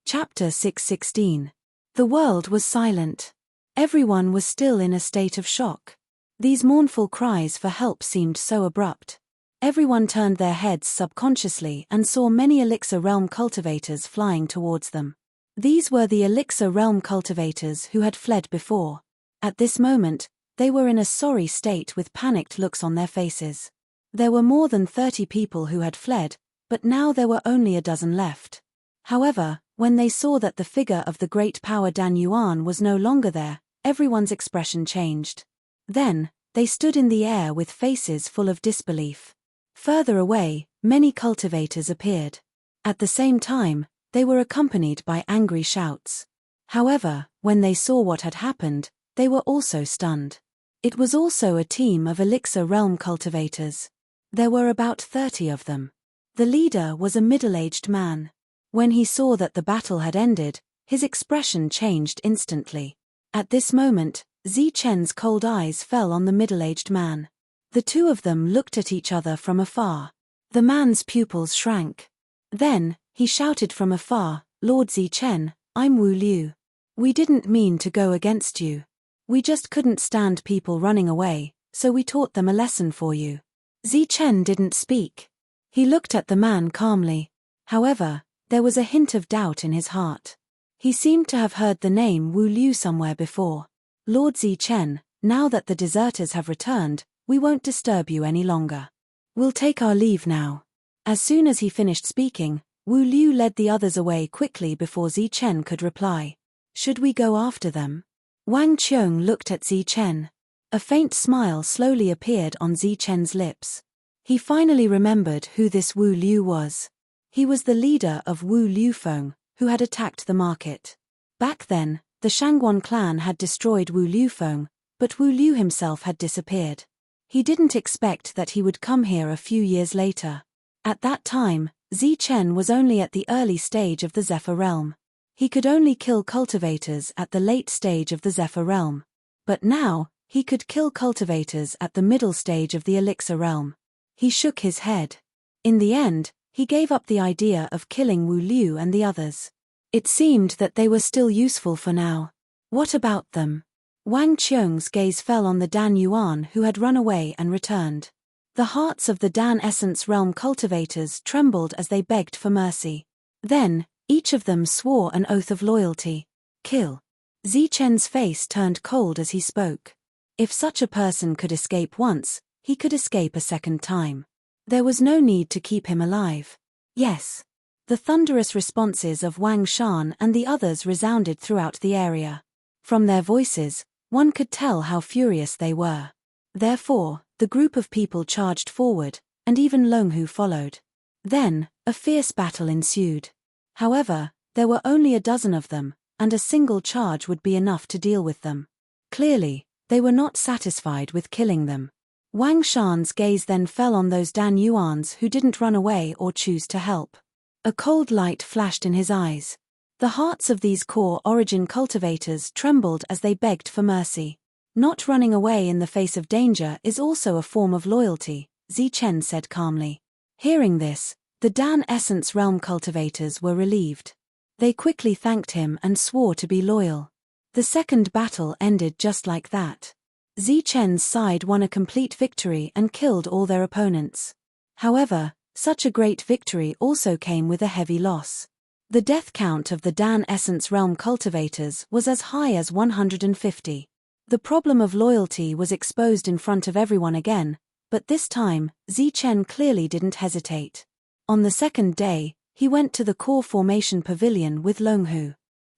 Chapter 616. The world was silent. Everyone was still in a state of shock. These mournful cries for help seemed so abrupt. Everyone turned their heads subconsciously and saw many Elixir Realm cultivators flying towards them. These were the Elixir Realm cultivators who had fled before. At this moment, they were in a sorry state with panicked looks on their faces. There were more than 30 people who had fled, but now there were only a dozen left. However, when they saw that the figure of the great power Dan Yuan was no longer there, everyone's expression changed. Then, they stood in the air with faces full of disbelief. Further away, many cultivators appeared. At the same time, they were accompanied by angry shouts. However, when they saw what had happened, they were also stunned. It was also a team of Elixir Realm cultivators. There were about 30 of them. The leader was a middle-aged man. When he saw that the battle had ended, his expression changed instantly. At this moment, Zichen's cold eyes fell on the middle-aged man. The two of them looked at each other from afar. The man's pupils shrank. Then, he shouted from afar, "Lord Zichen, I'm Wu Liu. We didn't mean to go against you. We just couldn't stand people running away, so we taught them a lesson for you." Zichen didn't speak. He looked at the man calmly. However, there was a hint of doubt in his heart. He seemed to have heard the name Wu Liu somewhere before. "Lord Zichen, now that the deserters have returned, we won't disturb you any longer. We'll take our leave now." As soon as he finished speaking, Wu Liu led the others away quickly before Zichen could reply. "Should we go after them?" Wang Qiong looked at Zichen. A faint smile slowly appeared on Zichen's lips. He finally remembered who this Wu Liu was. He was the leader of Wu Liufeng, who had attacked the market. Back then, the Shangguan clan had destroyed Wu Liufeng, but Wu Liu himself had disappeared. He didn't expect that he would come here a few years later. At that time, Zichen was only at the early stage of the Zephyr Realm. He could only kill cultivators at the late stage of the Zephyr Realm. But now, he could kill cultivators at the middle stage of the Elixir Realm. He shook his head. In the end, he gave up the idea of killing Wu Liu and the others. It seemed that they were still useful for now. What about them? Wang Qiong's gaze fell on the Dan Yuan who had run away and returned. The hearts of the Dan Essence Realm cultivators trembled as they begged for mercy. Then, each of them swore an oath of loyalty. "Kill." Zichen's face turned cold as he spoke. If such a person could escape once, he could escape a second time. There was no need to keep him alive. "Yes." The thunderous responses of Wang Shan and the others resounded throughout the area. From their voices, one could tell how furious they were. Therefore, the group of people charged forward, and even Longhu followed. Then, a fierce battle ensued. However, there were only a dozen of them, and a single charge would be enough to deal with them. Clearly, they were not satisfied with killing them. Wang Shan's gaze then fell on those Dan Yuans who didn't run away or choose to help. A cold light flashed in his eyes. The hearts of these core origin cultivators trembled as they begged for mercy. "Not running away in the face of danger is also a form of loyalty," Zichen said calmly. Hearing this, the Dan Essence Realm cultivators were relieved. They quickly thanked him and swore to be loyal. The second battle ended just like that. Zichen's side won a complete victory and killed all their opponents. However, such a great victory also came with a heavy loss. The death count of the Dan Essence Realm cultivators was as high as 150. The problem of loyalty was exposed in front of everyone again, but this time, Zichen clearly didn't hesitate. On the second day, he went to the core formation pavilion with Longhu.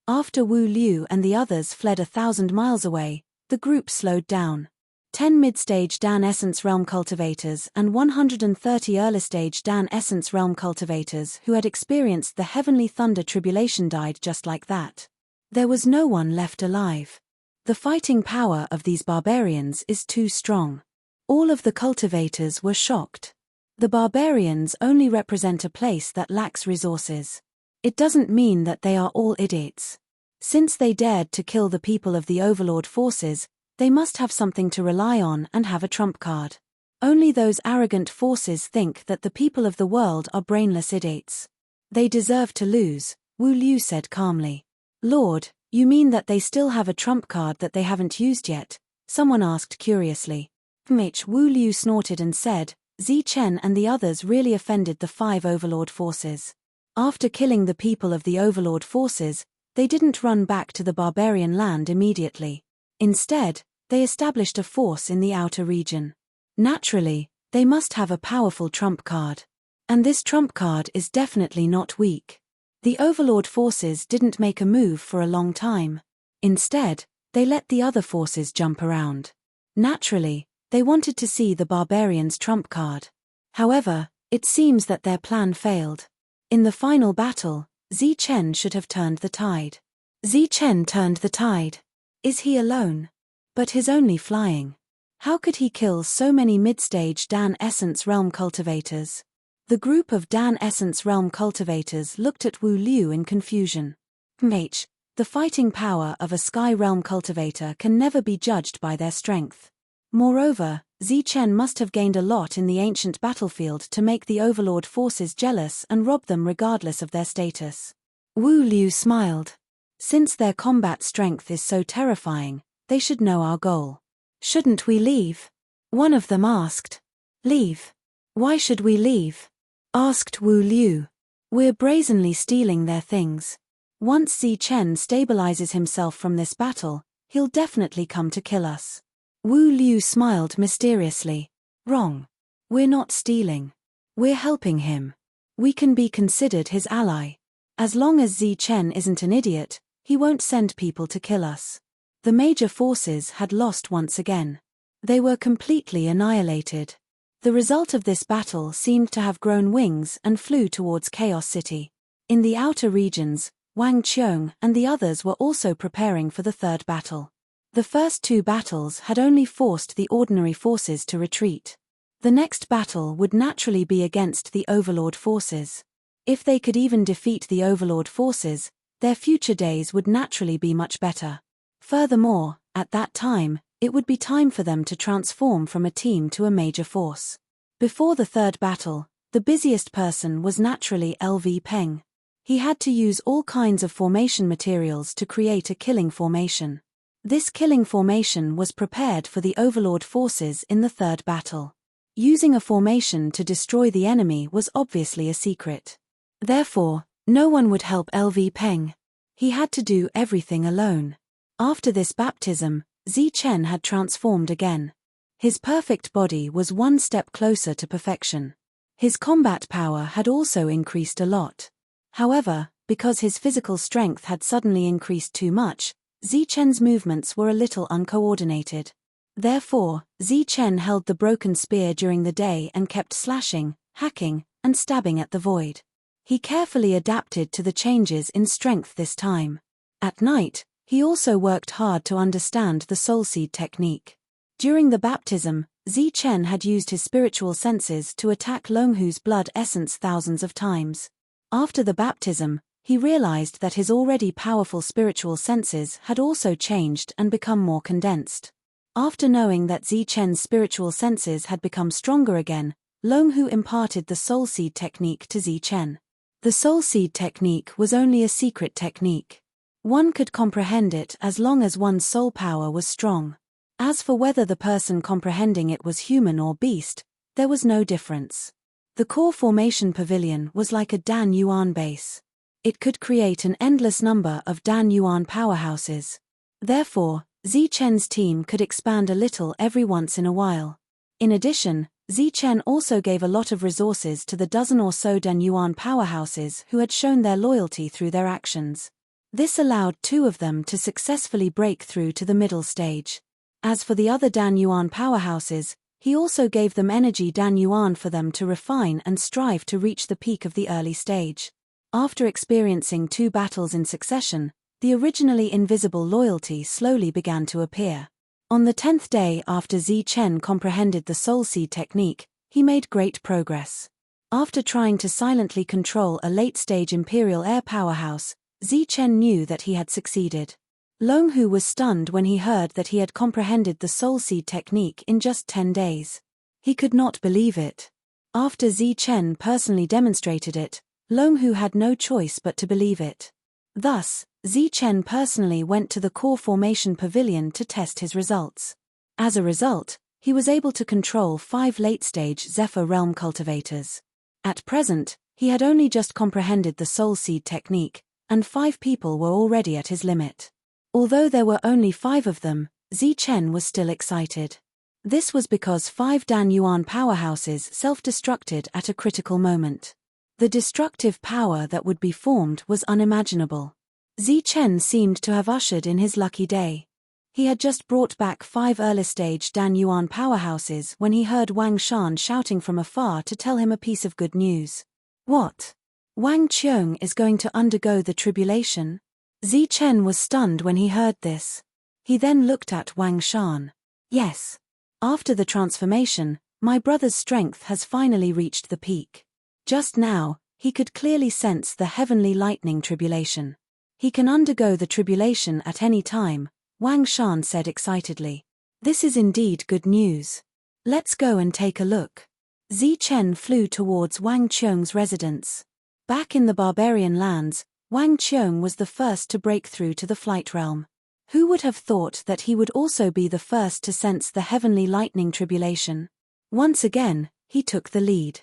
After Wu Liu and the others fled 1,000 miles away, the group slowed down. 10 mid-stage Dan Essence Realm cultivators and 130 early-stage Dan Essence Realm cultivators who had experienced the Heavenly Thunder tribulation died just like that. There was no one left alive. The fighting power of these barbarians is too strong. All of the cultivators were shocked. The barbarians only represent a place that lacks resources. It doesn't mean that they are all idiots. Since they dared to kill the people of the Overlord forces, they must have something to rely on and have a trump card. Only those arrogant forces think that the people of the world are brainless idiots. They deserve to lose, Wu Liu said calmly. Lord, you mean that they still have a trump card that they haven't used yet? Someone asked curiously. Wu Liu snorted and said, Zi Chen and the others really offended the 5 Overlord forces. After killing the people of the Overlord forces, they didn't run back to the barbarian land immediately. Instead, they established a force in the outer region. Naturally, they must have a powerful trump card. And this trump card is definitely not weak. The Overlord forces didn't make a move for a long time. Instead, they let the other forces jump around. Naturally, they wanted to see the barbarians' trump card. However, it seems that their plan failed. In the final battle, Zi Chen should have turned the tide. Zi Chen turned the tide. Is he alone? But he's only flying. How could he kill so many mid-stage Dan Essence Realm cultivators? The group of Dan Essence Realm cultivators looked at Wu Liu in confusion. The fighting power of a Sky Realm cultivator can never be judged by their strength. Moreover, Zi Chen must have gained a lot in the ancient battlefield to make the Overlord forces jealous and rob them regardless of their status. Wu Liu smiled. Since their combat strength is so terrifying, they should know our goal. Shouldn't we leave? One of them asked. Leave? Why should we leave? Asked Wu Liu. We're brazenly stealing their things. Once Zi Chen stabilizes himself from this battle, he'll definitely come to kill us. Wu Liu smiled mysteriously. Wrong. We're not stealing. We're helping him. We can be considered his ally. As long as Zi Chen isn't an idiot, he won't send people to kill us. The major forces had lost once again. They were completely annihilated. The result of this battle seemed to have grown wings and flew towards Chaos City. In the outer regions, Wang Qiong and the others were also preparing for the third battle. The first 2 battles had only forced the ordinary forces to retreat. The next battle would naturally be against the Overlord forces. If they could even defeat the Overlord forces, their future days would naturally be much better. Furthermore, at that time, it would be time for them to transform from a team to a major force. Before the third battle, the busiest person was naturally LV Peng. He had to use all kinds of formation materials to create a killing formation. This killing formation was prepared for the Overlord forces in the third battle. Using a formation to destroy the enemy was obviously a secret. Therefore, no one would help LV Peng. He had to do everything alone. After this baptism, Zi Chen had transformed again. His perfect body was one step closer to perfection. His combat power had also increased a lot. However, because his physical strength had suddenly increased too much, Zi Chen's movements were a little uncoordinated. Therefore, Zi Chen held the broken spear during the day and kept slashing, hacking, and stabbing at the void. He carefully adapted to the changes in strength this time. At night, he also worked hard to understand the soul seed technique. During the baptism, Zi Chen had used his spiritual senses to attack Longhu's blood essence thousands of times. After the baptism, he realized that his already powerful spiritual senses had also changed and become more condensed. After knowing that Zi Chen's spiritual senses had become stronger again, Longhu imparted the soul seed technique to Zi Chen. The soul seed technique was only a secret technique. One could comprehend it as long as one's soul power was strong. As for whether the person comprehending it was human or beast, there was no difference. The core formation pavilion was like a Dan Yuan base. It could create an endless number of Dan Yuan powerhouses. Therefore, Zi Chen's team could expand a little every once in a while. In addition, Zi Chen also gave a lot of resources to the dozen or so Dan Yuan powerhouses who had shown their loyalty through their actions. This allowed 2 of them to successfully break through to the middle stage. As for the other Dan Yuan powerhouses, he also gave them energy Dan Yuan for them to refine and strive to reach the peak of the early stage. After experiencing 2 battles in succession, the originally invisible loyalty slowly began to appear. On the 10th day after Zi Chen comprehended the soul seed technique, he made great progress. After trying to silently control a late-stage Imperial air powerhouse, Zi Chen knew that he had succeeded. Longhu was stunned when he heard that he had comprehended the soul seed technique in just 10 days. He could not believe it. After Zi Chen personally demonstrated it, Longhu had no choice but to believe it. Thus, Zichen personally went to the core formation pavilion to test his results. As a result, he was able to control 5 late-stage Zephyr Realm cultivators. At present, he had only just comprehended the Soul Seed technique, and 5 people were already at his limit. Although there were only 5 of them, Zichen was still excited. This was because 5 Dan Yuan powerhouses self-destructed at a critical moment. The destructive power that would be formed was unimaginable. Zichen seemed to have ushered in his lucky day. He had just brought back 5 early-stage Dan Yuan powerhouses when he heard Wang Shan shouting from afar to tell him a piece of good news. What? Wang Qiong is going to undergo the tribulation? Zichen was stunned when he heard this. He then looked at Wang Shan. Yes. After the transformation, my brother's strength has finally reached the peak. Just now, he could clearly sense the heavenly lightning tribulation. He can undergo the tribulation at any time, Wang Shan said excitedly. This is indeed good news. Let's go and take a look. Zichen flew towards Wang Qiong's residence. Back in the barbarian lands, Wang Qiong was the first to break through to the flight realm. Who would have thought that he would also be the first to sense the heavenly lightning tribulation? Once again, he took the lead.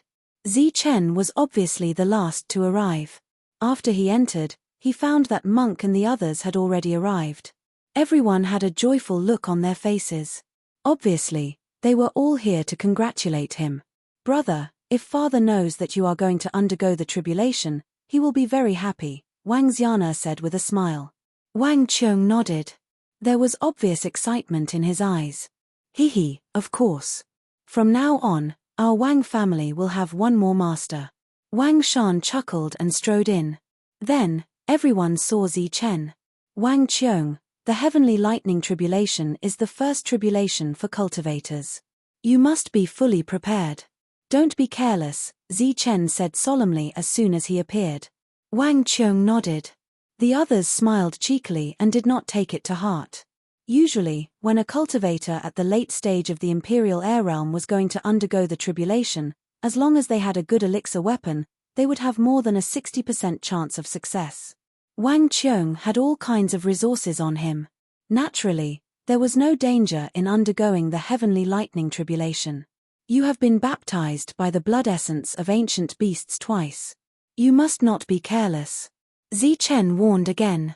Zichen was obviously the last to arrive. After he entered, he found that Monk and the others had already arrived. Everyone had a joyful look on their faces. Obviously, they were all here to congratulate him. Brother, if father knows that you are going to undergo the tribulation, he will be very happy, Wang Xiana said with a smile. Wang Qiong nodded. There was obvious excitement in his eyes. Hee, of course. From now on, our Wang family will have one more master. Wang Shan chuckled and strode in. Then, everyone saw Zichen. Wang Qiong, the heavenly lightning tribulation is the first tribulation for cultivators. You must be fully prepared. Don't be careless, Zichen said solemnly as soon as he appeared. Wang Qiong nodded. The others smiled cheekily and did not take it to heart. Usually, when a cultivator at the late stage of the Imperial Air Realm was going to undergo the tribulation, as long as they had a good elixir weapon, they would have more than a 60% chance of success. Wang Qiong had all kinds of resources on him. Naturally, there was no danger in undergoing the heavenly lightning tribulation. You have been baptized by the blood essence of ancient beasts twice. You must not be careless. Zichen warned again.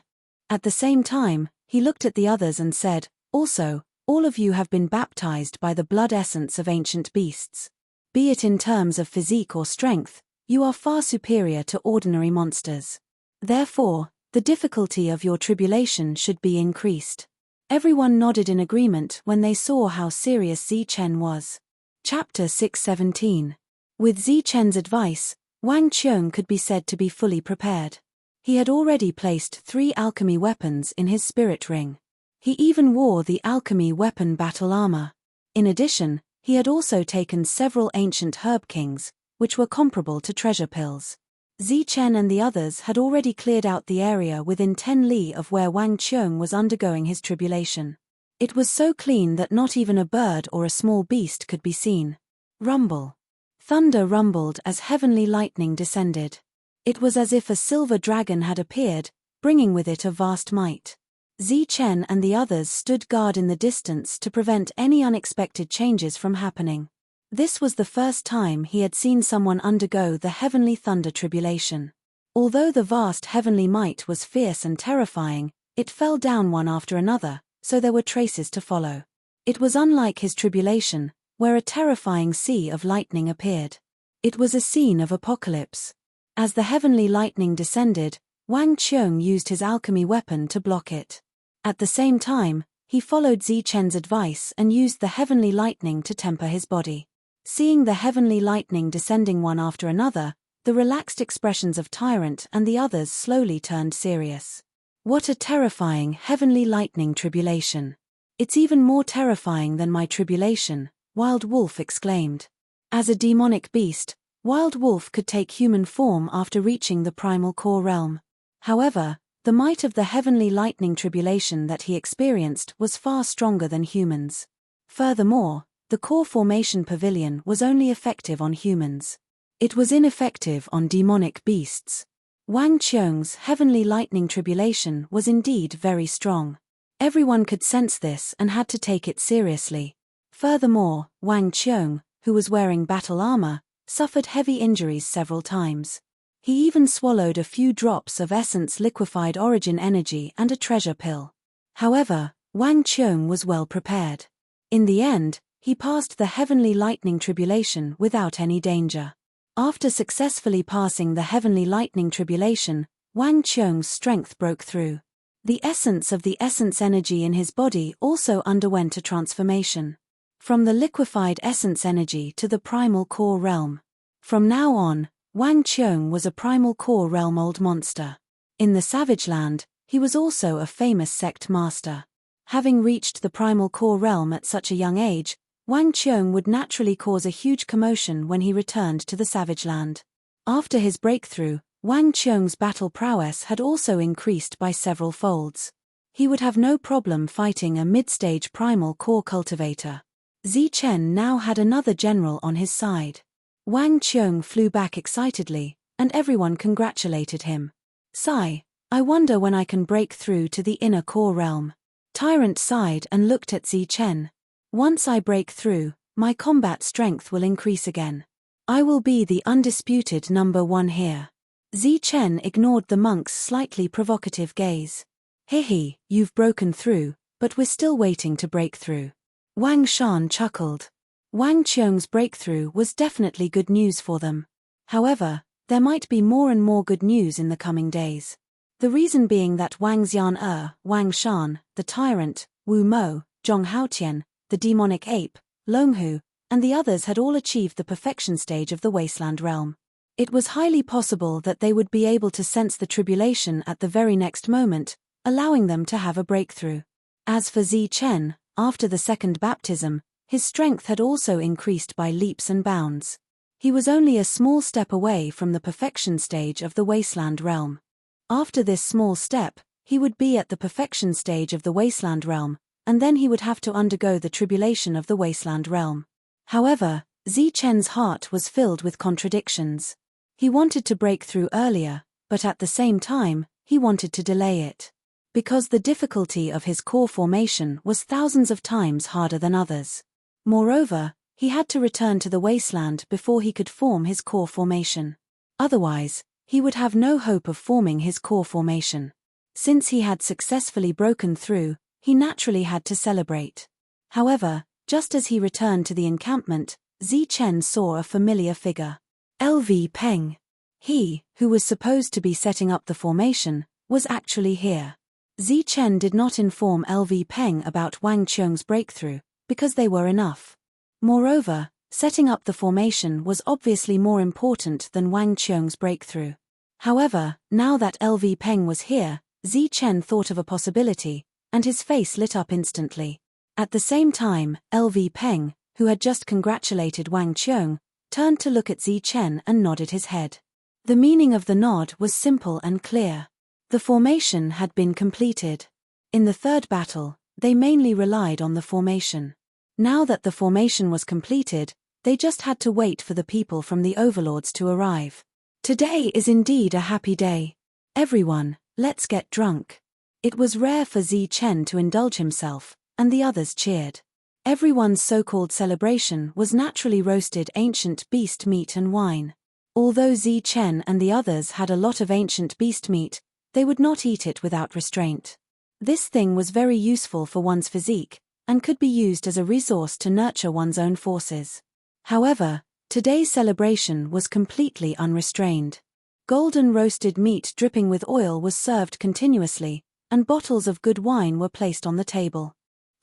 At the same time, he looked at the others and said, also, all of you have been baptized by the blood essence of ancient beasts. Be it in terms of physique or strength, you are far superior to ordinary monsters. Therefore, the difficulty of your tribulation should be increased. Everyone nodded in agreement when they saw how serious Zichen was. Chapter 617. With Zichen's advice, Wang Qiong could be said to be fully prepared. He had already placed 3 alchemy weapons in his spirit ring. He even wore the alchemy weapon battle armor. In addition, he had also taken several ancient herb kings, which were comparable to treasure pills. Zichen and the others had already cleared out the area within 10 li of where Wang Qiong was undergoing his tribulation. It was so clean that not even a bird or a small beast could be seen. Rumble. Thunder rumbled as heavenly lightning descended. It was as if a silver dragon had appeared, bringing with it a vast might. Zichen and the others stood guard in the distance to prevent any unexpected changes from happening. This was the first time he had seen someone undergo the heavenly thunder tribulation. Although the vast heavenly might was fierce and terrifying, it fell down one after another, so there were traces to follow. It was unlike his tribulation, where a terrifying sea of lightning appeared. It was a scene of apocalypse. As the heavenly lightning descended, Wang Qiong used his alchemy weapon to block it. At the same time, he followed Zichen's advice and used the heavenly lightning to temper his body. Seeing the heavenly lightning descending one after another, the relaxed expressions of Tyrant and the others slowly turned serious. What a terrifying heavenly lightning tribulation! It's even more terrifying than my tribulation, Wild Wolf exclaimed. As a demonic beast, Wild Wolf could take human form after reaching the primal core realm. However, the might of the heavenly lightning tribulation that he experienced was far stronger than humans. Furthermore, the core formation pavilion was only effective on humans. It was ineffective on demonic beasts. Wang Qiong's heavenly lightning tribulation was indeed very strong. Everyone could sense this and had to take it seriously. Furthermore, Wang Qiong, who was wearing battle armor, suffered heavy injuries several times. He even swallowed a few drops of essence liquefied origin energy and a treasure pill. However, Wang Qiong was well prepared. In the end, he passed the heavenly lightning tribulation without any danger. After successfully passing the heavenly lightning tribulation, Wang Qiong's strength broke through. The essence of the essence energy in his body also underwent a transformation. From the liquefied essence energy to the primal core realm. From now on, Wang Qiong was a primal core realm old monster. In the Savage Land, he was also a famous sect master. Having reached the primal core realm at such a young age, Wang Qiong would naturally cause a huge commotion when he returned to the Savage Land. After his breakthrough, Wang Qiong's battle prowess had also increased by several folds. He would have no problem fighting a mid-stage primal core cultivator. Zichen now had another general on his side. Wang Qiong flew back excitedly, and everyone congratulated him. Sigh, I wonder when I can break through to the inner core realm. Tyrant sighed and looked at Zichen. Once I break through, my combat strength will increase again. I will be the undisputed number one here. Zichen ignored the monk's slightly provocative gaze. Hehe, you've broken through, but we're still waiting to break through. Wang Shan chuckled. Wang Qiong's breakthrough was definitely good news for them. However, there might be more and more good news in the coming days. The reason being that Wang Xian, Wang Shan, the tyrant, Wu Mo, Zhong Haotian, the demonic ape, Longhu, and the others had all achieved the perfection stage of the wasteland realm. It was highly possible that they would be able to sense the tribulation at the very next moment, allowing them to have a breakthrough. As for Zichen, after the second baptism, his strength had also increased by leaps and bounds. He was only a small step away from the perfection stage of the wasteland realm. After this small step, he would be at the perfection stage of the wasteland realm, and then he would have to undergo the tribulation of the wasteland realm. However, Zichen's heart was filled with contradictions. He wanted to break through earlier, but at the same time, he wanted to delay it. Because the difficulty of his core formation was thousands of times harder than others. Moreover, he had to return to the wasteland before he could form his core formation. Otherwise, he would have no hope of forming his core formation. Since he had successfully broken through, he naturally had to celebrate. However, just as he returned to the encampment, Zichen saw a familiar figure. LV Peng. He, who was supposed to be setting up the formation, was actually here. Zichen did not inform LV Peng about Wang Qiong's breakthrough, because they were enough. Moreover, setting up the formation was obviously more important than Wang Qiong's breakthrough. However, now that LV Peng was here, Zichen thought of a possibility, and his face lit up instantly. At the same time, LV Peng, who had just congratulated Wang Qiong, turned to look at Zichen and nodded his head. The meaning of the nod was simple and clear. The formation had been completed. In the third battle, they mainly relied on the formation. Now that the formation was completed, they just had to wait for the people from the overlords to arrive. Today is indeed a happy day. Everyone, let's get drunk. It was rare for Zichen to indulge himself, and the others cheered. Everyone's so-called celebration was naturally roasted ancient beast meat and wine. Although Zichen and the others had a lot of ancient beast meat, they would not eat it without restraint. This thing was very useful for one's physique, and could be used as a resource to nurture one's own forces. However, today's celebration was completely unrestrained. Golden roasted meat dripping with oil was served continuously, and bottles of good wine were placed on the table.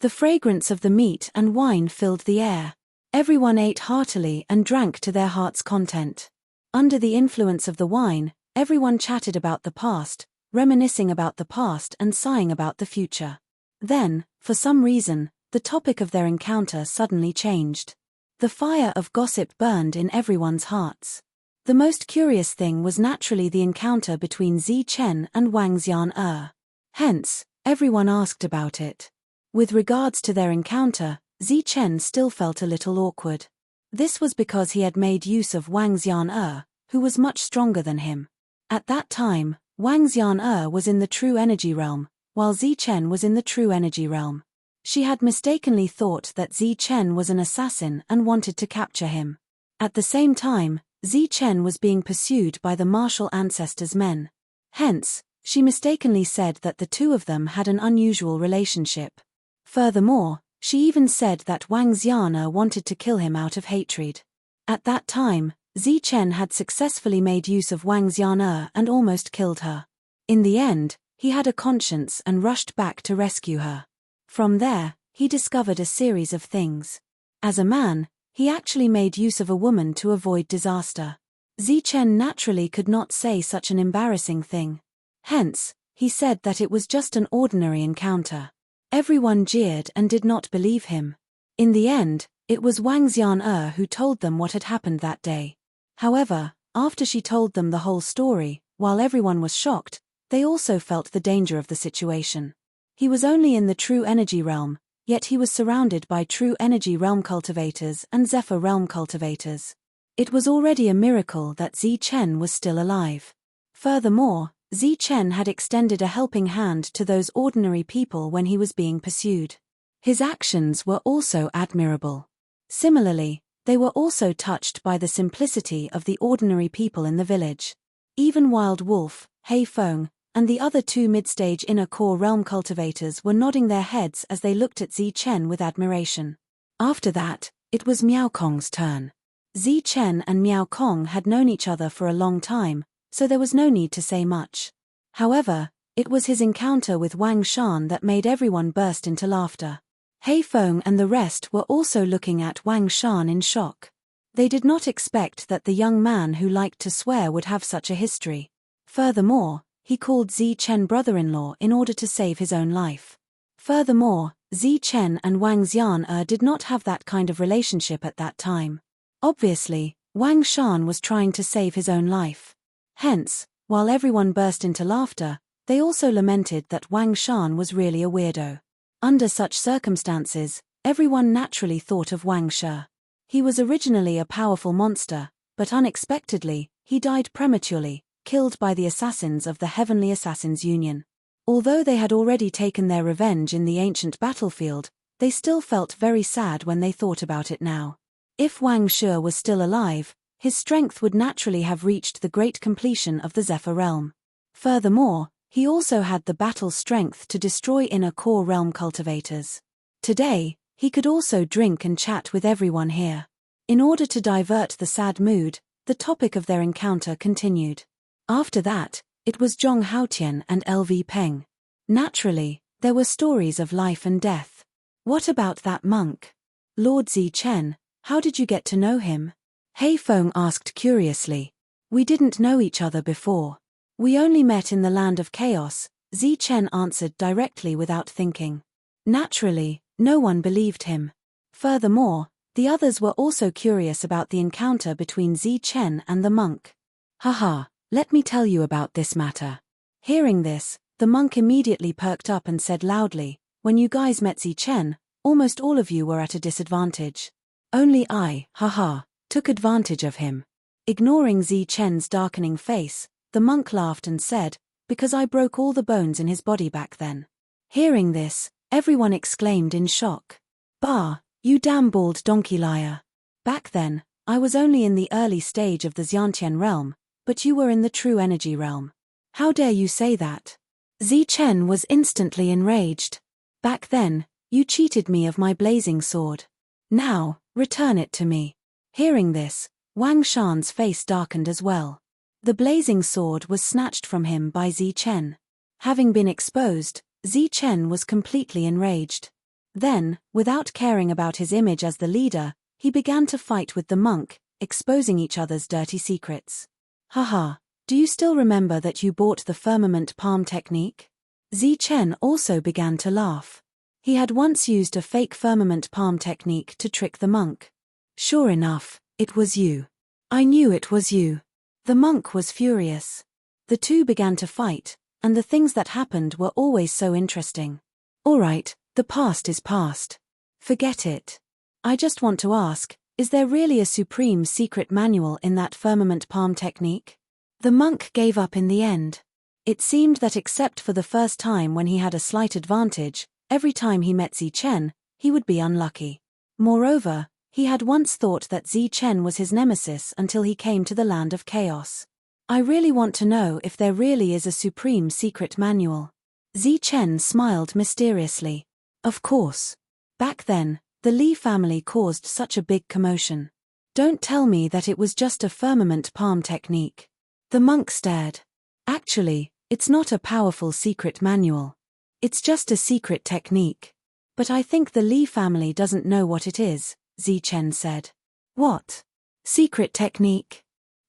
The fragrance of the meat and wine filled the air. Everyone ate heartily and drank to their heart's content. Under the influence of the wine, everyone chatted about the past, reminiscing about the past and sighing about the future. Then, for some reason, the topic of their encounter suddenly changed. The fire of gossip burned in everyone's hearts. The most curious thing was naturally the encounter between Zichen and Wang Xian. Hence, everyone asked about it. With regards to their encounter, Zichen still felt a little awkward. This was because he had made use of Wang Xian, who was much stronger than him. At that time, Wang Xian'er was in the true energy realm, while Zichen was in the true energy realm. She had mistakenly thought that Zichen was an assassin and wanted to capture him. At the same time, Zichen was being pursued by the martial ancestors' men. Hence, she mistakenly said that the two of them had an unusual relationship. Furthermore, she even said that Wang Xian'er wanted to kill him out of hatred. At that time, Zichen had successfully made use of Wang Xian'er and almost killed her. In the end, he had a conscience and rushed back to rescue her. From there, he discovered a series of things. As a man, he actually made use of a woman to avoid disaster. Zichen naturally could not say such an embarrassing thing. Hence, he said that it was just an ordinary encounter. Everyone jeered and did not believe him. In the end, it was Wang Xian'er who told them what had happened that day. However, after she told them the whole story, while everyone was shocked, they also felt the danger of the situation. He was only in the true energy realm, yet he was surrounded by true energy realm cultivators and Zephyr realm cultivators. It was already a miracle that Zichen was still alive. Furthermore, Zichen had extended a helping hand to those ordinary people when he was being pursued. His actions were also admirable. Similarly, they were also touched by the simplicity of the ordinary people in the village. Even Wild Wolf, Hei Feng, and the other two mid-stage inner core realm cultivators were nodding their heads as they looked at Zichen with admiration. After that, it was Miao Kong's turn. Zichen and Miao Kong had known each other for a long time, so there was no need to say much. However, it was his encounter with Wang Shan that made everyone burst into laughter. Hei Feng and the rest were also looking at Wang Shan in shock. They did not expect that the young man who liked to swear would have such a history. Furthermore, he called Zichen brother-in-law in order to save his own life. Furthermore, Zichen and Wang Xian'er did not have that kind of relationship at that time. Obviously, Wang Shan was trying to save his own life. Hence, while everyone burst into laughter, they also lamented that Wang Shan was really a weirdo. Under such circumstances, everyone naturally thought of Wang Shi. He was originally a powerful monster, but unexpectedly, he died prematurely, killed by the assassins of the Heavenly Assassins Union. Although they had already taken their revenge in the ancient battlefield, they still felt very sad when they thought about it now. If Wang Shi was still alive, his strength would naturally have reached the great completion of the Zephyr realm. Furthermore, he also had the battle strength to destroy inner core realm cultivators. Today, he could also drink and chat with everyone here. In order to divert the sad mood, the topic of their encounter continued. After that, it was Zhong Haotian and LV Peng. Naturally, there were stories of life and death. What about that monk? Lord Zichen, how did you get to know him? Hei Feng asked curiously. We didn't know each other before. We only met in the land of chaos, Zichen answered directly without thinking. Naturally, no one believed him. Furthermore, the others were also curious about the encounter between Zichen and the monk. Haha, let me tell you about this matter. Hearing this, the monk immediately perked up and said loudly, when you guys met Zichen, almost all of you were at a disadvantage. Only I, haha, took advantage of him. Ignoring Zichen's darkening face, the monk laughed and said, because I broke all the bones in his body back then. Hearing this, everyone exclaimed in shock. Bah, you damn bald donkey liar. Back then, I was only in the early stage of the Xiantian realm, but you were in the true energy realm. How dare you say that? Zichen was instantly enraged. Back then, you cheated me of my blazing sword. Now, return it to me. Hearing this, Wang Shan's face darkened as well. The blazing sword was snatched from him by Zichen. Having been exposed, Zichen was completely enraged. Then, without caring about his image as the leader, he began to fight with the monk, exposing each other's dirty secrets. Haha, do you still remember that you bought the firmament palm technique? Zichen also began to laugh. He had once used a fake firmament palm technique to trick the monk. Sure enough, it was you. I knew it was you. The monk was furious. The two began to fight, and the things that happened were always so interesting. Alright, the past is past. Forget it. I just want to ask, is there really a supreme secret manual in that firmament palm technique? The monk gave up in the end. It seemed that except for the first time when he had a slight advantage, every time he met Zi Chen, he would be unlucky. Moreover, he had once thought that Zi Chen was his nemesis until he came to the land of chaos. I really want to know if there really is a supreme secret manual. Zi Chen smiled mysteriously. Of course. Back then, the Li family caused such a big commotion. Don't tell me that it was just a firmament palm technique. The monk stared. Actually, it's not a powerful secret manual. It's just a secret technique. But I think the Li family doesn't know what it is, Zi Chen said. What? Secret technique?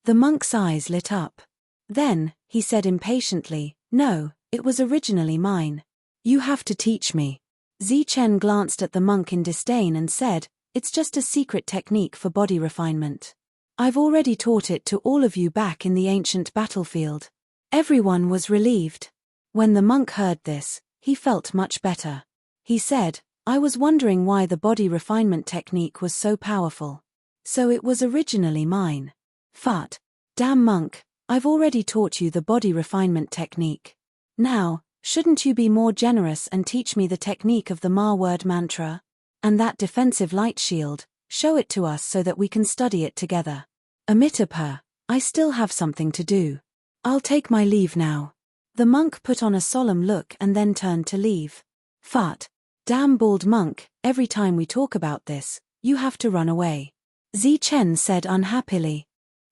The monk's eyes lit up. Then, he said impatiently, no, it was originally mine. You have to teach me. Zi Chen glanced at the monk in disdain and said, it's just a secret technique for body refinement. I've already taught it to all of you back in the ancient battlefield. Everyone was relieved. When the monk heard this, he felt much better. He said, I was wondering why the body refinement technique was so powerful. So it was originally mine. Fut. Damn monk, I've already taught you the body refinement technique. Now, shouldn't you be more generous and teach me the technique of the Ma word mantra? And that defensive light shield, show it to us so that we can study it together. Amitabha, I still have something to do. I'll take my leave now. The monk put on a solemn look and then turned to leave. Fut. Damn bald monk, every time we talk about this, you have to run away. Zi Chen said unhappily.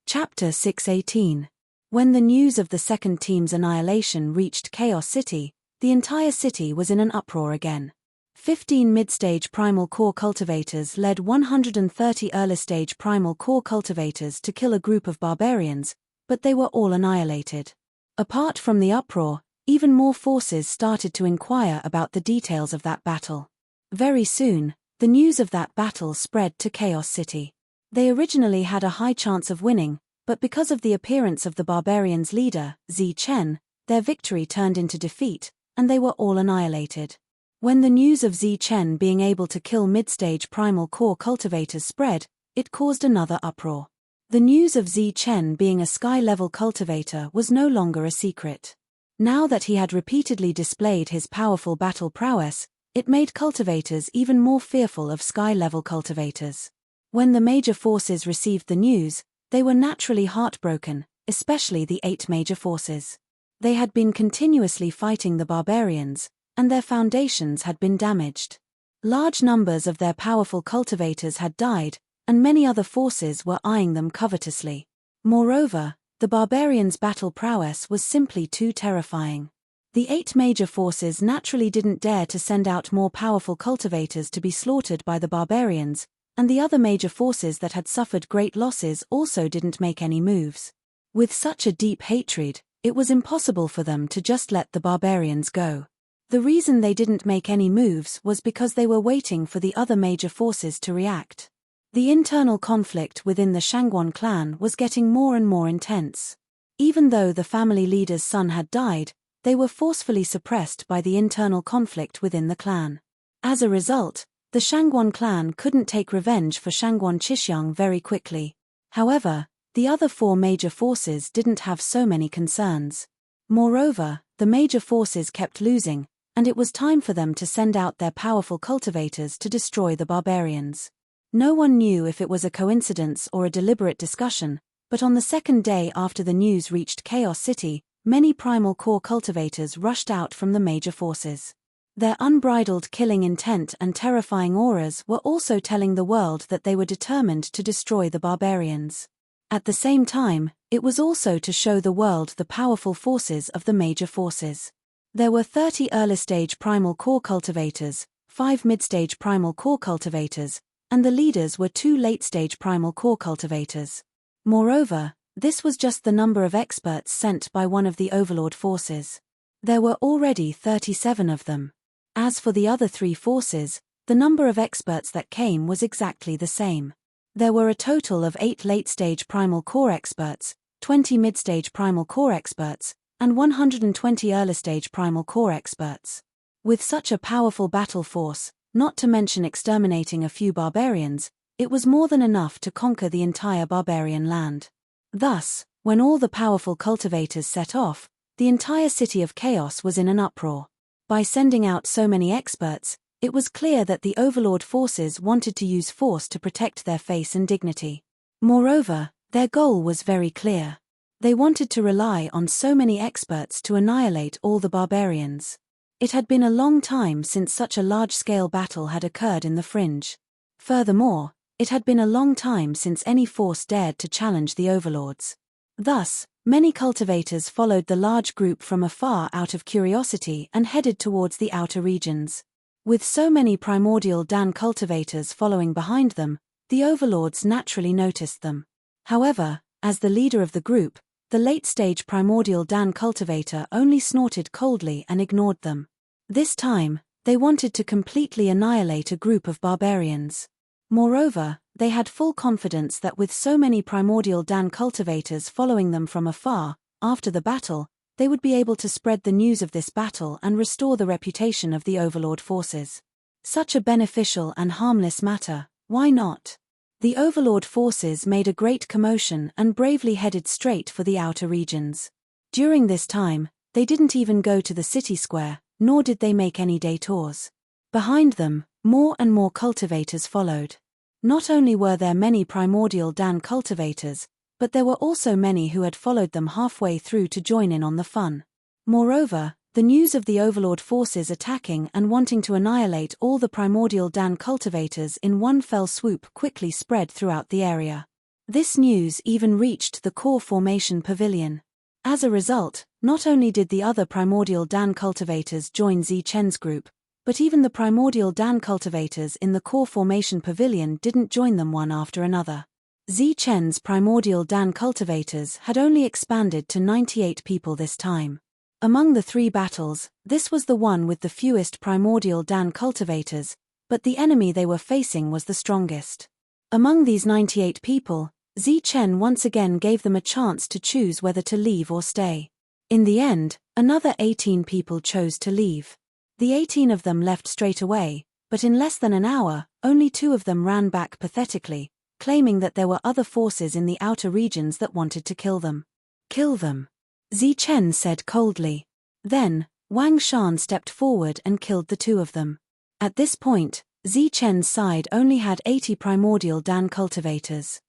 Chapter 618. When the news of the second team's annihilation reached Chaos City, the entire city was in an uproar again. 15 mid-stage primal core cultivators led 130 early-stage primal core cultivators to kill a group of barbarians, but they were all annihilated. Apart from the uproar, even more forces started to inquire about the details of that battle. Very soon, the news of that battle spread to Chaos City. They originally had a high chance of winning, but because of the appearance of the barbarians' leader, Zi Chen, their victory turned into defeat, and they were all annihilated. When the news of Zi Chen being able to kill mid-stage primal core cultivators spread, it caused another uproar. The news of Zi Chen being a sky-level cultivator was no longer a secret. Now that he had repeatedly displayed his powerful battle prowess, it made cultivators even more fearful of sky-level cultivators. When the major forces received the news, they were naturally heartbroken, especially the 8 major forces. They had been continuously fighting the barbarians, and their foundations had been damaged. Large numbers of their powerful cultivators had died, and many other forces were eyeing them covetously. Moreover, the barbarians' battle prowess was simply too terrifying. The 8 major forces naturally didn't dare to send out more powerful cultivators to be slaughtered by the barbarians, and the other major forces that had suffered great losses also didn't make any moves. With such a deep hatred, it was impossible for them to just let the barbarians go. The reason they didn't make any moves was because they were waiting for the other major forces to react. The internal conflict within the Shangguan clan was getting more and more intense. Even though the family leader's son had died, they were forcefully suppressed by the internal conflict within the clan. As a result, the Shangguan clan couldn't take revenge for Shangguan Qixing very quickly. However, the other 4 major forces didn't have so many concerns. Moreover, the major forces kept losing, and it was time for them to send out their powerful cultivators to destroy the barbarians. No one knew if it was a coincidence or a deliberate discussion, but on the second day after the news reached Chaos City, many primal core cultivators rushed out from the major forces. Their unbridled killing intent and terrifying auras were also telling the world that they were determined to destroy the barbarians. At the same time, it was also to show the world the powerful forces of the major forces. There were 30 early-stage primal core cultivators, 5 mid-stage primal core cultivators, and the leaders were 2 late-stage primal core cultivators. Moreover, this was just the number of experts sent by one of the overlord forces. There were already 37 of them. As for the other 3 forces, the number of experts that came was exactly the same. There were a total of 8 late-stage primal core experts, 20 mid-stage primal core experts, and 120 early-stage primal core experts. With such a powerful battle force, not to mention exterminating a few barbarians, it was more than enough to conquer the entire barbarian land. Thus, When all the powerful cultivators set off, the entire city of chaos was in an uproar. By sending out so many experts, it was clear that the overlord forces wanted to use force to protect their face and dignity. Moreover, their goal was very clear. They wanted to rely on so many experts to annihilate all the barbarians. It had been a long time since such a large-scale battle had occurred in the Fringe. Furthermore, it had been a long time since any force dared to challenge the overlords. Thus, many cultivators followed the large group from afar out of curiosity and headed towards the outer regions. With so many primordial Dan cultivators following behind them, the overlords naturally noticed them. However, as the leader of the group, the late-stage primordial Dan cultivator only snorted coldly and ignored them. This time, they wanted to completely annihilate a group of barbarians. Moreover, they had full confidence that with so many primordial Dan cultivators following them from afar, after the battle, they would be able to spread the news of this battle and restore the reputation of the overlord forces. Such a beneficial and harmless matter, why not? The overlord forces made a great commotion and bravely headed straight for the outer regions. During this time, they didn't even go to the city square, nor did they make any day tours. Behind them, more and more cultivators followed. Not only were there many primordial Dan cultivators, but there were also many who had followed them halfway through to join in on the fun. Moreover, the news of the overlord forces attacking and wanting to annihilate all the primordial Dan cultivators in one fell swoop quickly spread throughout the area. This news even reached the core formation pavilion. As a result, not only did the other primordial Dan cultivators join Zichen's group, but even the primordial Dan cultivators in the core formation pavilion didn't join them one after another. Zichen's primordial Dan cultivators had only expanded to 98 people this time. Among the three battles, this was the one with the fewest primordial Dan cultivators, but the enemy they were facing was the strongest. Among these 98 people, Zichen once again gave them a chance to choose whether to leave or stay. In the end, another 18 people chose to leave. The 18 of them left straight away, but in less than an hour, only 2 of them ran back pathetically, claiming that there were other forces in the outer regions that wanted to kill them. Kill them, Zichen said coldly. Then, Wang Shan stepped forward and killed the 2 of them. At this point, Zichen's side only had 80 primordial Dan cultivators.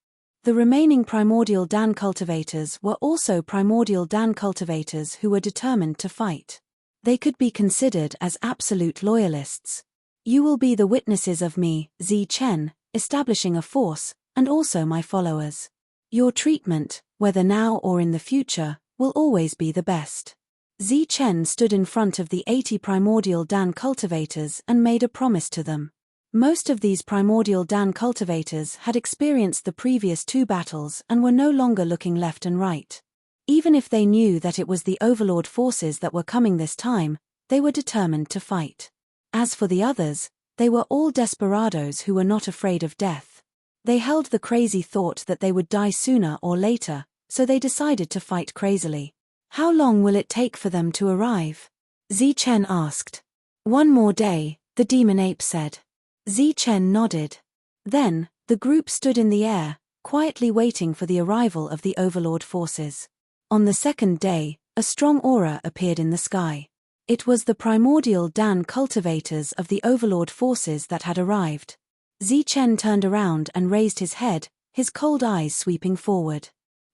The remaining primordial Dan cultivators were also primordial Dan cultivators who were determined to fight. They could be considered as absolute loyalists. You will be the witnesses of me, Zichen, establishing a force, and also my followers. Your treatment, whether now or in the future, will always be the best. Zichen stood in front of the 80 primordial Dan cultivators and made a promise to them. Most of these primordial Dan cultivators had experienced the previous 2 battles and were no longer looking left and right. Even if they knew that it was the overlord forces that were coming this time, they were determined to fight. As for the others, they were all desperados who were not afraid of death. They held the crazy thought that they would die sooner or later, so they decided to fight crazily. How long will it take for them to arrive? Zichen asked. 1 more day, the demon ape said. Zichen nodded. Then, the group stood in the air, quietly waiting for the arrival of the overlord forces. On the 2nd day, a strong aura appeared in the sky. It was the primordial Dan cultivators of the overlord forces that had arrived. Zichen turned around and raised his head, his cold eyes sweeping forward.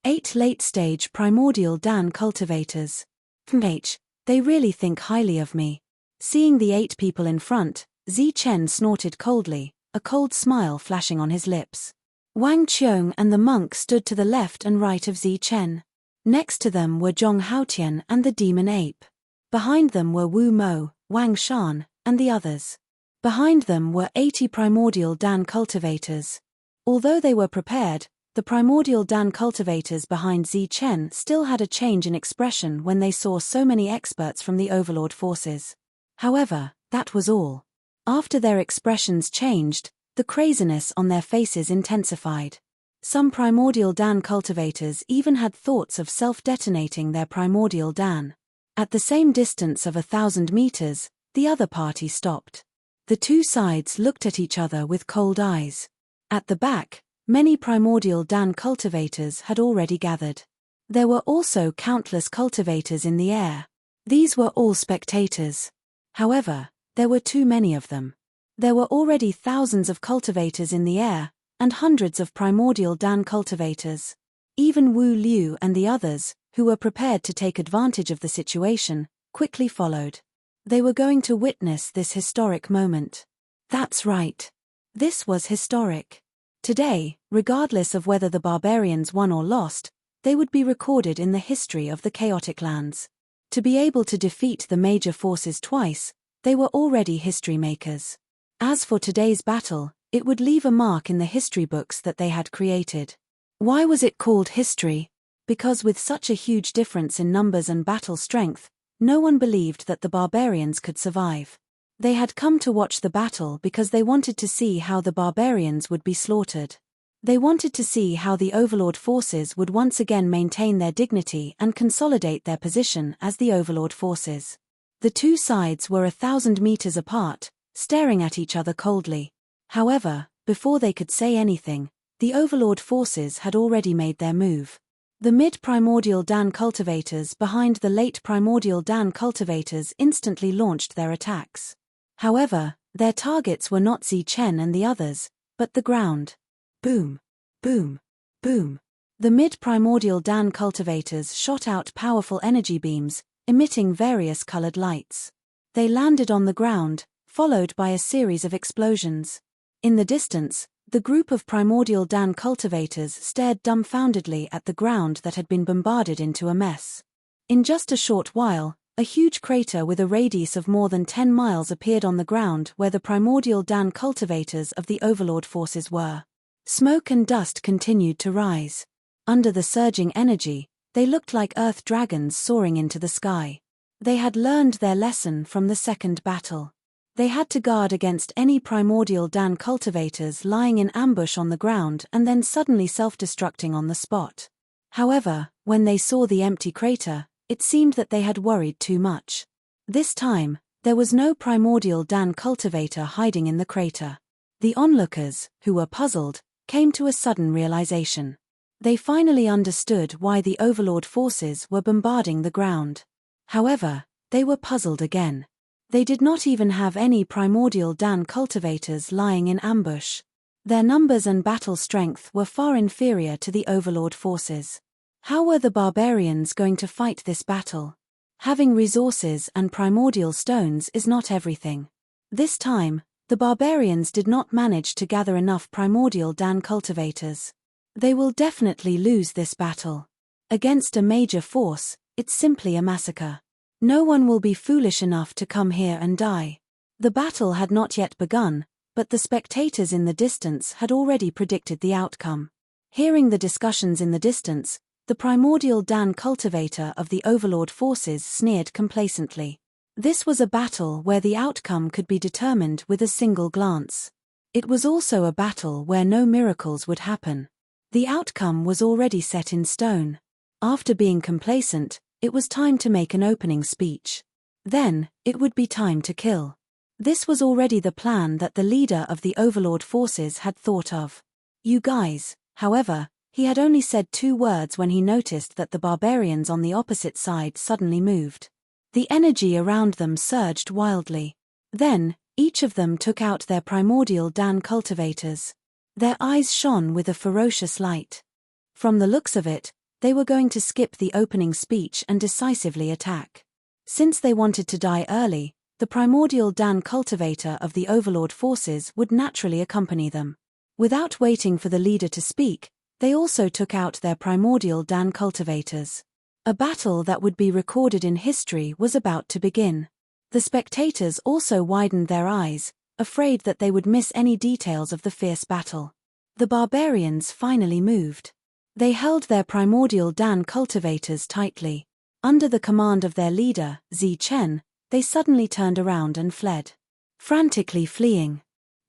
8 late-stage primordial Dan cultivators. They really think highly of me. Seeing the 8 people in front, Zichen snorted coldly, a cold smile flashing on his lips. Wang Qiong and the monk stood to the left and right of Zichen. Next to them were Zhong Haotian and the demon ape. Behind them were Wu Mo, Wang Shan, and the others. Behind them were 80 primordial Dan cultivators. Although they were prepared, the primordial Dan cultivators behind Zichen still had a change in expression when they saw so many experts from the overlord forces. However, that was all. After their expressions changed, the craziness on their faces intensified. Some primordial Dan cultivators even had thoughts of self-detonating their primordial Dan. At the same distance of 1,000 meters, the other party stopped. The 2 sides looked at each other with cold eyes. At the back, many primordial Dan cultivators had already gathered. There were also countless cultivators in the air. These were all spectators. However, there were too many of them. There were already thousands of cultivators in the air, and hundreds of primordial Dan cultivators. Even Wu Liu and the others, who were prepared to take advantage of the situation, quickly followed. They were going to witness this historic moment. That's right. This was historic. Today, regardless of whether the barbarians won or lost, they would be recorded in the history of the chaotic lands. To be able to defeat the major forces twice, they were already history makers. As for today's battle, it would leave a mark in the history books that they had created. Why was it called history? Because with such a huge difference in numbers and battle strength, no one believed that the barbarians could survive. They had come to watch the battle because they wanted to see how the barbarians would be slaughtered. They wanted to see how the Overlord forces would once again maintain their dignity and consolidate their position as the Overlord forces. The two sides were 1,000 meters apart, staring at each other coldly. However, before they could say anything, the Overlord forces had already made their move. The mid-primordial Dan cultivators behind the late primordial Dan cultivators instantly launched their attacks. However, their targets were not Zi Chen and the others, but the ground. Boom, boom, boom. The mid-primordial Dan cultivators shot out powerful energy beams, emitting various colored lights. They landed on the ground, followed by a series of explosions. In the distance, the group of primordial Dan cultivators stared dumbfoundedly at the ground that had been bombarded into a mess. In just a short while, a huge crater with a radius of more than 10 miles appeared on the ground where the primordial Dan cultivators of the Overlord forces were. Smoke and dust continued to rise. Under the surging energy, they looked like earth dragons soaring into the sky. They had learned their lesson from the second battle. They had to guard against any primordial Dan cultivators lying in ambush on the ground and then suddenly self-destructing on the spot. However, when they saw the empty crater, it seemed that they had worried too much. This time, there was no primordial Dan cultivator hiding in the crater. The onlookers, who were puzzled, came to a sudden realization. They finally understood why the Overlord forces were bombarding the ground. However, they were puzzled again. They did not even have any primordial Dan cultivators lying in ambush. Their numbers and battle strength were far inferior to the Overlord forces. How were the barbarians going to fight this battle? Having resources and primordial stones is not everything. This time, the barbarians did not manage to gather enough primordial Dan cultivators. They will definitely lose this battle. Against a major force, it's simply a massacre. No one will be foolish enough to come here and die. The battle had not yet begun, but the spectators in the distance had already predicted the outcome. Hearing the discussions in the distance, the primordial Dan cultivator of the Overlord forces sneered complacently. This was a battle where the outcome could be determined with a single glance. It was also a battle where no miracles would happen. The outcome was already set in stone. After being complacent, it was time to make an opening speech. Then, it would be time to kill. This was already the plan that the leader of the Overlord forces had thought of. You guys, however, he had only said 2 words when he noticed that the barbarians on the opposite side suddenly moved. The energy around them surged wildly. Then, each of them took out their primordial Dan cultivators. Their eyes shone with a ferocious light. From the looks of it, they were going to skip the opening speech and decisively attack. Since they wanted to die early, the primordial Dan cultivator of the Overlord forces would naturally accompany them. Without waiting for the leader to speak, they also took out their primordial Dan cultivators. A battle that would be recorded in history was about to begin. The spectators also widened their eyes, afraid that they would miss any details of the fierce battle. The barbarians finally moved. They held their primordial Dan cultivators tightly. Under the command of their leader, Zi Chen, they suddenly turned around and fled. Frantically fleeing.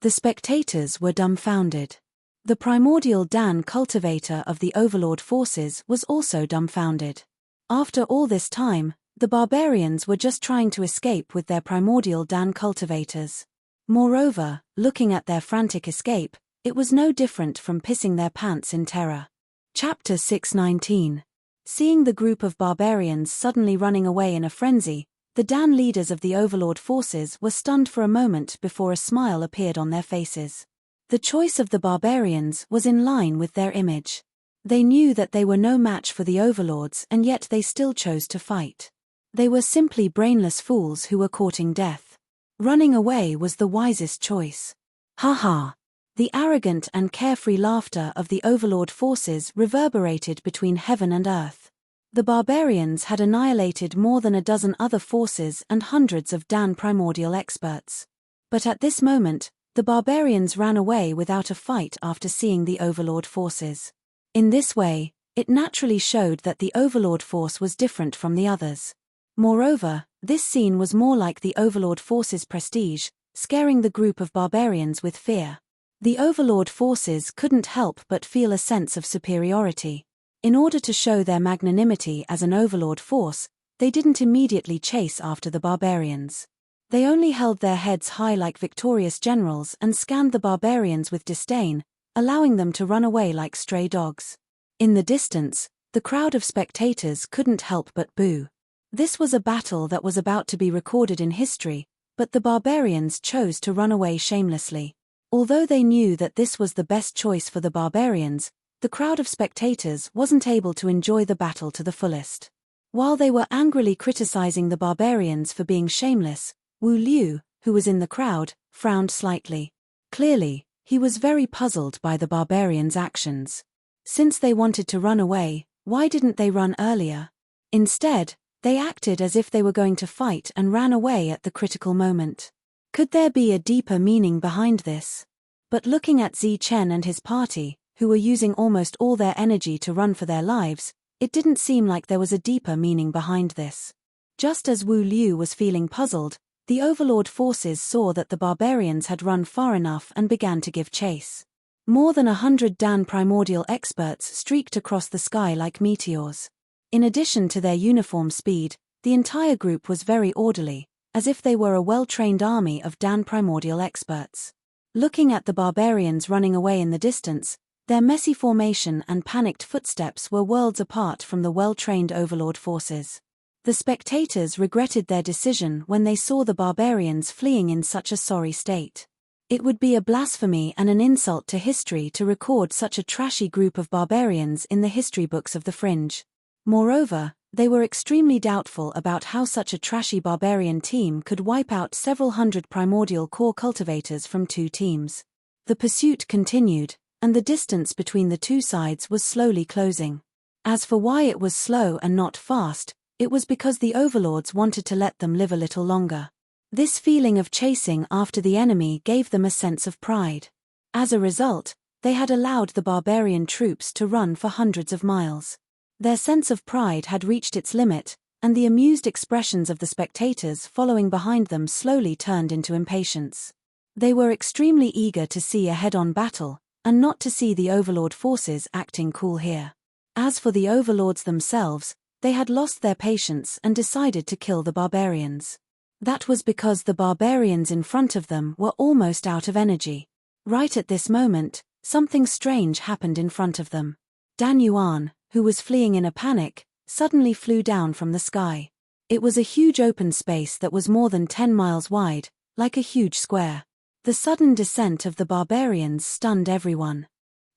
The spectators were dumbfounded. The primordial Dan cultivator of the Overlord forces was also dumbfounded. After all this time, the barbarians were just trying to escape with their primordial Dan cultivators. Moreover, looking at their frantic escape, it was no different from pissing their pants in terror. Chapter 619. Seeing the group of barbarians suddenly running away in a frenzy, the Dan leaders of the Overlord forces were stunned for a moment before a smile appeared on their faces. The choice of the barbarians was in line with their image. They knew that they were no match for the overlords, and yet they still chose to fight. They were simply brainless fools who were courting death. Running away was the wisest choice. Ha ha! The arrogant and carefree laughter of the overlord forces reverberated between heaven and earth. The barbarians had annihilated more than a dozen other forces and hundreds of Dan primordial experts. But at this moment, the barbarians ran away without a fight after seeing the overlord forces. In this way, it naturally showed that the overlord force was different from the others. Moreover, this scene was more like the overlord force's prestige, scaring the group of barbarians with fear. The overlord forces couldn't help but feel a sense of superiority. In order to show their magnanimity as an overlord force, they didn't immediately chase after the barbarians. They only held their heads high like victorious generals and scanned the barbarians with disdain, allowing them to run away like stray dogs. In the distance, the crowd of spectators couldn't help but boo. This was a battle that was about to be recorded in history, but the barbarians chose to run away shamelessly. Although they knew that this was the best choice for the barbarians, the crowd of spectators wasn't able to enjoy the battle to the fullest. While they were angrily criticizing the barbarians for being shameless, Wu Liu, who was in the crowd, frowned slightly. Clearly, he was very puzzled by the barbarians' actions. Since they wanted to run away, why didn't they run earlier? Instead, they acted as if they were going to fight and ran away at the critical moment. Could there be a deeper meaning behind this? But looking at Zi Chen and his party, who were using almost all their energy to run for their lives, it didn't seem like there was a deeper meaning behind this. Just as Wu Liu was feeling puzzled, the overlord forces saw that the barbarians had run far enough and began to give chase. More than 100 Dan primordial experts streaked across the sky like meteors. In addition to their uniform speed, the entire group was very orderly, as if they were a well-trained army of Dan primordial experts. Looking at the barbarians running away in the distance, their messy formation and panicked footsteps were worlds apart from the well-trained overlord forces. The spectators regretted their decision when they saw the barbarians fleeing in such a sorry state. It would be a blasphemy and an insult to history to record such a trashy group of barbarians in the history books of the Fringe. Moreover, they were extremely doubtful about how such a trashy barbarian team could wipe out several hundred primordial core cultivators from two teams. The pursuit continued, and the distance between the two sides was slowly closing. As for why it was slow and not fast, it was because the overlords wanted to let them live a little longer. This feeling of chasing after the enemy gave them a sense of pride. As a result, they had allowed the barbarian troops to run for hundreds of miles. Their sense of pride had reached its limit, and the amused expressions of the spectators following behind them slowly turned into impatience. They were extremely eager to see a head-on battle, and not to see the overlord forces acting cool here. As for the overlords themselves, they had lost their patience and decided to kill the barbarians. That was because the barbarians in front of them were almost out of energy. Right at this moment, something strange happened in front of them. Dan Yuan, who was fleeing in a panic, suddenly flew down from the sky. It was a huge open space that was more than 10 miles wide, like a huge square. The sudden descent of the barbarians stunned everyone.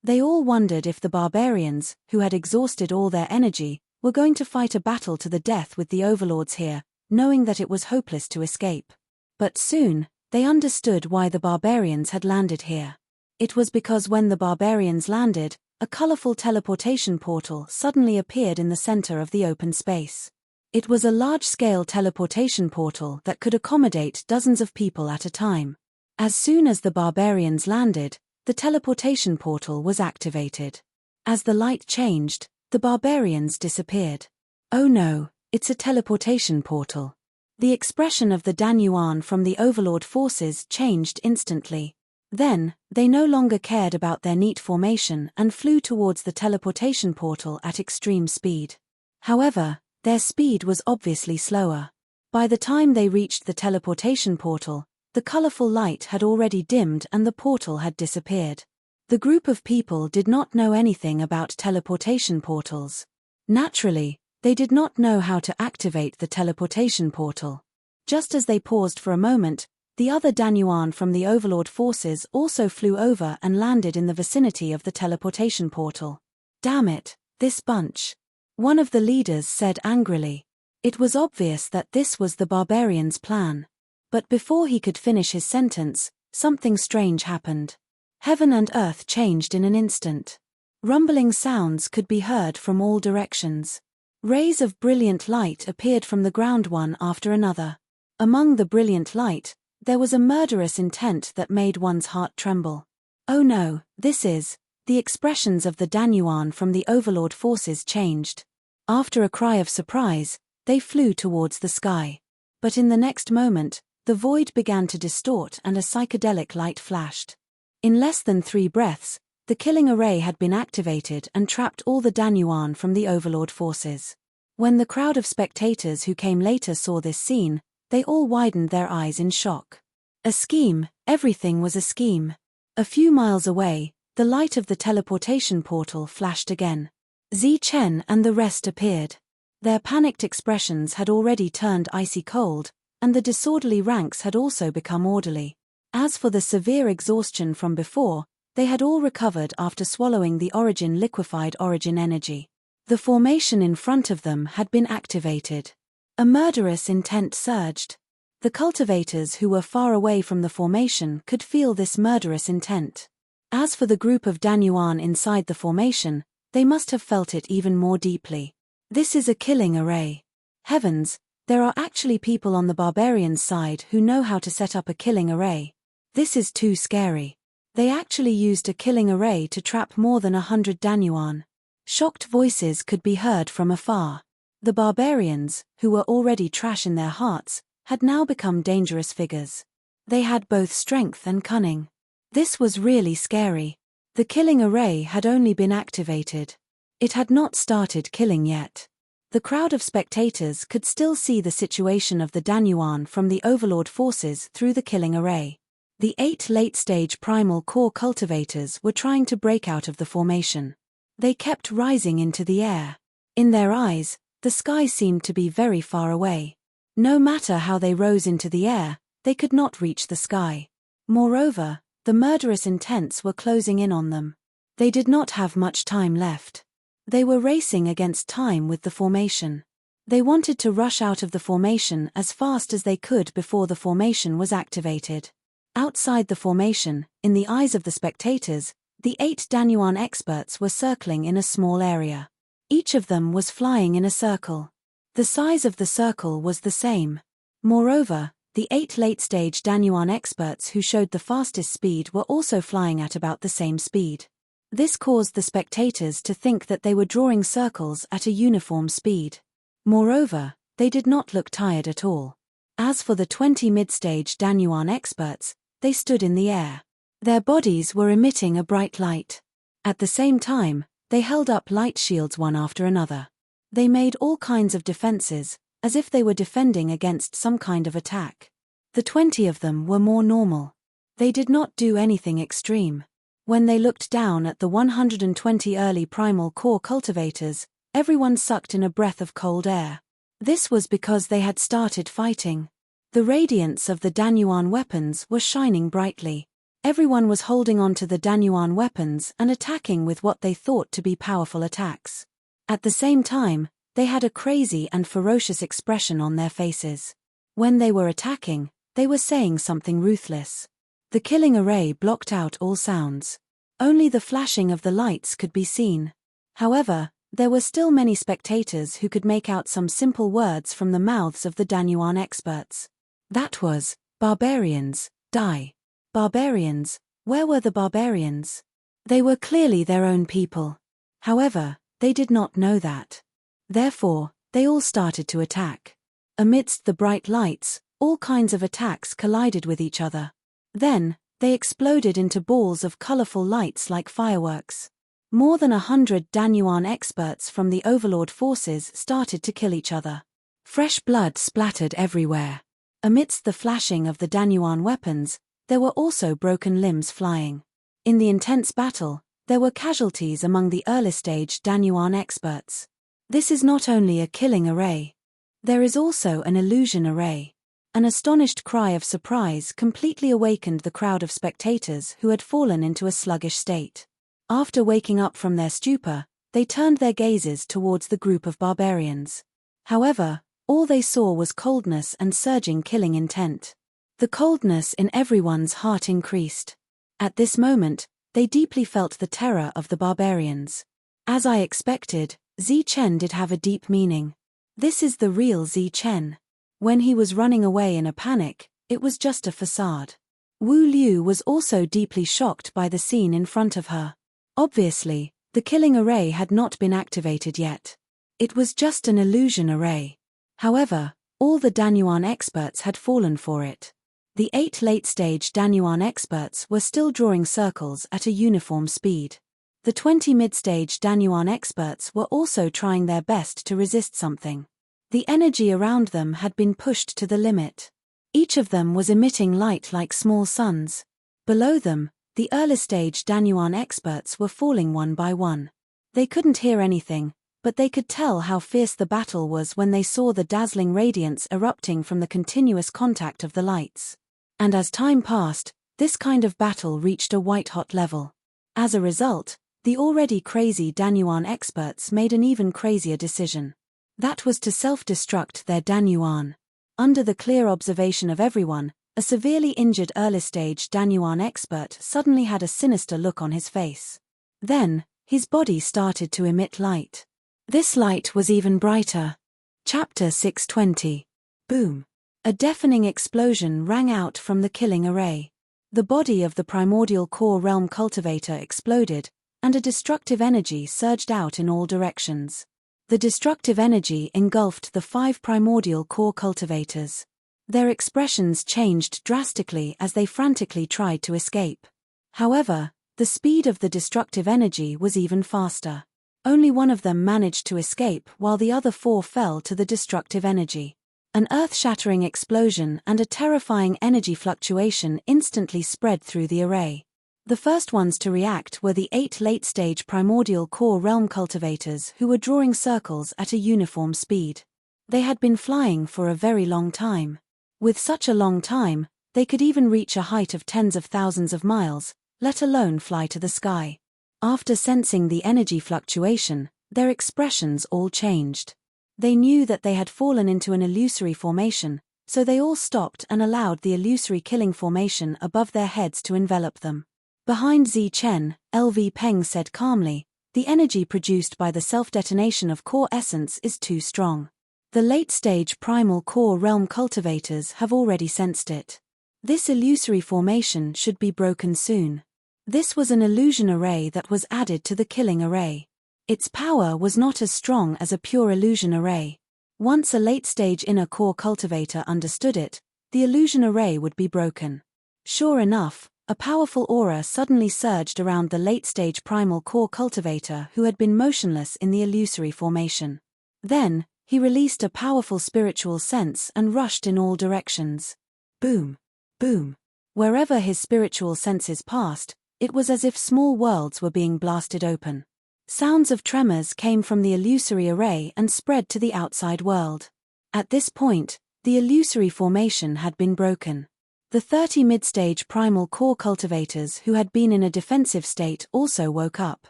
They all wondered if the barbarians, who had exhausted all their energy, were going to fight a battle to the death with the overlords here, knowing that it was hopeless to escape. But soon, they understood why the barbarians had landed here. It was because when the barbarians landed, a colorful teleportation portal suddenly appeared in the center of the open space. It was a large-scale teleportation portal that could accommodate dozens of people at a time. As soon as the barbarians landed, the teleportation portal was activated. As the light changed, the barbarians disappeared. Oh no, it's a teleportation portal. The expression of the Dan Yuan from the overlord forces changed instantly. Then, they no longer cared about their neat formation and flew towards the teleportation portal at extreme speed. However, their speed was obviously slower. By the time they reached the teleportation portal, the colorful light had already dimmed and the portal had disappeared. The group of people did not know anything about teleportation portals. Naturally, they did not know how to activate the teleportation portal. Just as they paused for a moment, the other Danyuan from the Overlord forces also flew over and landed in the vicinity of the teleportation portal. "Damn it, this bunch," one of the leaders said angrily. It was obvious that this was the barbarians' plan. But before he could finish his sentence, something strange happened. Heaven and earth changed in an instant. Rumbling sounds could be heard from all directions. Rays of brilliant light appeared from the ground one after another. Among the brilliant light, there was a murderous intent that made one's heart tremble. "Oh no, this is..." The expressions of the Danyuan from the Overlord forces changed. After a cry of surprise, they flew towards the sky. But in the next moment, the void began to distort and a psychedelic light flashed. In less than 3 breaths, the killing array had been activated and trapped all the Danyuan from the Overlord forces. When the crowd of spectators who came later saw this scene, they all widened their eyes in shock. A scheme, everything was a scheme. A few miles away, the light of the teleportation portal flashed again. Zi Chen and the rest appeared. Their panicked expressions had already turned icy cold, and the disorderly ranks had also become orderly. As for the severe exhaustion from before, they had all recovered after swallowing the liquefied origin energy. The formation in front of them had been activated. A murderous intent surged. The cultivators who were far away from the formation could feel this murderous intent. As for the group of Danyuan inside the formation, they must have felt it even more deeply. This is a killing array. Heavens, there are actually people on the barbarians' side who know how to set up a killing array. This is too scary. They actually used a killing array to trap more than 100 Danyuan. Shocked voices could be heard from afar. The barbarians, who were already trash in their hearts, had now become dangerous figures. They had both strength and cunning. This was really scary. The killing array had only been activated. It had not started killing yet. The crowd of spectators could still see the situation of the Danyuan from the Overlord forces through the killing array. The 8 late-stage primal core cultivators were trying to break out of the formation. They kept rising into the air. In their eyes, the sky seemed to be very far away. No matter how they rose into the air, they could not reach the sky. Moreover, the murderous intents were closing in on them. They did not have much time left. They were racing against time with the formation. They wanted to rush out of the formation as fast as they could before the formation was activated. Outside the formation, in the eyes of the spectators, the 8 Danyuan experts were circling in a small area. Each of them was flying in a circle. The size of the circle was the same. Moreover, the 8 late-stage Danyuan experts who showed the fastest speed were also flying at about the same speed. This caused the spectators to think that they were drawing circles at a uniform speed. Moreover, they did not look tired at all. As for the 20 mid-stage Danyuan experts, they stood in the air. Their bodies were emitting a bright light. At the same time, they held up light shields one after another. They made all kinds of defenses, as if they were defending against some kind of attack. The 20 of them were more normal. They did not do anything extreme. When they looked down at the 120 early primal core cultivators, everyone sucked in a breath of cold air. This was because they had started fighting. The radiance of the Danyuan weapons was shining brightly. Everyone was holding on to the Danyuan weapons and attacking with what they thought to be powerful attacks. At the same time, they had a crazy and ferocious expression on their faces. When they were attacking, they were saying something ruthless. The killing array blocked out all sounds. Only the flashing of the lights could be seen. However, there were still many spectators who could make out some simple words from the mouths of the Danyuan experts. That was, "Barbarians, die." Barbarians, where were the barbarians? They were clearly their own people. However, they did not know that. Therefore, they all started to attack. Amidst the bright lights, all kinds of attacks collided with each other. Then, they exploded into balls of colorful lights like fireworks. More than 100 Danyuan experts from the Overlord forces started to kill each other. Fresh blood splattered everywhere. Amidst the flashing of the Danyuan weapons, there were also broken limbs flying. In the intense battle, there were casualties among the early-stage Danyuan experts. This is not only a killing array. There is also an illusion array. An astonished cry of surprise completely awakened the crowd of spectators who had fallen into a sluggish state. After waking up from their stupor, they turned their gazes towards the group of barbarians. However, all they saw was coldness and surging killing intent. The coldness in everyone's heart increased. At this moment, they deeply felt the terror of the barbarians. As I expected, Zi Chen did have a deep meaning. This is the real Zi Chen. When he was running away in a panic, it was just a facade. Wu Liu was also deeply shocked by the scene in front of her. Obviously, the killing array had not been activated yet. It was just an illusion array. However, all the Danyuan experts had fallen for it. The 8 late-stage Danyuan experts were still drawing circles at a uniform speed. The 20 mid-stage Danyuan experts were also trying their best to resist something. The energy around them had been pushed to the limit. Each of them was emitting light like small suns. Below them, the early-stage Danyuan experts were falling one by one. They couldn't hear anything, but they could tell how fierce the battle was when they saw the dazzling radiance erupting from the continuous contact of the lights. And as time passed, this kind of battle reached a white-hot level. As a result, the already crazy Danyuan experts made an even crazier decision. That was to self-destruct their Danyuan. Under the clear observation of everyone, a severely injured early-stage Danyuan expert suddenly had a sinister look on his face. Then, his body started to emit light. This light was even brighter. Chapter 620. Boom. A deafening explosion rang out from the killing array. The body of the primordial core realm cultivator exploded, and a destructive energy surged out in all directions. The destructive energy engulfed the 5 primordial core cultivators. Their expressions changed drastically as they frantically tried to escape. However, the speed of the destructive energy was even faster. Only one of them managed to escape while the other 4 fell to the destructive energy. An earth-shattering explosion and a terrifying energy fluctuation instantly spread through the array. The first ones to react were the 8 late-stage primordial core realm cultivators who were drawing circles at a uniform speed. They had been flying for a very long time. With such a long time, they could even reach a height of tens of thousands of miles, let alone fly to the sky. After sensing the energy fluctuation, their expressions all changed. They knew that they had fallen into an illusory formation, so they all stopped and allowed the illusory killing formation above their heads to envelop them. Behind Zi Chen, LV Peng said calmly, "The energy produced by the self-detonation of core essence is too strong. The late-stage primal core realm cultivators have already sensed it. This illusory formation should be broken soon." This was an illusion array that was added to the killing array. Its power was not as strong as a pure illusion array. Once a late-stage inner core cultivator understood it, the illusion array would be broken. Sure enough, a powerful aura suddenly surged around the late-stage primal core cultivator who had been motionless in the illusory formation. Then, he released a powerful spiritual sense and rushed in all directions. Boom! Boom! Wherever his spiritual senses passed, it was as if small worlds were being blasted open. Sounds of tremors came from the illusory array and spread to the outside world. At this point, the illusory formation had been broken. The 30 mid-stage primal core cultivators who had been in a defensive state also woke up.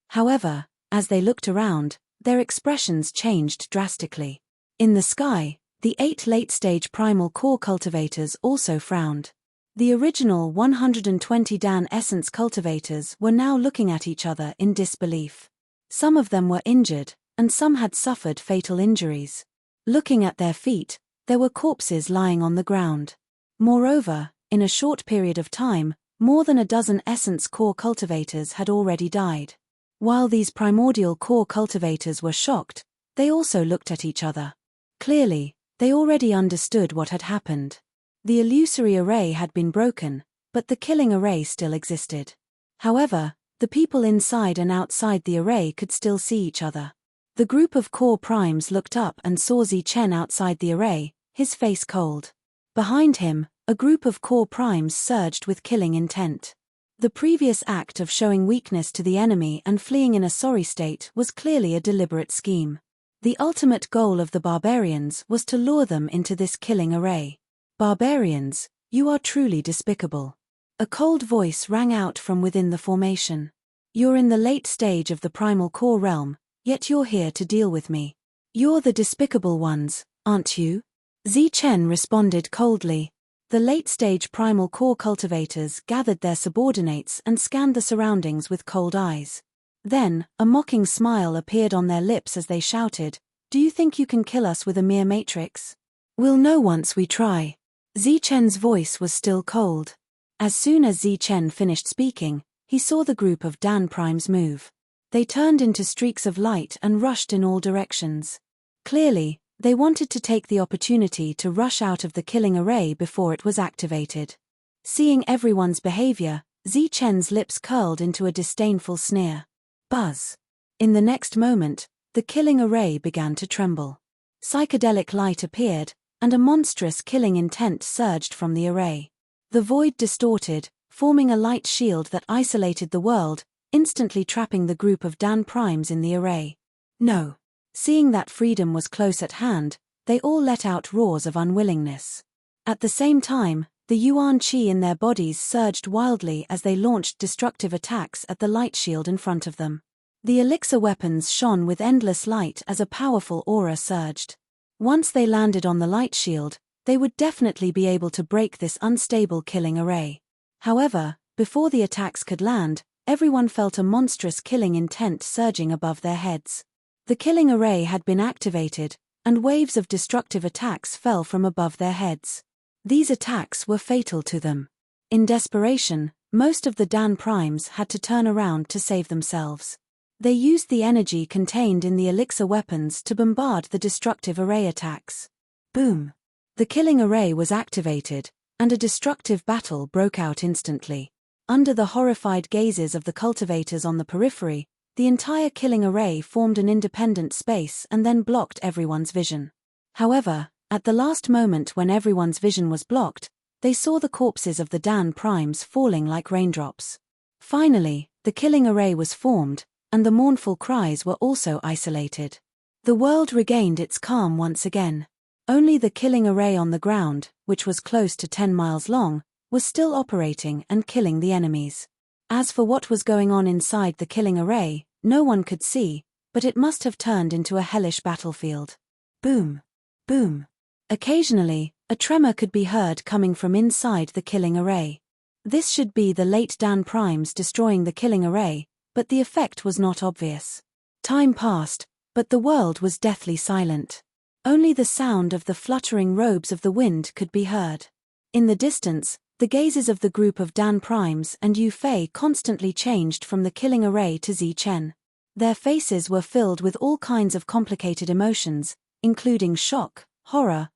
However, as they looked around, their expressions changed drastically. In the sky, the 8 late-stage primal core cultivators also frowned. The original 120 Dan essence cultivators were now looking at each other in disbelief. Some of them were injured, and some had suffered fatal injuries. Looking at their feet, there were corpses lying on the ground. Moreover, in a short period of time, more than a dozen essence core cultivators had already died. While these primordial core cultivators were shocked, they also looked at each other. Clearly, they already understood what had happened. The illusory array had been broken, but the killing array still existed. However, the people inside and outside the array could still see each other. The group of core primes looked up and saw Zi Chen outside the array, his face cold. Behind him, a group of core primes surged with killing intent. The previous act of showing weakness to the enemy and fleeing in a sorry state was clearly a deliberate scheme. The ultimate goal of the barbarians was to lure them into this killing array. Barbarians, you are truly despicable. A cold voice rang out from within the formation. You're in the late stage of the primal core realm, yet you're here to deal with me. You're the despicable ones, aren't you? Zichen responded coldly. The late-stage primal core cultivators gathered their subordinates and scanned the surroundings with cold eyes. Then, a mocking smile appeared on their lips as they shouted, "Do you think you can kill us with a mere matrix? We'll know once we try." Zichen's voice was still cold. As soon as Zichen finished speaking, he saw the group of Dan Primes move. They turned into streaks of light and rushed in all directions. Clearly, they wanted to take the opportunity to rush out of the killing array before it was activated. Seeing everyone's behavior, Zichen's lips curled into a disdainful sneer. Buzz. In the next moment, the killing array began to tremble. Psychedelic light appeared, and a monstrous killing intent surged from the array. The void distorted, forming a light shield that isolated the world, instantly trapping the group of Dan Primes in the array. No. Seeing that freedom was close at hand, they all let out roars of unwillingness. At the same time, the yuan qi in their bodies surged wildly as they launched destructive attacks at the light shield in front of them. The elixir weapons shone with endless light as a powerful aura surged. Once they landed on the light shield, they would definitely be able to break this unstable killing array. However, before the attacks could land, everyone felt a monstrous killing intent surging above their heads. The killing array had been activated, and waves of destructive attacks fell from above their heads. These attacks were fatal to them. In desperation, most of the Dan Primes had to turn around to save themselves. They used the energy contained in the elixir weapons to bombard the destructive array attacks. Boom! The killing array was activated, and a destructive battle broke out instantly. Under the horrified gazes of the cultivators on the periphery, the entire killing array formed an independent space and then blocked everyone's vision. However, at the last moment when everyone's vision was blocked, they saw the corpses of the Dan Primes falling like raindrops. Finally, the killing array was formed, and the mournful cries were also isolated. The world regained its calm once again. Only the killing array on the ground, which was close to 10 miles long, was still operating and killing the enemies. As for what was going on inside the killing array, no one could see, but it must have turned into a hellish battlefield. Boom! Boom! Occasionally, a tremor could be heard coming from inside the killing array. This should be the late Dan Primes destroying the killing array, but the effect was not obvious. Time passed, but the world was deathly silent. Only the sound of the fluttering robes of the wind could be heard. In the distance, the gazes of the group of Dan Primes and Yu Fei constantly changed from the killing array to Zichen. Their faces were filled with all kinds of complicated emotions, including shock, horror,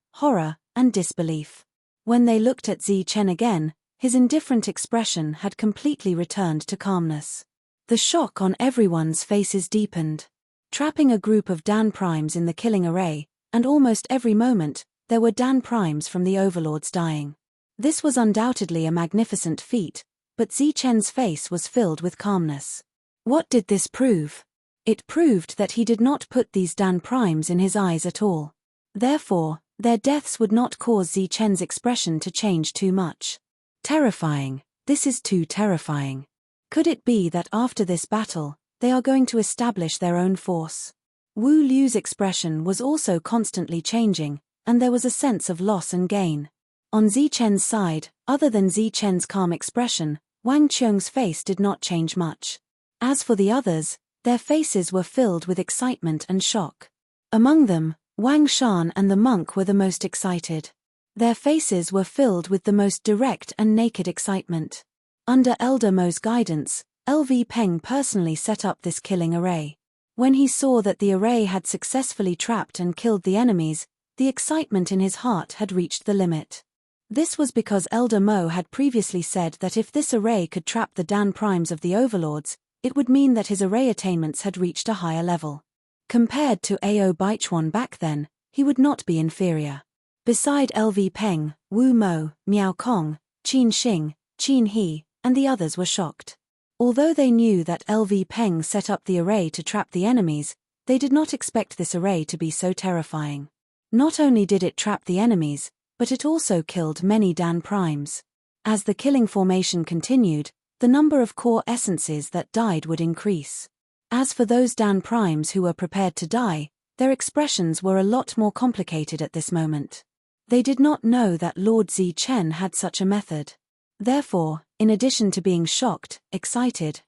and disbelief. When they looked at Zichen again, his indifferent expression had completely returned to calmness. The shock on everyone's faces deepened. Trapping a group of Dan Primes in the killing array, and almost every moment, there were Dan Primes from the overlords dying. This was undoubtedly a magnificent feat, but Zichen's face was filled with calmness. What did this prove? It proved that he did not put these Dan Primes in his eyes at all. Therefore, their deaths would not cause Zichen's expression to change too much. Terrifying, this is too terrifying. Could it be that after this battle, they are going to establish their own force? Wu Liu's expression was also constantly changing, and there was a sense of loss and gain. On Zichen's side, other than Zichen's calm expression, Wang Qiong's face did not change much. As for the others, their faces were filled with excitement and shock. Among them, Wang Shan and the monk were the most excited. Their faces were filled with the most direct and naked excitement. Under Elder Mo's guidance, LV Peng personally set up this killing array. When he saw that the array had successfully trapped and killed the enemies, the excitement in his heart had reached the limit. This was because Elder Mo had previously said that if this array could trap the Dan Primes of the overlords, it would mean that his array attainments had reached a higher level. Compared to Ao Baichuan back then, he would not be inferior. Beside LV Peng, Wu Mo, Miao Kong, Qin Xing, Qin He, and the others were shocked. Although they knew that LV Peng set up the array to trap the enemies, They did not expect this array to be so terrifying. Not only did it trap the enemies, but it also killed many Dan primes. As the killing formation continued, the number of core essences that died would increase. As for those Dan primes who were prepared to die, their expressions were a lot more complicated at this moment. They did not know that Lord Zi-Chen had such a method. Therefore, in addition to being shocked, excited,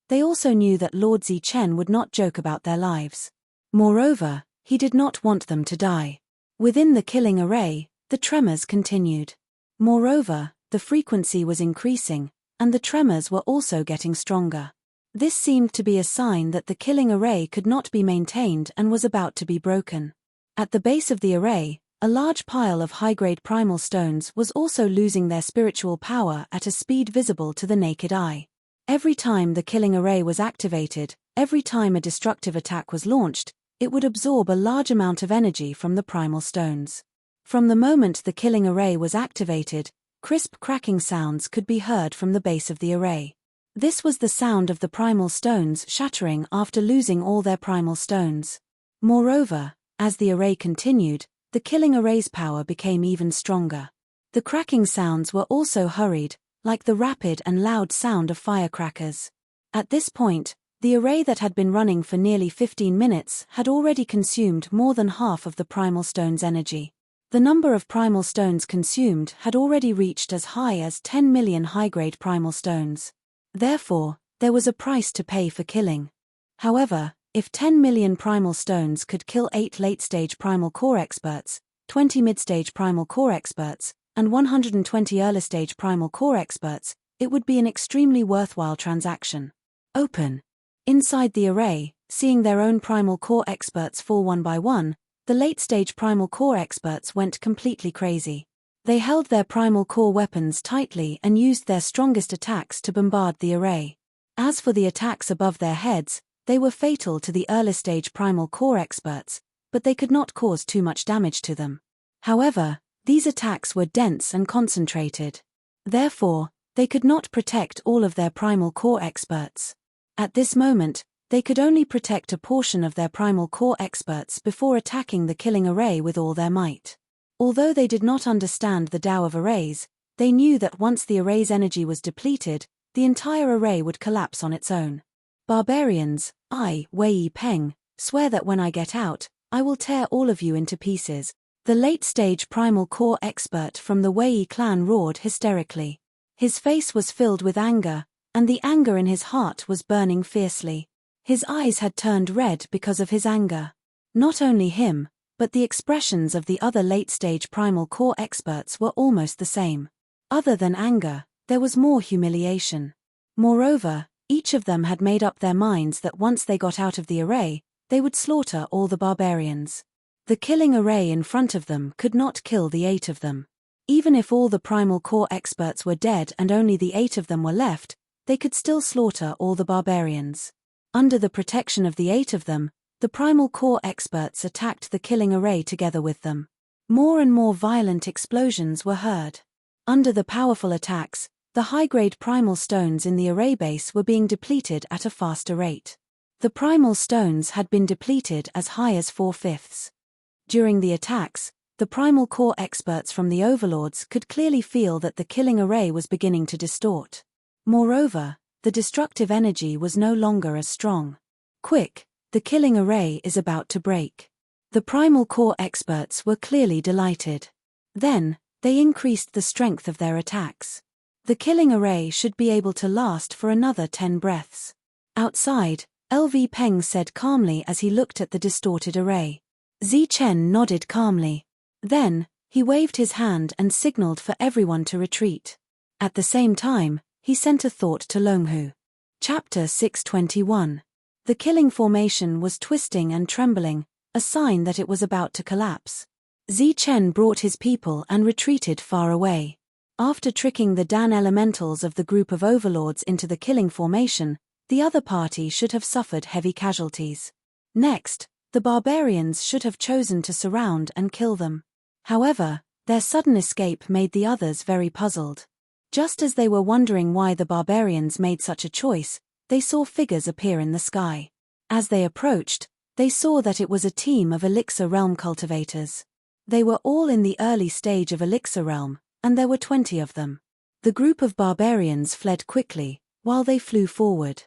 they also knew that Lord Zi-Chen would not joke about their lives. Moreover, he did not want them to die. Within the killing array, the tremors continued. Moreover, the frequency was increasing, and the tremors were also getting stronger. This seemed to be a sign that the killing array could not be maintained and was about to be broken. At the base of the array, a large pile of high-grade primal stones was also losing their spiritual power at a speed visible to the naked eye. Every time the killing array was activated, every time a destructive attack was launched, it would absorb a large amount of energy from the primal stones. From the moment the killing array was activated, crisp cracking sounds could be heard from the base of the array. This was the sound of the primal stones shattering after losing all their primal stones. Moreover, as the array continued, the killing array's power became even stronger. The cracking sounds were also hurried, like the rapid and loud sound of firecrackers. At this point, the array that had been running for nearly 15 minutes had already consumed more than half of the primal stone's energy. The number of primal stones consumed had already reached as high as 10 million high-grade primal stones. Therefore, there was a price to pay for killing. However, if 10 million primal stones could kill 8 late-stage primal core experts, 20 mid-stage primal core experts, and 120 early-stage primal core experts, it would be an extremely worthwhile transaction. Open. Inside the array, seeing their own primal core experts fall one by one, the late-stage primal core experts went completely crazy. They held their primal core weapons tightly and used their strongest attacks to bombard the array. As for the attacks above their heads, they were fatal to the early-stage primal core experts, but they could not cause too much damage to them. However, these attacks were dense and concentrated. Therefore, they could not protect all of their primal core experts. At this moment, they could only protect a portion of their primal core experts before attacking the killing array with all their might. Although they did not understand the Tao of arrays, they knew that once the array's energy was depleted, the entire array would collapse on its own. Barbarians, I, Wei Peng, swear that when I get out, I will tear all of you into pieces. The late-stage primal core expert from the Wei clan roared hysterically. His face was filled with anger, and the anger in his heart was burning fiercely. His eyes had turned red because of his anger. Not only him, but the expressions of the other late-stage primal core experts were almost the same. Other than anger, there was more humiliation. Moreover, each of them had made up their minds that once they got out of the array, they would slaughter all the barbarians. The killing array in front of them could not kill the 8 of them. Even if all the primal core experts were dead and only the 8 of them were left, they could still slaughter all the barbarians. Under the protection of the 8 of them, the primal core experts attacked the killing array together with them. More and more violent explosions were heard. Under the powerful attacks, the high-grade primal stones in the array base were being depleted at a faster rate. The primal stones had been depleted as high as 4/5. During the attacks, the primal core experts from the overlords could clearly feel that the killing array was beginning to distort. Moreover, the destructive energy was no longer as strong. Quick, the killing array is about to break. The primal core experts were clearly delighted. Then, they increased the strength of their attacks. The killing array should be able to last for another 10 breaths. Outside, LV Peng said calmly as he looked at the distorted array. Zi-Chen nodded calmly. Then, he waved his hand and signaled for everyone to retreat. At the same time, he sent a thought to Longhu. Chapter 621. The killing formation was twisting and trembling, a sign that it was about to collapse. Zi-Chen brought his people and retreated far away. After tricking the Dan elementals of the group of overlords into the killing formation, the other party should have suffered heavy casualties. Next, the barbarians should have chosen to surround and kill them. However, their sudden escape made the others very puzzled. Just as they were wondering why the barbarians made such a choice, they saw figures appear in the sky. As they approached, they saw that it was a team of Elixir Realm cultivators. They were all in the early stage of Elixir Realm, and there were 20 of them. The group of barbarians fled quickly, while they flew forward.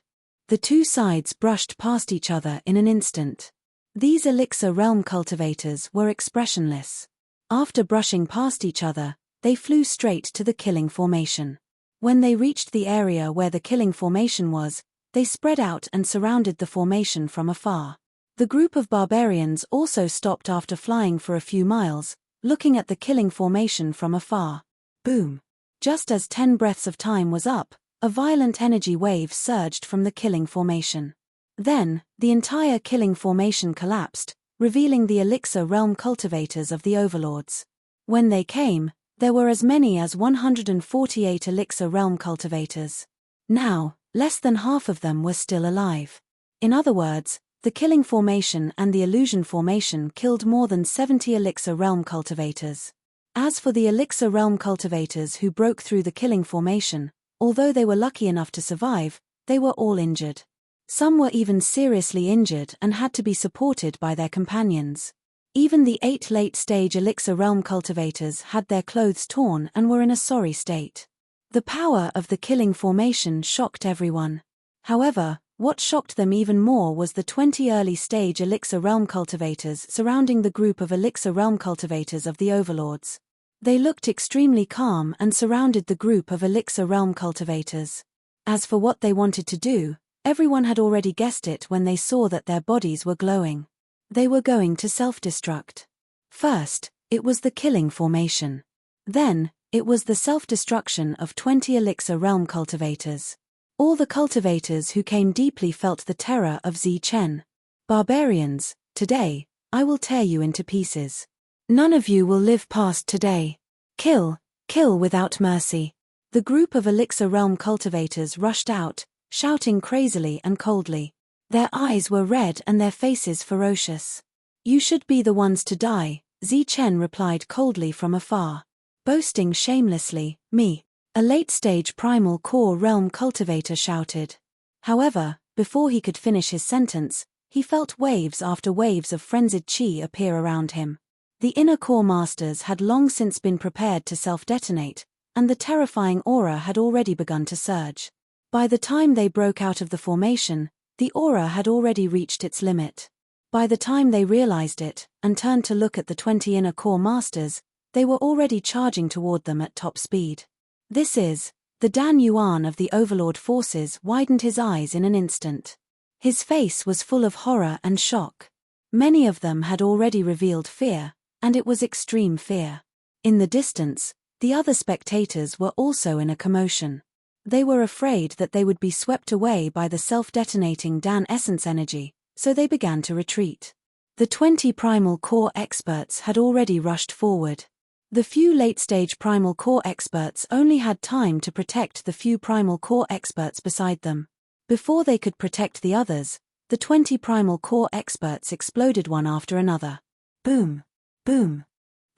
The two sides brushed past each other in an instant. These Elixir Realm cultivators were expressionless. After brushing past each other, they flew straight to the killing formation. When they reached the area where the killing formation was, they spread out and surrounded the formation from afar. The group of barbarians also stopped after flying for a few miles, looking at the killing formation from afar. Boom! Just as 10 breaths of time was up, a violent energy wave surged from the killing formation. Then, the entire killing formation collapsed, revealing the Elixir Realm cultivators of the Overlords. When they came, there were as many as 148 Elixir Realm cultivators. Now, less than half of them were still alive. In other words, the killing formation and the illusion formation killed more than 70 Elixir Realm cultivators. As for the Elixir Realm cultivators who broke through the killing formation, although they were lucky enough to survive, they were all injured. Some were even seriously injured and had to be supported by their companions. Even the 8 late-stage Elixir Realm cultivators had their clothes torn and were in a sorry state. The power of the killing formation shocked everyone. However, what shocked them even more was the 20 early-stage Elixir Realm cultivators surrounding the group of Elixir Realm cultivators of the Overlords. They looked extremely calm and surrounded the group of Elixir Realm cultivators. As for what they wanted to do, everyone had already guessed it when they saw that their bodies were glowing. They were going to self-destruct. First, it was the killing formation. Then, it was the self-destruction of 20 Elixir Realm cultivators. All the cultivators who came deeply felt the terror of Zichen. Barbarians, today, I will tear you into pieces. None of you will live past today. Kill, kill without mercy. The group of Elixir Realm cultivators rushed out, shouting crazily and coldly. Their eyes were red and their faces ferocious. You should be the ones to die, Zichen replied coldly from afar. Boasting shamelessly, me. A late-stage primal core realm cultivator shouted. However, before he could finish his sentence, he felt waves after waves of frenzied chi appear around him. The inner core masters had long since been prepared to self-detonate, and the terrifying aura had already begun to surge. By the time they broke out of the formation, the aura had already reached its limit. By the time they realized it, and turned to look at the 20 inner core masters, they were already charging toward them at top speed. This is, the Dan Yuan of the Overlord forces widened his eyes in an instant. His face was full of horror and shock. Many of them had already revealed fear, and it was extreme fear. In the distance, the other spectators were also in a commotion. They were afraid that they would be swept away by the self-detonating Dan essence energy, so they began to retreat. The 20 primal core experts had already rushed forward. The few late-stage primal core experts only had time to protect the few primal core experts beside them. Before they could protect the others, the 20 primal core experts exploded one after another. Boom! Boom!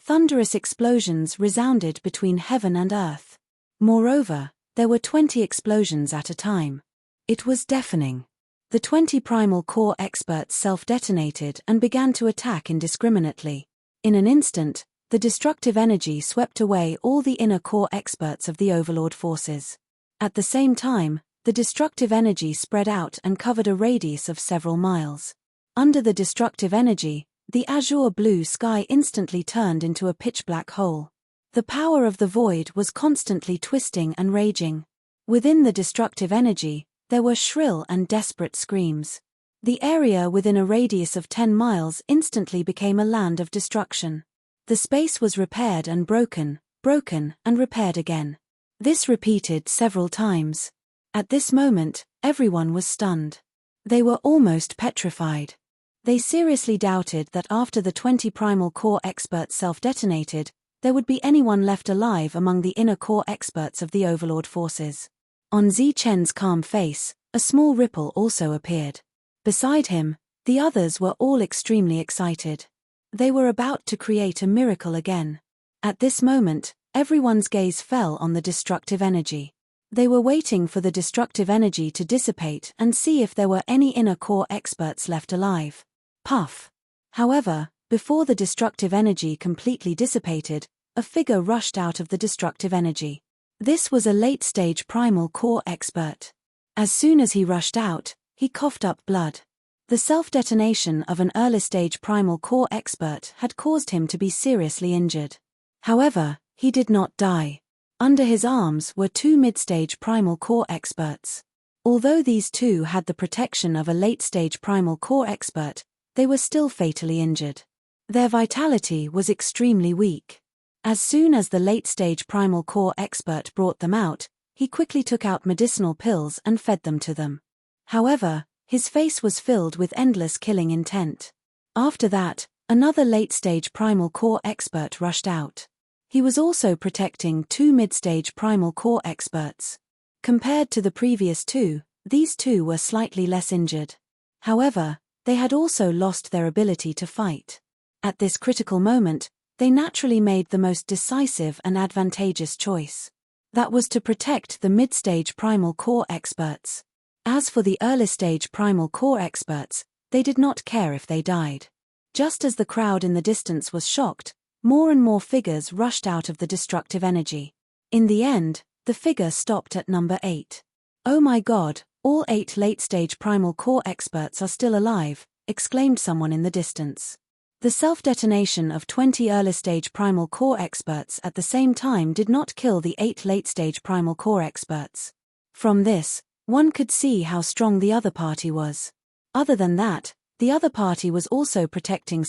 Thunderous explosions resounded between heaven and earth. Moreover, there were 20 explosions at a time. It was deafening. The 20 primal core experts self-detonated and began to attack indiscriminately. In an instant, the destructive energy swept away all the inner core experts of the Overlord forces. At the same time, the destructive energy spread out and covered a radius of several miles. Under the destructive energy, the azure blue sky instantly turned into a pitch-black hole. The power of the void was constantly twisting and raging. Within the destructive energy, there were shrill and desperate screams. The area within a radius of 10 miles instantly became a land of destruction. The space was repaired and broken, broken and repaired again. This repeated several times. At this moment, everyone was stunned. They were almost petrified. They seriously doubted that after the 20 primal core experts self-detonated, there would be anyone left alive among the inner core experts of the Overlord forces. On Zichen's calm face, a small ripple also appeared. Beside him, the others were all extremely excited. They were about to create a miracle again. At this moment, everyone's gaze fell on the destructive energy. They were waiting for the destructive energy to dissipate and see if there were any inner core experts left alive. Puff. However, before the destructive energy completely dissipated, a figure rushed out of the destructive energy. This was a late-stage primal core expert. As soon as he rushed out, he coughed up blood. The self-detonation of an early-stage primal core expert had caused him to be seriously injured. However, he did not die. Under his arms were two mid-stage primal core experts. Although these two had the protection of a late-stage primal core expert, they were still fatally injured. Their vitality was extremely weak. As soon as the late-stage primal core expert brought them out, he quickly took out medicinal pills and fed them to them. However, his face was filled with endless killing intent. After that, another late-stage primal core expert rushed out. He was also protecting two mid-stage primal core experts. Compared to the previous two, these two were slightly less injured. However, they had also lost their ability to fight. At this critical moment, they naturally made the most decisive and advantageous choice. That was to protect the mid-stage primal core experts. As for the early-stage primal core experts, they did not care if they died. Just as the crowd in the distance was shocked, more and more figures rushed out of the destructive energy. In the end, the figure stopped at number 8. "Oh my God, all 8 late-stage primal core experts are still alive," exclaimed someone in the distance. The self-detonation of 20 early-stage primal core experts at the same time did not kill the 8 late-stage primal core experts. From this, one could see how strong the other party was. Other than that, the other party was also protecting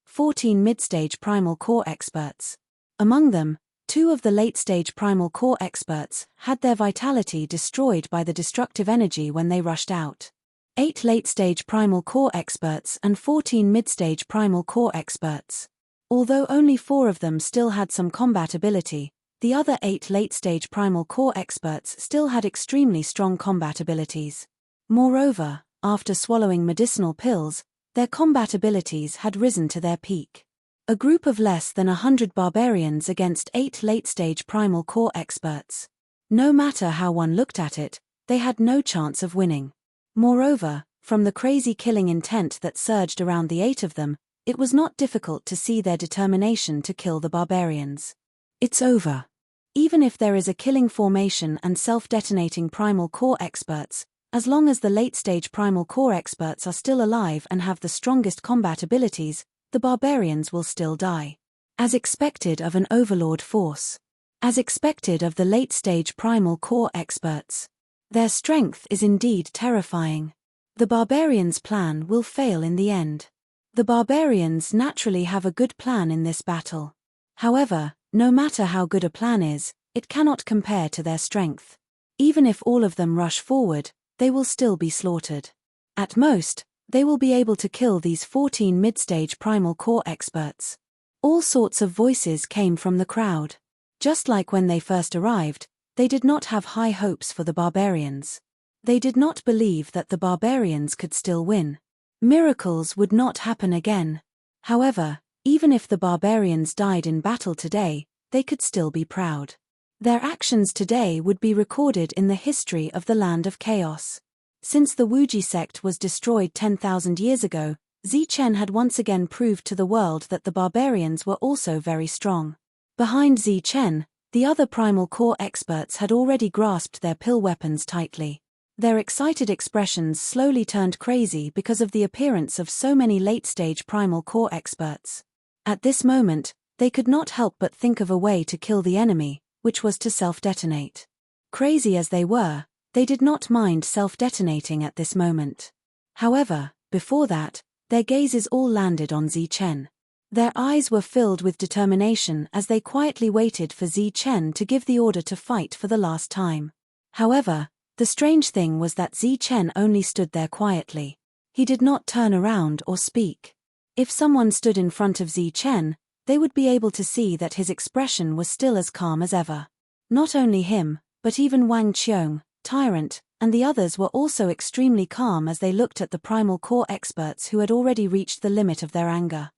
14 mid-stage primal core experts. Among them, 2 of the late-stage primal core experts had their vitality destroyed by the destructive energy when they rushed out. 8 late-stage primal core experts and 14 mid-stage primal core experts. Although only 4 of them still had some combat ability, the other 8 late-stage primal core experts still had extremely strong combat abilities. Moreover, after swallowing medicinal pills, their combat abilities had risen to their peak. A group of less than 100 barbarians against 8 late-stage primal core experts. No matter how one looked at it, they had no chance of winning. Moreover, from the crazy killing intent that surged around the 8 of them, it was not difficult to see their determination to kill the barbarians. It's over. Even if there is a killing formation and self-detonating primal core experts, as long as the late-stage primal core experts are still alive and have the strongest combat abilities, the barbarians will still die. As expected of an overlord force. As expected of the late-stage primal core experts. Their strength is indeed terrifying. The barbarians' plan will fail in the end. The barbarians naturally have a good plan in this battle. However, no matter how good a plan is, it cannot compare to their strength. Even if all of them rush forward, they will still be slaughtered. At most, they will be able to kill these 14 mid-stage primal core experts. All sorts of voices came from the crowd. Just like when they first arrived, they did not have high hopes for the barbarians. They did not believe that the barbarians could still win. Miracles would not happen again. However, even if the barbarians died in battle today, they could still be proud. Their actions today would be recorded in the history of the Land of Chaos. Since the Wuji sect was destroyed 10,000 years ago, Zichen had once again proved to the world that the barbarians were also very strong. Behind Zichen, the other primal core experts had already grasped their pill weapons tightly. Their excited expressions slowly turned crazy because of the appearance of so many late-stage primal core experts. At this moment, they could not help but think of a way to kill the enemy, which was to self-detonate. Crazy as they were, they did not mind self-detonating at this moment. However, before that, their gazes all landed on Zichen. Their eyes were filled with determination as they quietly waited for Zichen to give the order to fight for the last time. However, the strange thing was that Zichen only stood there quietly. He did not turn around or speak. If someone stood in front of Zichen, they would be able to see that his expression was still as calm as ever. Not only him, but even Wang Qiong, Tyrant, and the others were also extremely calm as they looked at the primal core experts who had already reached the limit of their anger.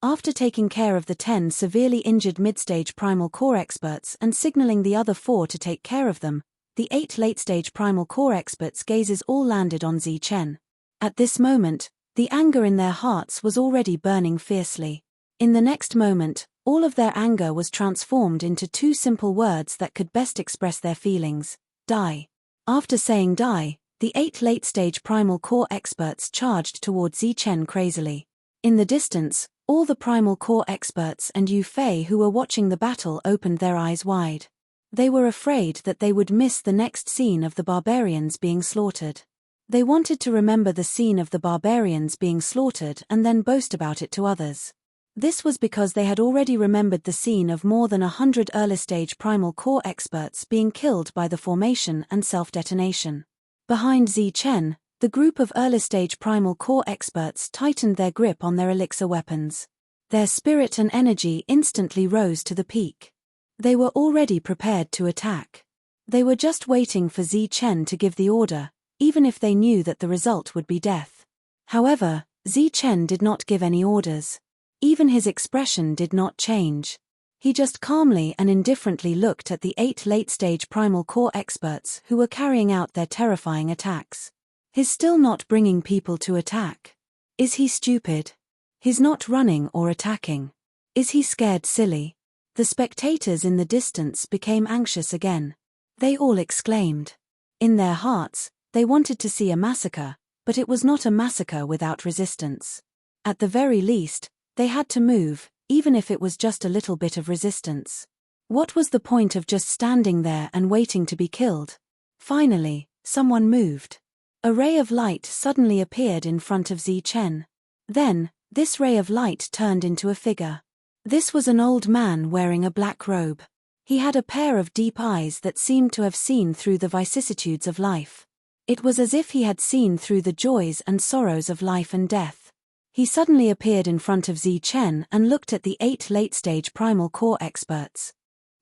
After taking care of the 10 severely injured mid-stage primal core experts and signaling the other 4 to take care of them, the 8 late-stage primal core experts' gazes all landed on Zichen. At this moment, the anger in their hearts was already burning fiercely. In the next moment, all of their anger was transformed into 2 simple words that could best express their feelings: die. After saying die, the 8 late-stage primal core experts charged toward Zichen crazily. In the distance, all the primal core experts and Yu Fei who were watching the battle opened their eyes wide. They were afraid that they would miss the next scene of the barbarians being slaughtered. They wanted to remember the scene of the barbarians being slaughtered and then boast about it to others. This was because they had already remembered the scene of more than 100 early-stage primal core experts being killed by the formation and self-detonation. Behind Zichen, the group of early-stage primal core experts tightened their grip on their elixir weapons. Their spirit and energy instantly rose to the peak. They were already prepared to attack. They were just waiting for Zichen to give the order, even if they knew that the result would be death. However, Zichen did not give any orders. Even his expression did not change. He just calmly and indifferently looked at the 8 late-stage primal core experts who were carrying out their terrifying attacks. He's still not bringing people to attack. Is he stupid? He's not running or attacking. Is he scared silly? The spectators in the distance became anxious again. They all exclaimed. In their hearts, they wanted to see a massacre, but it was not a massacre without resistance. At the very least, they had to move, even if it was just a little bit of resistance. What was the point of just standing there and waiting to be killed? Finally, someone moved. A ray of light suddenly appeared in front of Zichen. Then, this ray of light turned into a figure. This was an old man wearing a black robe. He had a pair of deep eyes that seemed to have seen through the vicissitudes of life. It was as if he had seen through the joys and sorrows of life and death. He suddenly appeared in front of Zichen and looked at the 8 late-stage primal core experts.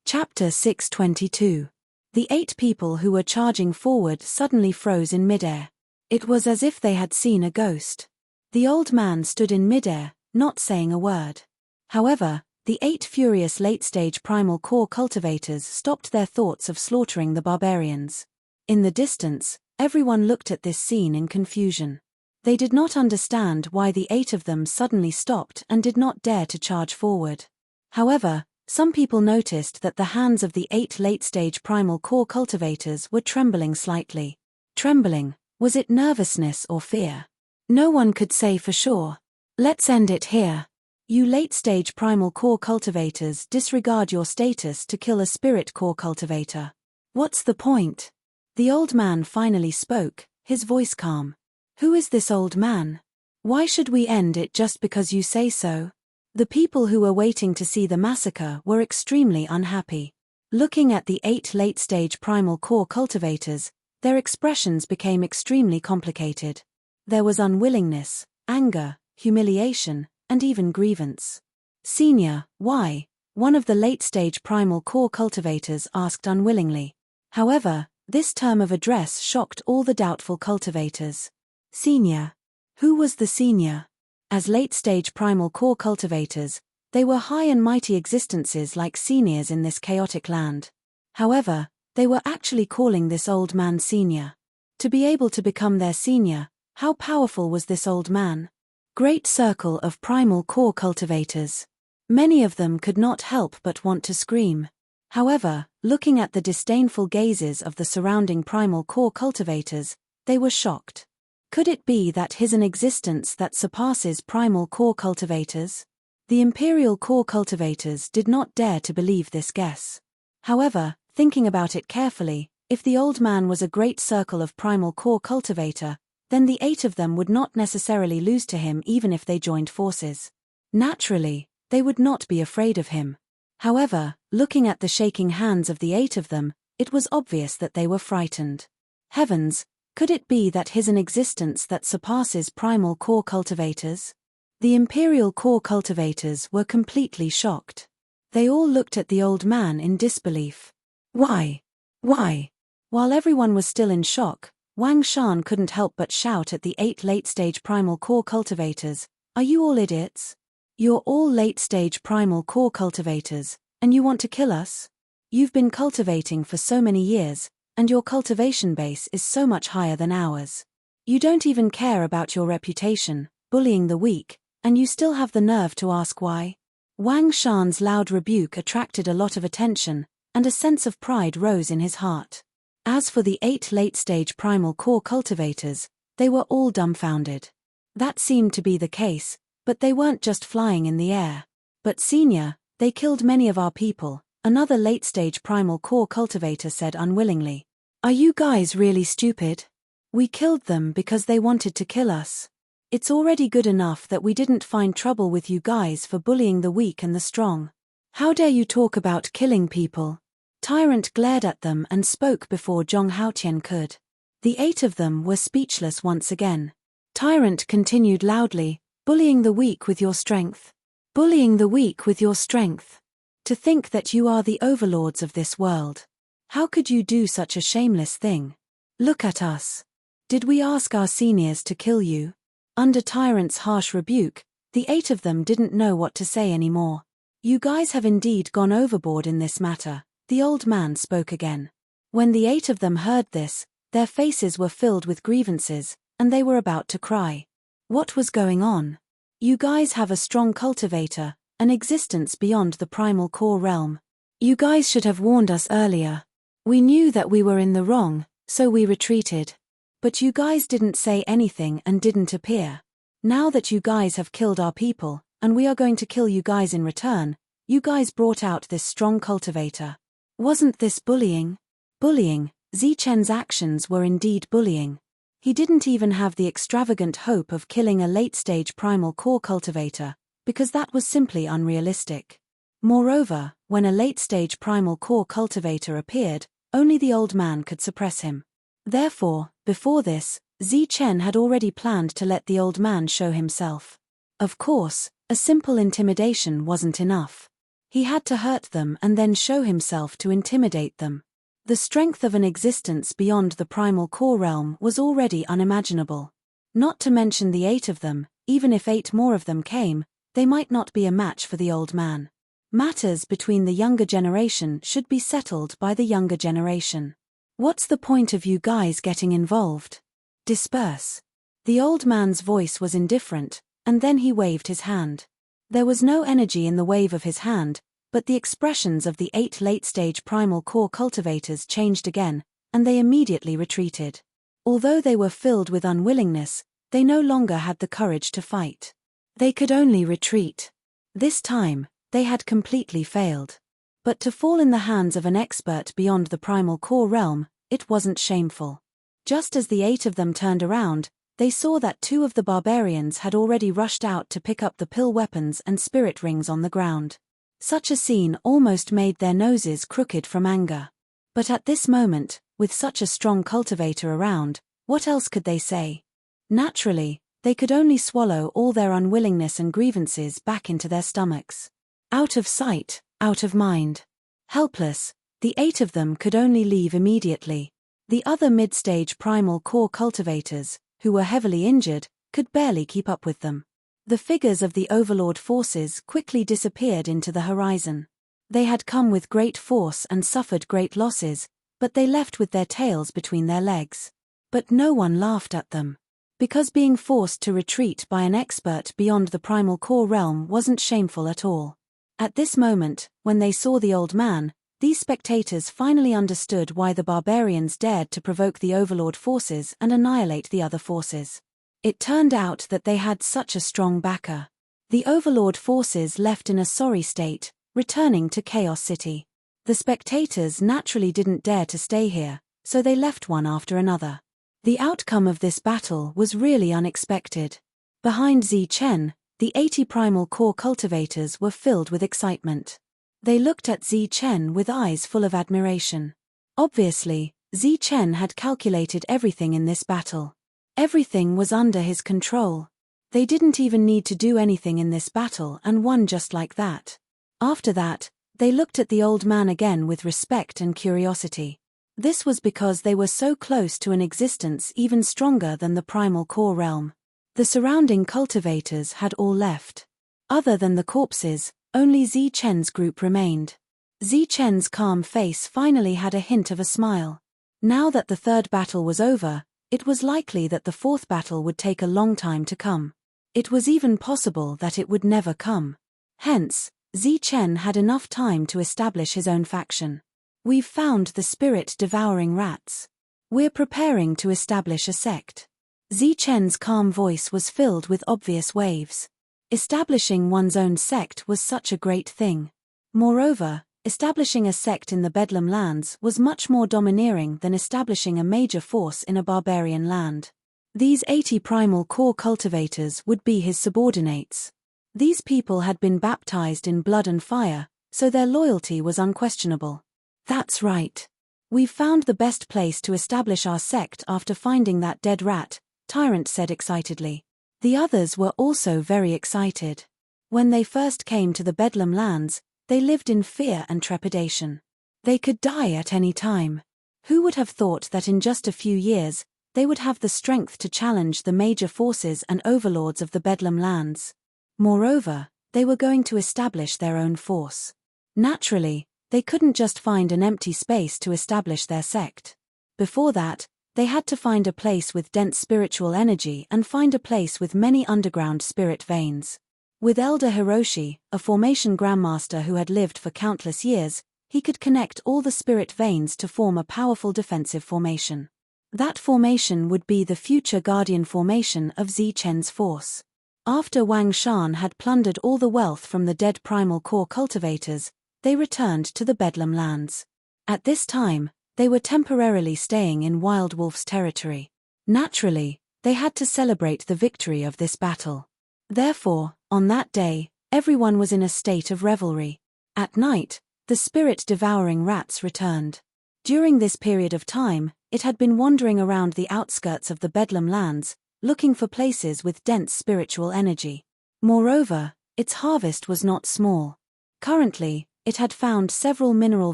Chapter 622. The 8 people who were charging forward suddenly froze in midair. It was as if they had seen a ghost. The old man stood in midair, not saying a word. However, the 8 furious late-stage primal core cultivators stopped their thoughts of slaughtering the barbarians. In the distance, everyone looked at this scene in confusion. They did not understand why the 8 of them suddenly stopped and did not dare to charge forward. However, some people noticed that the hands of the 8 late-stage primal core cultivators were trembling slightly. Trembling, was it nervousness or fear? No one could say for sure. Let's end it here. You late-stage primal core cultivators disregard your status to kill a spirit core cultivator. What's the point? The old man finally spoke, his voice calm. Who is this old man? Why should we end it just because you say so? The people who were waiting to see the massacre were extremely unhappy. Looking at the 8 late-stage primal core cultivators, their expressions became extremely complicated. There was unwillingness, anger, humiliation, and even grievance. Senior, why? One of the late-stage primal core cultivators asked unwillingly. However, this term of address shocked all the doubtful cultivators. Senior. Who was the senior? As late-stage primal core cultivators, they were high and mighty existences like seniors in this chaotic land. However, they were actually calling this old man senior. To be able to become their senior, how powerful was this old man? Great circle of primal core cultivators. Many of them could not help but want to scream. However, looking at the disdainful gazes of the surrounding primal core cultivators, they were shocked. Could it be that he is an existence that surpasses primal core cultivators? The imperial core cultivators did not dare to believe this guess. However, thinking about it carefully, if the old man was a great circle of primal core cultivator, then the 8 of them would not necessarily lose to him even if they joined forces. Naturally, they would not be afraid of him. However, looking at the shaking hands of the 8 of them, it was obvious that they were frightened. Heavens! Could it be that he is an existence that surpasses primal core cultivators? The imperial core cultivators were completely shocked. They all looked at the old man in disbelief. Why? Why? While everyone was still in shock, Wang Shan couldn't help but shout at the 8 late-stage primal core cultivators, "Are you all idiots? You're all late-stage primal core cultivators, and you want to kill us? You've been cultivating for so many years, and your cultivation base is so much higher than ours. You don't even care about your reputation, bullying the weak, and you still have the nerve to ask why? Wang Shan's loud rebuke attracted a lot of attention, and a sense of pride rose in his heart. As for the 8 late-stage primal core cultivators, they were all dumbfounded. That seemed to be the case, but they weren't just flying in the air. But senior, they killed many of our people, another late-stage primal core cultivator said unwillingly. Are you guys really stupid? We killed them because they wanted to kill us. It's already good enough that we didn't find trouble with you guys for bullying the weak and the strong. How dare you talk about killing people? Tyrant glared at them and spoke before Zhong Haotian could. The 8 of them were speechless once again. Tyrant continued loudly, bullying the weak with your strength. Bullying the weak with your strength. To think that you are the overlords of this world. How could you do such a shameless thing? Look at us. Did we ask our seniors to kill you? Under Tyrant's harsh rebuke, the 8 of them didn't know what to say anymore. You guys have indeed gone overboard in this matter, the old man spoke again. When the 8 of them heard this, their faces were filled with grievances, and they were about to cry. What was going on? You guys have a strong cultivator, an existence beyond the primal core realm. You guys should have warned us earlier. We knew that we were in the wrong, so we retreated. But you guys didn't say anything and didn't appear. Now that you guys have killed our people, and we are going to kill you guys in return, you guys brought out this strong cultivator. Wasn't this bullying? Bullying, Zichen's actions were indeed bullying. He didn't even have the extravagant hope of killing a late-stage primal core cultivator, because that was simply unrealistic. Moreover, when a late-stage primal core cultivator appeared, only the old man could suppress him. Therefore, before this, Zichen had already planned to let the old man show himself. Of course, a simple intimidation wasn't enough. He had to hurt them and then show himself to intimidate them. The strength of an existence beyond the primal core realm was already unimaginable. Not to mention the 8 of them, even if 8 more of them came, they might not be a match for the old man. Matters between the younger generation should be settled by the younger generation. What's the point of you guys getting involved? Disperse. The old man's voice was indifferent, and then he waved his hand. There was no energy in the wave of his hand, but the expressions of the 8 late-stage primal core cultivators changed again, and they immediately retreated. Although they were filled with unwillingness, they no longer had the courage to fight. They could only retreat. This time, they had completely failed. But to fall in the hands of an expert beyond the primal core realm, it wasn't shameful. Just as the 8 of them turned around, they saw that 2 of the barbarians had already rushed out to pick up the pill weapons and spirit rings on the ground. Such a scene almost made their noses crooked from anger. But at this moment, with such a strong cultivator around, what else could they say? Naturally, they could only swallow all their unwillingness and grievances back into their stomachs. Out of sight, out of mind. Helpless, the 8 of them could only leave immediately. The other mid-stage primal core cultivators, who were heavily injured, could barely keep up with them. The figures of the overlord forces quickly disappeared into the horizon. They had come with great force and suffered great losses, but they left with their tails between their legs. But no one laughed at them. Because being forced to retreat by an expert beyond the primal core realm wasn't shameful at all. At this moment, when they saw the old man, these spectators finally understood why the barbarians dared to provoke the overlord forces and annihilate the other forces. It turned out that they had such a strong backer. The overlord forces left in a sorry state, returning to Chaos City. The spectators naturally didn't dare to stay here, so they left one after another. The outcome of this battle was really unexpected. Behind Zichen, the 80 primal core cultivators were filled with excitement. They looked at Zichen with eyes full of admiration. Obviously, Zichen had calculated everything in this battle. Everything was under his control. They didn't even need to do anything in this battle and won just like that. After that, they looked at the old man again with respect and curiosity. This was because they were so close to an existence even stronger than the primal core realm. The surrounding cultivators had all left. Other than the corpses, only Zi Chen's group remained. Zi Chen's calm face finally had a hint of a smile. Now that the third battle was over, it was likely that the fourth battle would take a long time to come. It was even possible that it would never come. Hence, Zi Chen had enough time to establish his own faction. We've found the spirit-devouring rats. We're preparing to establish a sect. Zi Chen's calm voice was filled with obvious waves. Establishing one's own sect was such a great thing. Moreover, establishing a sect in the Bedlam lands was much more domineering than establishing a major force in a barbarian land. These 80 primal core cultivators would be his subordinates. These people had been baptized in blood and fire, so their loyalty was unquestionable. That's right. We've found the best place to establish our sect after finding that dead rat, Tyrant said excitedly. The others were also very excited. When they first came to the Bedlam lands, they lived in fear and trepidation. They could die at any time. Who would have thought that in just a few years, they would have the strength to challenge the major forces and overlords of the Bedlam lands? Moreover, they were going to establish their own force. Naturally, they couldn't just find an empty space to establish their sect. Before that, they had to find a place with dense spiritual energy and find a place with many underground spirit veins. With Elder Hiroshi, a formation grandmaster who had lived for countless years, he could connect all the spirit veins to form a powerful defensive formation. That formation would be the future guardian formation of Zi Chen's force. After Wang Shan had plundered all the wealth from the dead primal core cultivators, they returned to the Bedlam lands. At this time, they were temporarily staying in Wild Wolf's territory. Naturally, they had to celebrate the victory of this battle. Therefore, on that day, everyone was in a state of revelry. At night, the spirit-devouring rats returned. During this period of time, it had been wandering around the outskirts of the Bedlam lands, looking for places with dense spiritual energy. Moreover, its harvest was not small. Currently, it had found several mineral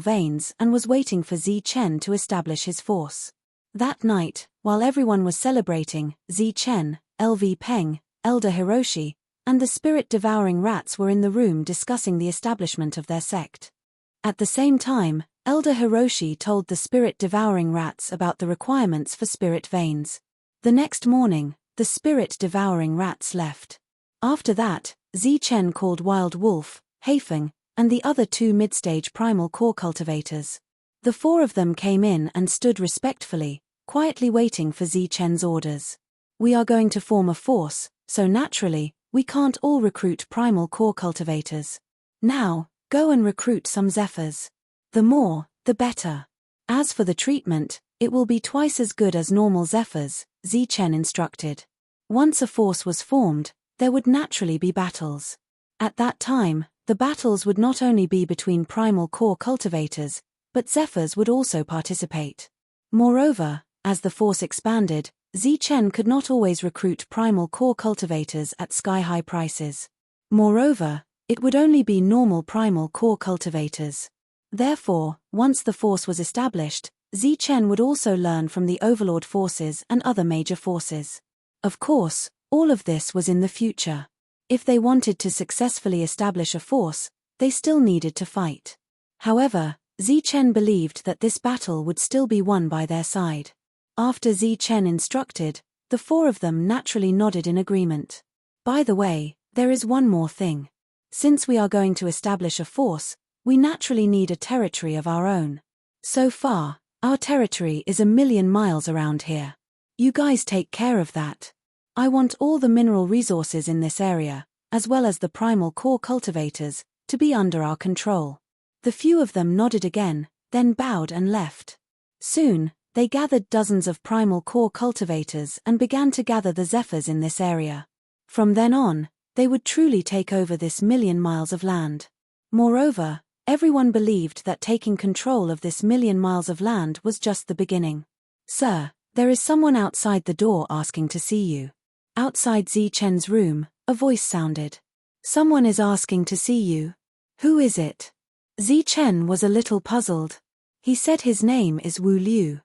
veins and was waiting for Zi Chen to establish his force. That night, while everyone was celebrating, Zi Chen, LV Peng, Elder Hiroshi, and the spirit-devouring rats were in the room discussing the establishment of their sect. At the same time, Elder Hiroshi told the spirit-devouring rats about the requirements for spirit veins. The next morning, the spirit-devouring rats left. After that, Zi Chen called Wild Wolf, Haifeng, and the other 2 mid-stage primal core cultivators. The 4 of them came in and stood respectfully, quietly waiting for Zi Chen's orders. We are going to form a force, so naturally, we can't all recruit primal core cultivators. Now, go and recruit some Zephyrs. The more, the better. As for the treatment, it will be twice as good as normal Zephyrs, Zi Chen instructed. Once a force was formed, there would naturally be battles. At that time, the battles would not only be between primal core cultivators, but Zephyrs would also participate. Moreover, as the force expanded, Zi Chen could not always recruit primal core cultivators at sky-high prices. Moreover, it would only be normal primal core cultivators. Therefore, once the force was established, Zi Chen would also learn from the overlord forces and other major forces. Of course, all of this was in the future. If they wanted to successfully establish a force, they still needed to fight. However, Zi Chen believed that this battle would still be won by their side. After Zi Chen instructed, the 4 of them naturally nodded in agreement. By the way, there is one more thing. Since we are going to establish a force, we naturally need a territory of our own. So far, our territory is 1,000,000 miles around here. You guys take care of that. I want all the mineral resources in this area, as well as the primal core cultivators, to be under our control. The few of them nodded again, then bowed and left. Soon, they gathered dozens of primal core cultivators and began to gather the Zephyrs in this area. From then on, they would truly take over this 1,000,000 miles of land. Moreover, everyone believed that taking control of this 1,000,000 miles of land was just the beginning. Sir, there is someone outside the door asking to see you. Outside Zi Chen's room, a voice sounded. Someone is asking to see you. Who is it? Zi Chen was a little puzzled. He said his name is Wu Liu.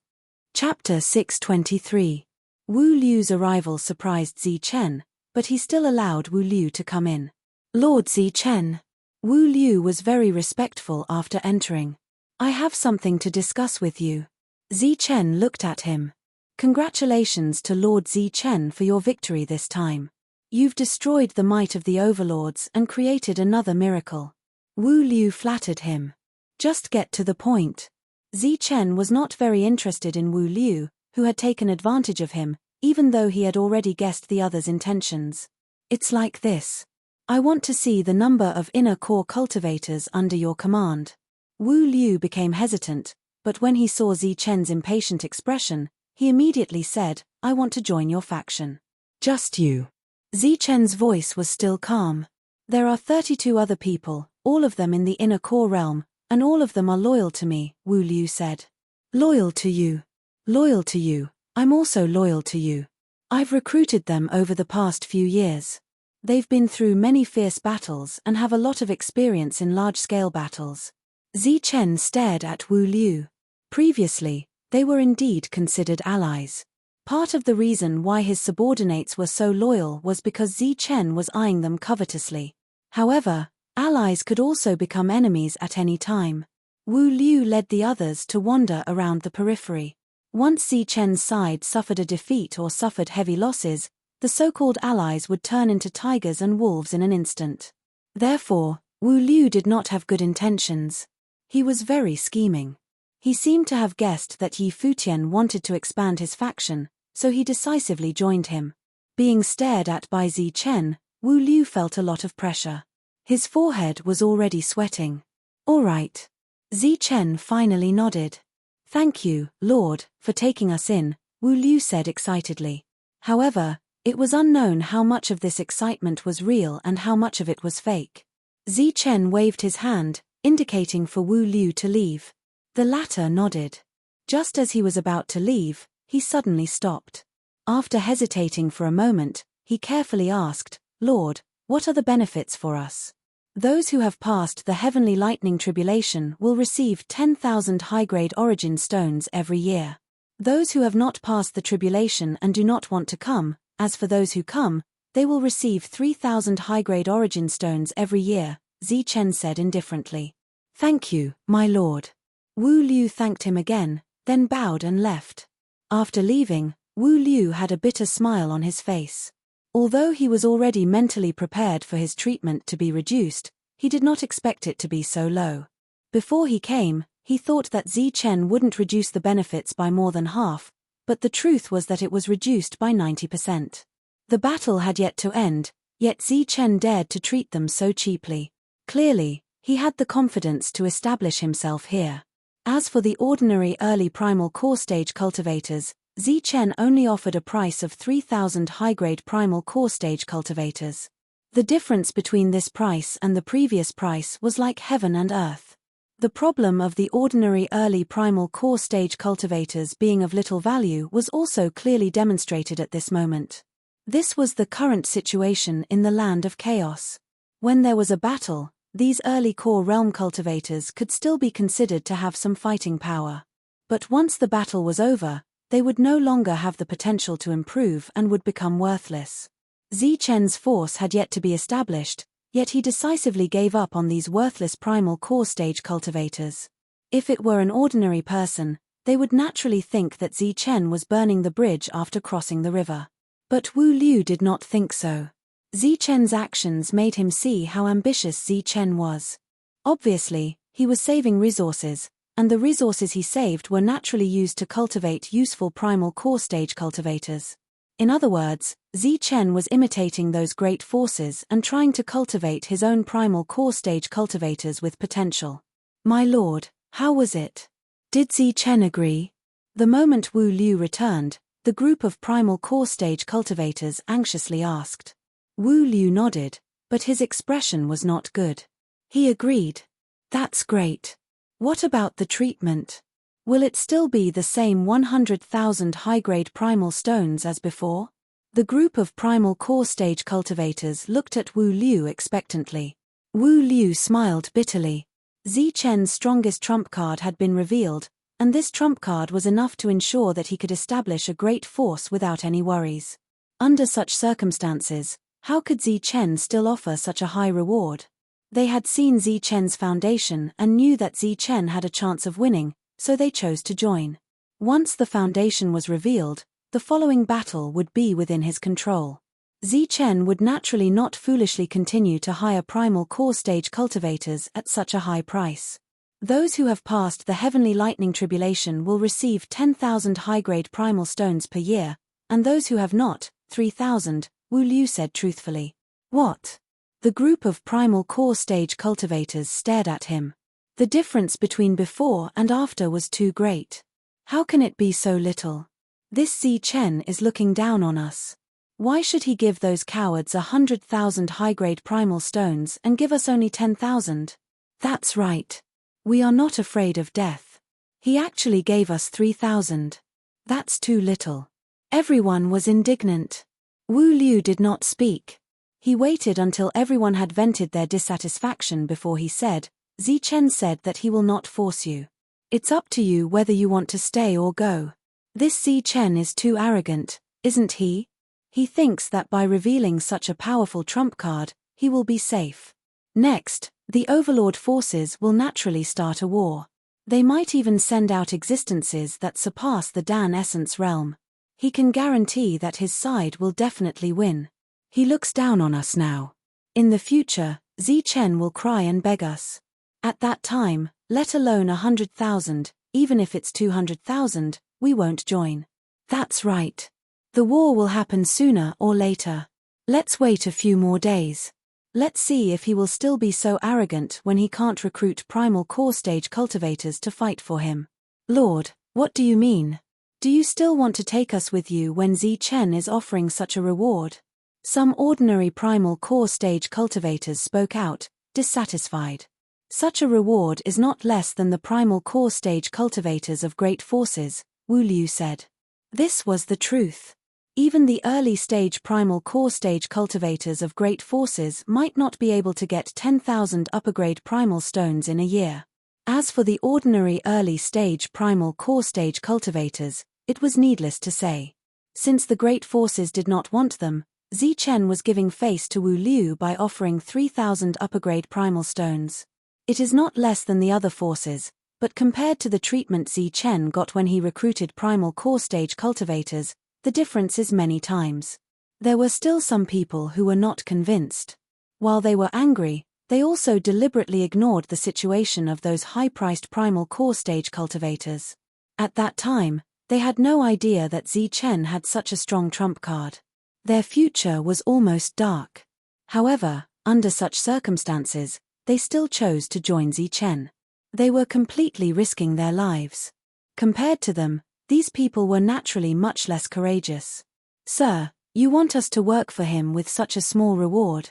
Chapter 623. Wu Liu's arrival surprised Zi Chen, but he still allowed Wu Liu to come in. Lord Zichen. Wu Liu was very respectful after entering. I have something to discuss with you. Zichen looked at him. Congratulations to Lord Zichen for your victory this time. You've destroyed the might of the overlords and created another miracle. Wu Liu flattered him. Just get to the point. Zichen was not very interested in Wu Liu, who had taken advantage of him, even though he had already guessed the other's intentions. It's like this. I want to see the number of inner core cultivators under your command. Wu Liu became hesitant, but when he saw Zichen's impatient expression, he immediately said, I want to join your faction. Just you. Zichen's voice was still calm. There are 32 other people, all of them in the inner core realm, and all of them are loyal to me, Wu Liu said. Loyal to you. Loyal to you. I'm also loyal to you. I've recruited them over the past few years. They've been through many fierce battles and have a lot of experience in large-scale battles. Zichen stared at Wu Liu. Previously, they were indeed considered allies. Part of the reason why his subordinates were so loyal was because Zichen was eyeing them covetously. However, allies could also become enemies at any time. Wu Liu led the others to wander around the periphery. Once Zichen's side suffered a defeat or suffered heavy losses, the so-called allies would turn into tigers and wolves in an instant. Therefore, Wu Liu did not have good intentions. He was very scheming. He seemed to have guessed that Yi Futian wanted to expand his faction, so he decisively joined him. Being stared at by Zichen, Wu Liu felt a lot of pressure. His forehead was already sweating. All right. Zichen finally nodded. Thank you, Lord, for taking us in, Wu Liu said excitedly. However, it was unknown how much of this excitement was real and how much of it was fake. Zichen waved his hand, indicating for Wu Liu to leave. The latter nodded. Just as he was about to leave, he suddenly stopped. After hesitating for a moment, he carefully asked, Lord, what are the benefits for us? Those who have passed the heavenly lightning tribulation will receive 10,000 high-grade origin stones every year. Those who have not passed the tribulation and do not want to come, as for those who come, they will receive 3,000 high-grade origin stones every year, Zichen said indifferently. Thank you, my lord. Wu Liu thanked him again, then bowed and left. After leaving, Wu Liu had a bitter smile on his face. Although he was already mentally prepared for his treatment to be reduced, he did not expect it to be so low. Before he came, he thought that Zichen wouldn't reduce the benefits by more than half, but the truth was that it was reduced by 90%. The battle had yet to end, yet Zichen dared to treat them so cheaply. Clearly, he had the confidence to establish himself here. As for the ordinary early primal core stage cultivators, Zichen only offered a price of 3,000 high-grade primal core stage cultivators. The difference between this price and the previous price was like heaven and earth. The problem of the ordinary early primal core stage cultivators being of little value was also clearly demonstrated at this moment. This was the current situation in the land of chaos. When there was a battle, these early core realm cultivators could still be considered to have some fighting power. But once the battle was over, they would no longer have the potential to improve and would become worthless. Zichen's force had yet to be established, yet he decisively gave up on these worthless primal core stage cultivators. If it were an ordinary person, they would naturally think that Zichen was burning the bridge after crossing the river. But Wu Liu did not think so. Zichen's actions made him see how ambitious Zichen was. Obviously, he was saving resources, and the resources he saved were naturally used to cultivate useful primal core stage cultivators. In other words, Zichen was imitating those great forces and trying to cultivate his own primal core stage cultivators with potential. My lord, how was it? Did Zichen agree? The moment Wu Liu returned, the group of primal core stage cultivators anxiously asked. Wu Liu nodded, but his expression was not good. He agreed. That's great. What about the treatment? Will it still be the same 100,000 high-grade primal stones as before? The group of primal core stage cultivators looked at Wu Liu expectantly. Wu Liu smiled bitterly. Zichen's strongest trump card had been revealed, and this trump card was enough to ensure that he could establish a great force without any worries. Under such circumstances, How could Zi Chen still offer such a high reward? They had seen Zi Chen's foundation and knew that Zi Chen had a chance of winning, so they chose to join. Once the foundation was revealed, the following battle would be within his control. Zi Chen would naturally not foolishly continue to hire primal core stage cultivators at such a high price. Those who have passed the heavenly lightning tribulation will receive 10,000 high-grade primal stones per year, and those who have not, 3,000, Wu Liu said truthfully. What? The group of primal core stage cultivators stared at him. The difference between before and after was too great. How can it be so little? This Zi Chen is looking down on us. Why should he give those cowards 100,000 high-grade primal stones and give us only 10,000? That's right. We are not afraid of death. He actually gave us 3,000. That's too little. Everyone was indignant. Wu Liu did not speak. He waited until everyone had vented their dissatisfaction before he said, Zi Chen said that he will not force you. It's up to you whether you want to stay or go. This Zi Chen is too arrogant, isn't he? He thinks that by revealing such a powerful trump card, he will be safe. Next, the Overlord forces will naturally start a war. They might even send out existences that surpass the Dan Essence realm. He can guarantee that his side will definitely win. He looks down on us now. In the future, Zi Chen will cry and beg us. At that time, let alone 100,000, even if it's 200,000, we won't join. That's right. The war will happen sooner or later. Let's wait a few more days. Let's see if he will still be so arrogant when he can't recruit primal core stage cultivators to fight for him. Lord, what do you mean? Do you still want to take us with you when Zi Chen is offering such a reward? Some ordinary primal core stage cultivators spoke out, dissatisfied. Such a reward is not less than the primal core stage cultivators of great forces, Wu Liu said. This was the truth. Even the early-stage primal core stage cultivators of great forces might not be able to get 10,000 upper-grade primal stones in a year. As for the ordinary early-stage primal core stage cultivators, it was needless to say. Since the great forces did not want them, Zi Chen was giving face to Wu Liu by offering 3,000 upper-grade primal stones. It is not less than the other forces, but compared to the treatment Zi Chen got when he recruited primal core stage cultivators, the difference is many times. There were still some people who were not convinced. While they were angry, they also deliberately ignored the situation of those high-priced primal core stage cultivators. At that time, they had no idea that Zi Chen had such a strong trump card. Their future was almost dark. However, under such circumstances, they still chose to join Zi Chen. They were completely risking their lives. Compared to them, these people were naturally much less courageous. Sir, you want us to work for him with such a small reward?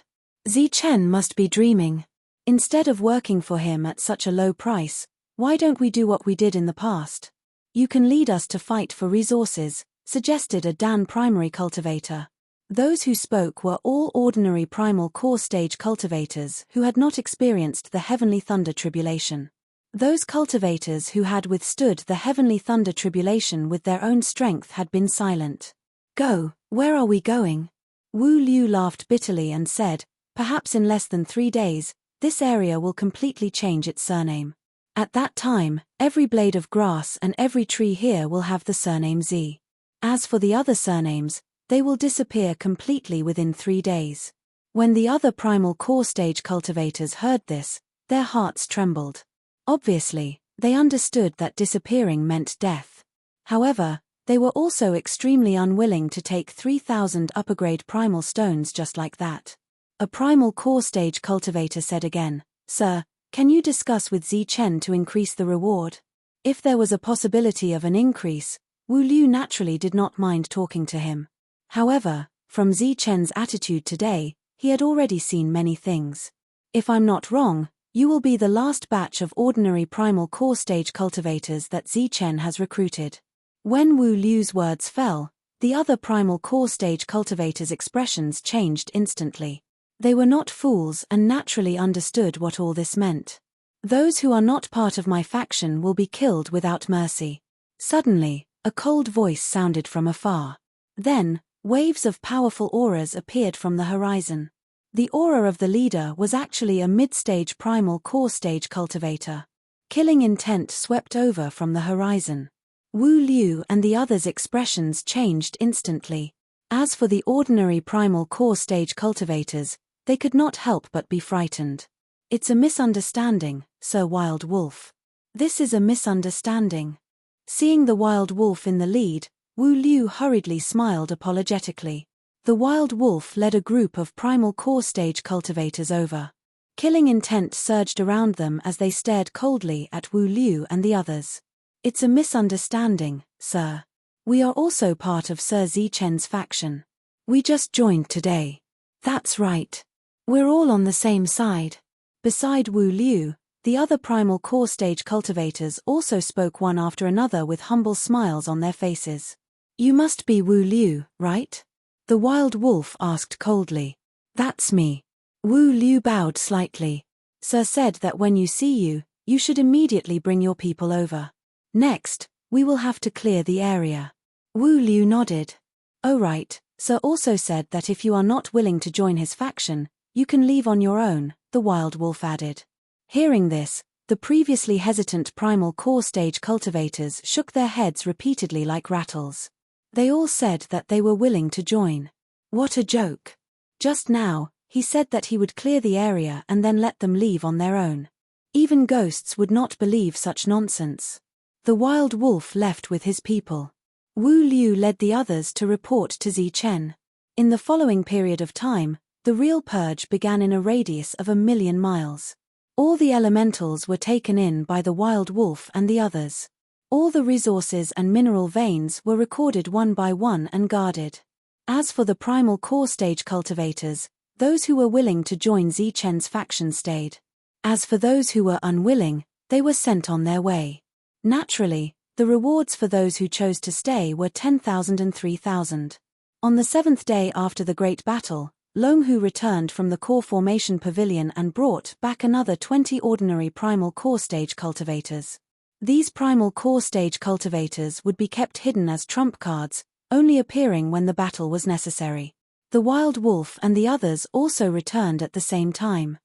Zi Chen must be dreaming. Instead of working for him at such a low price, why don't we do what we did in the past? You can lead us to fight for resources, suggested a Dan primary cultivator. Those who spoke were all ordinary primal core stage cultivators who had not experienced the heavenly thunder tribulation. Those cultivators who had withstood the heavenly thunder tribulation with their own strength had been silent. Go, where are we going? Wu Liu laughed bitterly and said, perhaps in less than 3 days, this area will completely change its surname. At that time, every blade of grass and every tree here will have the surname Z. As for the other surnames, they will disappear completely within 3 days. When the other primal core stage cultivators heard this, their hearts trembled. Obviously, they understood that disappearing meant death. However, they were also extremely unwilling to take 3,000 upper-grade primal stones just like that. A primal core stage cultivator said again, Sir, can you discuss with Zi Chen to increase the reward? If there was a possibility of an increase, Wu Liu naturally did not mind talking to him. However, from Zi Chen's attitude today, he had already seen many things. If I'm not wrong, you will be the last batch of ordinary primal core stage cultivators that Zi Chen has recruited. When Wu Liu's words fell, the other primal core stage cultivators' expressions changed instantly. They were not fools and naturally understood what all this meant. Those who are not part of my faction will be killed without mercy. Suddenly, a cold voice sounded from afar. Then, Waves of powerful auras appeared from the horizon. The aura of the leader was actually a mid-stage primal core stage cultivator. Killing intent swept over from the horizon. Wu Liu and the others' expressions changed instantly. As for the ordinary primal core stage cultivators, they could not help but be frightened. It's a misunderstanding, Sir Wild Wolf. This is a misunderstanding. Seeing the Wild Wolf in the lead, Wu Liu hurriedly smiled apologetically. The Wild Wolf led a group of primal core stage cultivators over. Killing intent surged around them as they stared coldly at Wu Liu and the others. It's a misunderstanding, sir. We are also part of Sir Zichen's faction. We just joined today. That's right. We're all on the same side. Beside Wu Liu, the other primal core stage cultivators also spoke one after another with humble smiles on their faces. You must be Wu Liu, right? The Wild Wolf asked coldly. That's me. Wu Liu bowed slightly. Sir said that when you see you, you should immediately bring your people over. Next, we will have to clear the area. Wu Liu nodded. Oh right, Sir also said that if you are not willing to join his faction, you can leave on your own, the Wild Wolf added. Hearing this, the previously hesitant primal core stage cultivators shook their heads repeatedly like rattles. They all said that they were willing to join. What a joke. Just now, he said that he would clear the area and then let them leave on their own. Even ghosts would not believe such nonsense. The Wild Wolf left with his people. Wu Liu led the others to report to Zichen. In the following period of time, the real purge began in a radius of 1,000,000 miles. All the elementals were taken in by the Wild Wolf and the others. All the resources and mineral veins were recorded one by one and guarded. As for the primal core stage cultivators, those who were willing to join Zichen's faction stayed. As for those who were unwilling, they were sent on their way. Naturally, the rewards for those who chose to stay were 10,000 and 3,000. On the 7th day after the Great Battle, Longhu returned from the core formation pavilion and brought back another 20 ordinary primal core stage cultivators. These primal core stage cultivators would be kept hidden as trump cards, only appearing when the battle was necessary. The Wild Wolf and the others also returned at the same time.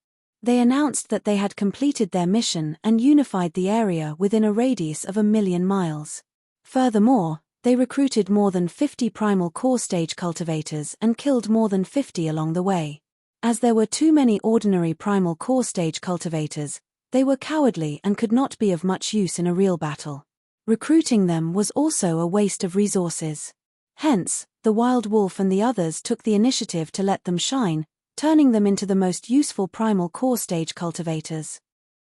They announced that they had completed their mission and unified the area within a radius of 1,000,000 miles. Furthermore, they recruited more than 50 primal core stage cultivators and killed more than 50 along the way. As there were too many ordinary primal core stage cultivators, they were cowardly and could not be of much use in a real battle. Recruiting them was also a waste of resources. Hence, the Wild Wolf and the others took the initiative to let them shine, turning them into the most useful primal core stage cultivators.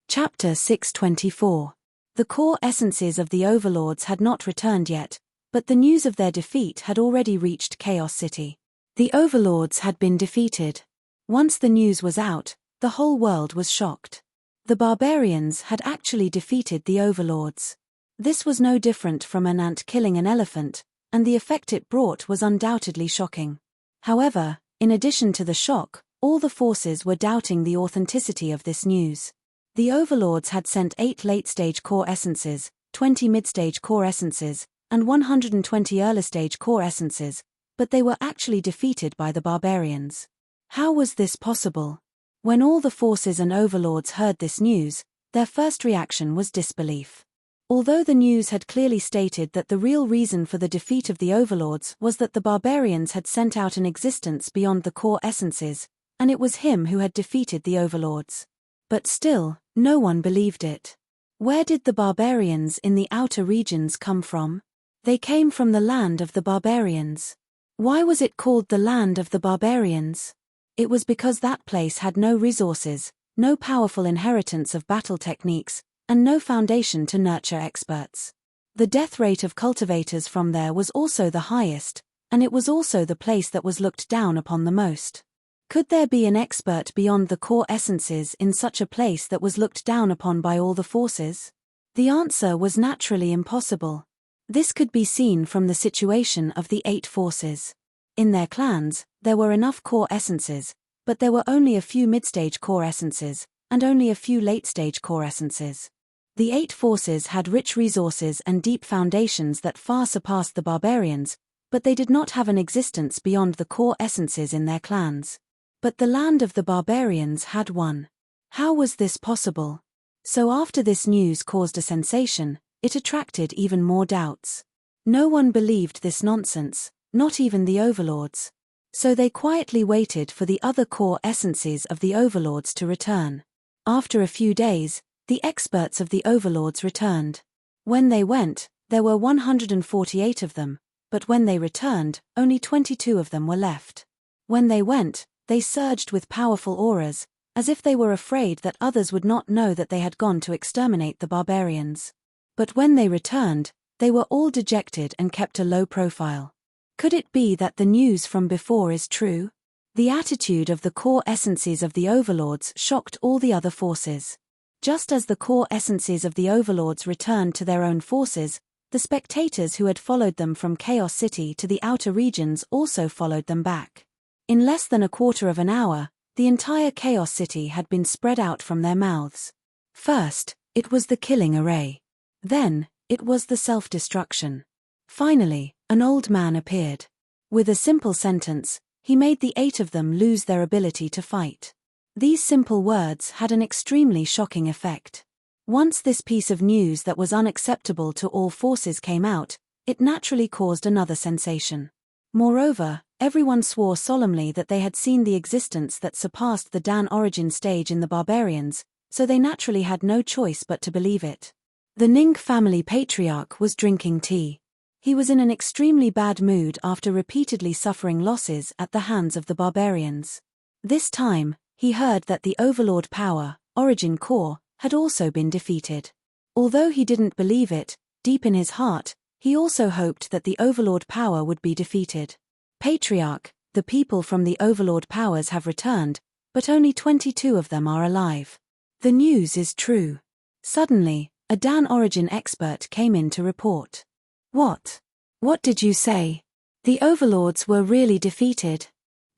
Chapter 624. The core essences of the overlords had not returned yet, but the news of their defeat had already reached Chaos City. The overlords had been defeated. Once the news was out, the whole world was shocked. The barbarians had actually defeated the overlords. This was no different from an ant killing an elephant, and the effect it brought was undoubtedly shocking. However, in addition to the shock, all the forces were doubting the authenticity of this news. The overlords had sent 8 late-stage core essences, 20 mid-stage core essences, and 120 early-stage core essences, but they were actually defeated by the barbarians. How was this possible? When all the forces and overlords heard this news, their first reaction was disbelief. Although the news had clearly stated that the real reason for the defeat of the overlords was that the barbarians had sent out an existence beyond the core essences, and it was him who had defeated the overlords. But still, no one believed it. Where did the barbarians in the outer regions come from? They came from the land of the barbarians. Why was it called the land of the barbarians? It was because that place had no resources, no powerful inheritance of battle techniques, and no foundation to nurture experts. The death rate of cultivators from there was also the highest, and it was also the place that was looked down upon the most. Could there be an expert beyond the core essences in such a place that was looked down upon by all the forces? The answer was naturally impossible. This could be seen from the situation of the 8 forces. In their clans, there were enough core essences, but there were only a few mid-stage core essences, and only a few late-stage core essences. The 8 forces had rich resources and deep foundations that far surpassed the barbarians, but they did not have an existence beyond the core essences in their clans. But the land of the barbarians had one. How was this possible? So after this news caused a sensation, it attracted even more doubts. No one believed this nonsense, not even the overlords. So they quietly waited for the other core essences of the overlords to return. After a few days, the experts of the overlords returned. When they went, there were 148 of them, but when they returned, only 22 of them were left. When they went, they surged with powerful auras, as if they were afraid that others would not know that they had gone to exterminate the barbarians. But when they returned, they were all dejected and kept a low profile. Could it be that the news from before is true? The attitude of the core essences of the overlords shocked all the other forces. Just as the core essences of the overlords returned to their own forces, the spectators who had followed them from Chaos City to the outer regions also followed them back. In less than a quarter of an hour, the entire Chaos City had been spread out from their mouths. First, it was the killing array. Then, it was the self-destruction. Finally, an old man appeared. With a simple sentence, he made the 8 of them lose their ability to fight. These simple words had an extremely shocking effect. Once this piece of news that was unacceptable to all forces came out, it naturally caused another sensation. Moreover, everyone swore solemnly that they had seen the existence that surpassed the Dan origin stage in the barbarians, so they naturally had no choice but to believe it. The Ning family patriarch was drinking tea. He was in an extremely bad mood after repeatedly suffering losses at the hands of the barbarians. This time, he heard that the overlord power, Origin Core, had also been defeated. Although he didn't believe it, deep in his heart, he also hoped that the overlord power would be defeated. Patriarch, the people from the overlord powers have returned, but only 22 of them are alive. The news is true. Suddenly, a Dan origin expert came in to report. What? What did you say? The overlords were really defeated.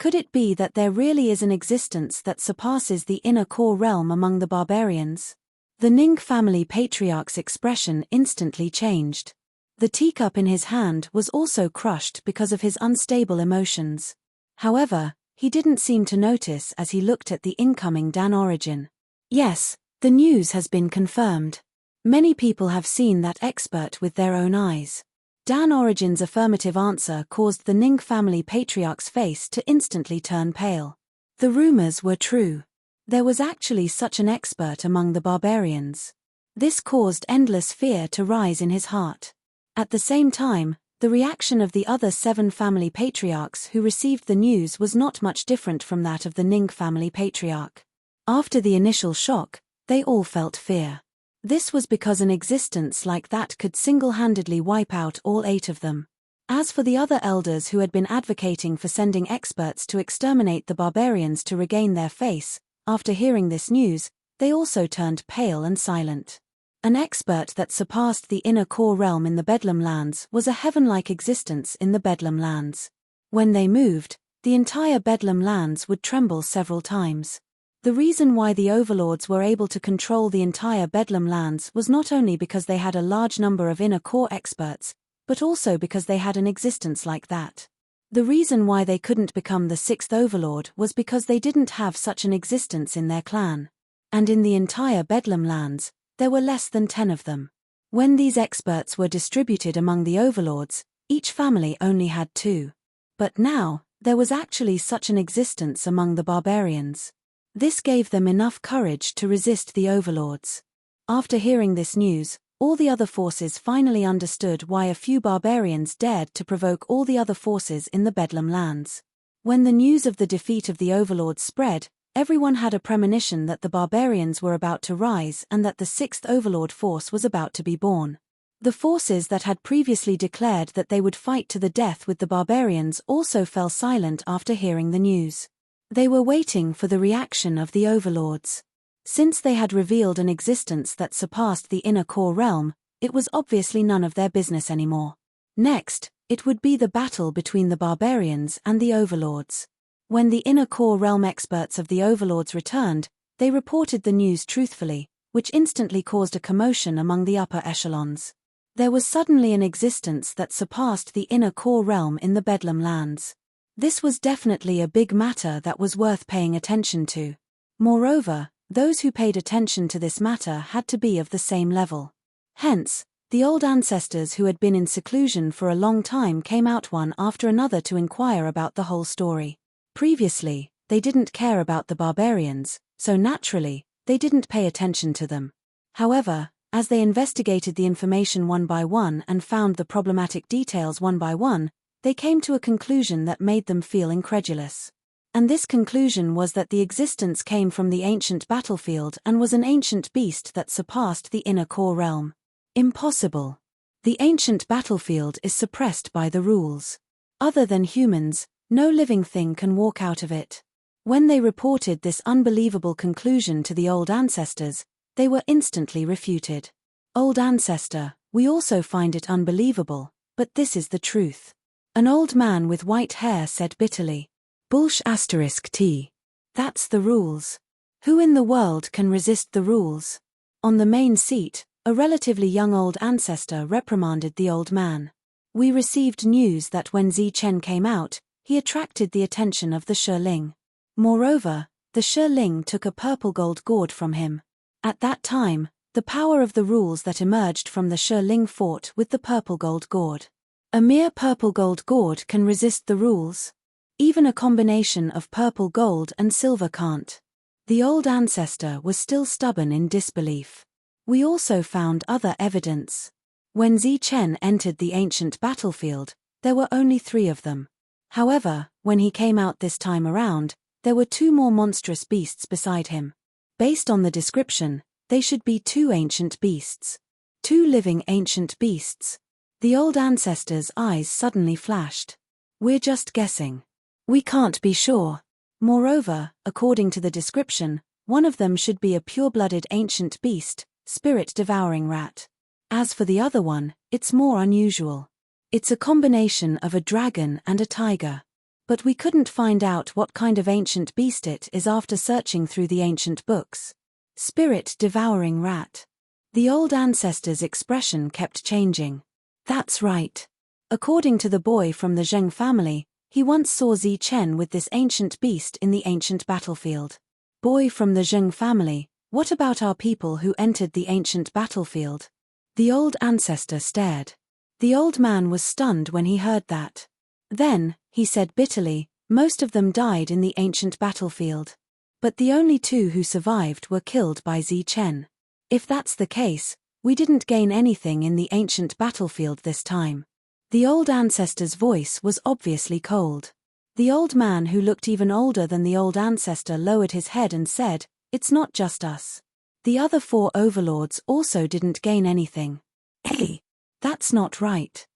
Could it be that there really is an existence that surpasses the inner core realm among the barbarians? The Ning family patriarch's expression instantly changed. The teacup in his hand was also crushed because of his unstable emotions. However, he didn't seem to notice as he looked at the incoming Dan origin. Yes, the news has been confirmed. Many people have seen that expert with their own eyes. Dan Origin's affirmative answer caused the Ning family patriarch's face to instantly turn pale. The rumors were true. There was actually such an expert among the barbarians. This caused endless fear to rise in his heart. At the same time, the reaction of the other 7 family patriarchs who received the news was not much different from that of the Ning family patriarch. After the initial shock, they all felt fear. This was because an existence like that could single-handedly wipe out all 8 of them. As for the other elders who had been advocating for sending experts to exterminate the barbarians to regain their face, after hearing this news, they also turned pale and silent. An expert that surpassed the inner core realm in the Bedlam lands was a heaven-like existence in the Bedlam lands. When they moved, the entire Bedlam lands would tremble several times. The reason why the overlords were able to control the entire Bedlam lands was not only because they had a large number of inner core experts, but also because they had an existence like that. The reason why they couldn't become the 6th overlord was because they didn't have such an existence in their clan. And in the entire Bedlam lands, there were less than 10 of them. When these experts were distributed among the overlords, each family only had 2. But now, there was actually such an existence among the barbarians. This gave them enough courage to resist the overlords. After hearing this news, all the other forces finally understood why a few barbarians dared to provoke all the other forces in the Bedlam lands. When the news of the defeat of the overlords spread, everyone had a premonition that the barbarians were about to rise and that the 6th overlord force was about to be born. The forces that had previously declared that they would fight to the death with the barbarians also fell silent after hearing the news. They were waiting for the reaction of the overlords. Since they had revealed an existence that surpassed the inner core realm, it was obviously none of their business anymore. Next, it would be the battle between the barbarians and the overlords. When the inner core realm experts of the overlords returned, they reported the news truthfully, which instantly caused a commotion among the upper echelons. There was suddenly an existence that surpassed the inner core realm in the Bedlam lands. This was definitely a big matter that was worth paying attention to. Moreover, those who paid attention to this matter had to be of the same level. Hence, the old ancestors who had been in seclusion for a long time came out one after another to inquire about the whole story. Previously, they didn't care about the barbarians, so naturally, they didn't pay attention to them. However, as they investigated the information one by one and found the problematic details one by one, they came to a conclusion that made them feel incredulous. And this conclusion was that the existence came from the ancient battlefield and was an ancient beast that surpassed the inner core realm. Impossible. The ancient battlefield is suppressed by the rules. Other than humans, no living thing can walk out of it. When they reported this unbelievable conclusion to the old ancestors, they were instantly refuted. Old ancestor, we also find it unbelievable, but this is the truth. An old man with white hair said bitterly. Bullsh*t. That's the rules. Who in the world can resist the rules? On the main seat, a relatively young old ancestor reprimanded the old man. We received news that when Zi Chen came out, he attracted the attention of the Shiling. Moreover, the Shiling took a purple gold gourd from him. At that time, the power of the rules that emerged from the Shiling fought with the purple gold gourd. A mere purple gold gourd can resist the rules? Even a combination of purple gold and silver can't. The old ancestor was still stubborn in disbelief. We also found other evidence. When Zi Chen entered the ancient battlefield, there were only 3 of them. However, when he came out this time around, there were 2 more monstrous beasts beside him. Based on the description, they should be 2 ancient beasts. 2 living ancient beasts. The old ancestor's eyes suddenly flashed. We're just guessing. We can't be sure. Moreover, according to the description, one of them should be a pure-blooded ancient beast, spirit-devouring rat. As for the other one, it's more unusual. It's a combination of a dragon and a tiger. But we couldn't find out what kind of ancient beast it is after searching through the ancient books. Spirit-devouring rat. The old ancestor's expression kept changing. That's right. According to the boy from the Zheng family, he once saw Zi Chen with this ancient beast in the ancient battlefield. Boy from the Zheng family, what about our people who entered the ancient battlefield? The old ancestor stared. The old man was stunned when he heard that. Then, he said bitterly, most of them died in the ancient battlefield. But the only 2 who survived were killed by Zi Chen. If that's the case, we didn't gain anything in the ancient battlefield this time. The old ancestor's voice was obviously cold. The old man who looked even older than the old ancestor lowered his head and said, "It's not just us. The other 4 overlords also didn't gain anything." Hey, that's not right.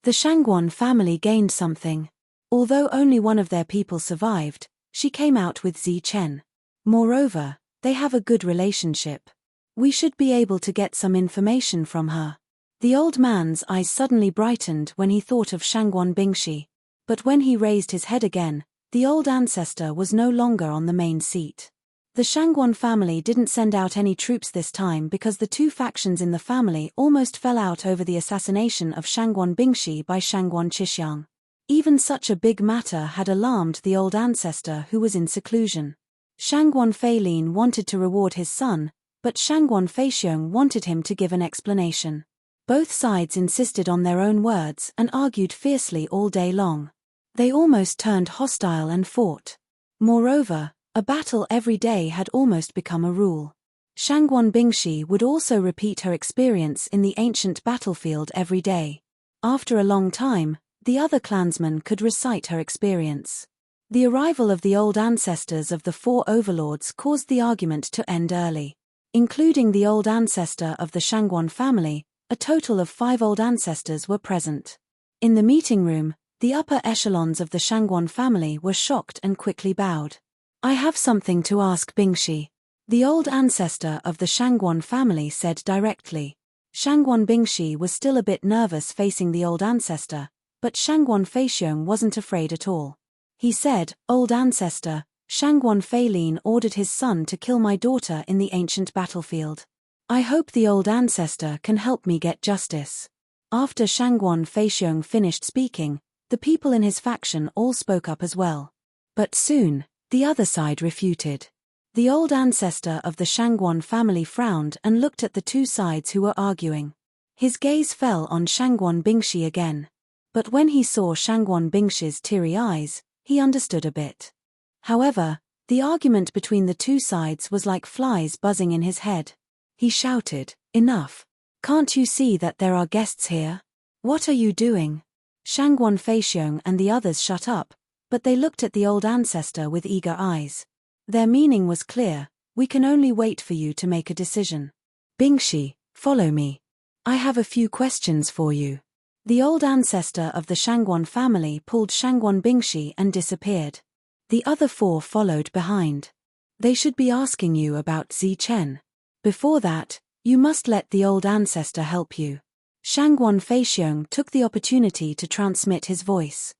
The Shangguan family gained something. Although only one of their people survived, she came out with Zi Chen. Moreover, they have a good relationship. We should be able to get some information from her. The old man's eyes suddenly brightened when he thought of Shangguan Bingshi. But when he raised his head again, the old ancestor was no longer on the main seat. The Shangguan family didn't send out any troops this time because the 2 factions in the family almost fell out over the assassination of Shangguan Bingshi by Shangguan Qishiang. Even such a big matter had alarmed the old ancestor who was in seclusion. Shangguan Feilin wanted to reward his son, but Shangguan Feixiong wanted him to give an explanation. Both sides insisted on their own words and argued fiercely all day long. They almost turned hostile and fought. Moreover, a battle every day had almost become a rule. Shangguan Bingshi would also repeat her experience in the ancient battlefield every day. After a long time, the other clansmen could recite her experience. The arrival of the old ancestors of the 4 overlords caused the argument to end early. Including the old ancestor of the Shangguan family, a total of 5 old ancestors were present. In the meeting room, the upper echelons of the Shangguan family were shocked and quickly bowed. "I have something to ask Bingshi," the old ancestor of the Shangguan family said directly. Shangguan Bingshi was still a bit nervous facing the old ancestor, but Shangguan Feixiong wasn't afraid at all. He said, "Old ancestor, Shangguan Feilin ordered his son to kill my daughter in the ancient battlefield. I hope the old ancestor can help me get justice." After Shangguan Feixiong finished speaking, the people in his faction all spoke up as well. But soon, the other side refuted. The old ancestor of the Shangguan family frowned and looked at the two sides who were arguing. His gaze fell on Shangguan Bingshi again. But when he saw Shangguan Bingshi's teary eyes, he understood a bit. However, the argument between the two sides was like flies buzzing in his head. He shouted, "Enough! Can't you see that there are guests here? What are you doing?" Shangguan Feixiong and the others shut up, but they looked at the old ancestor with eager eyes. Their meaning was clear: "We can only wait for you to make a decision. Bingshi, follow me. I have a few questions for you." The old ancestor of the Shangguan family pulled Shangguan Bingshi and disappeared. The other four followed behind. "They should be asking you about Zi Chen. Before that, you must let the old ancestor help you." Shangguan Feixiong took the opportunity to transmit his voice.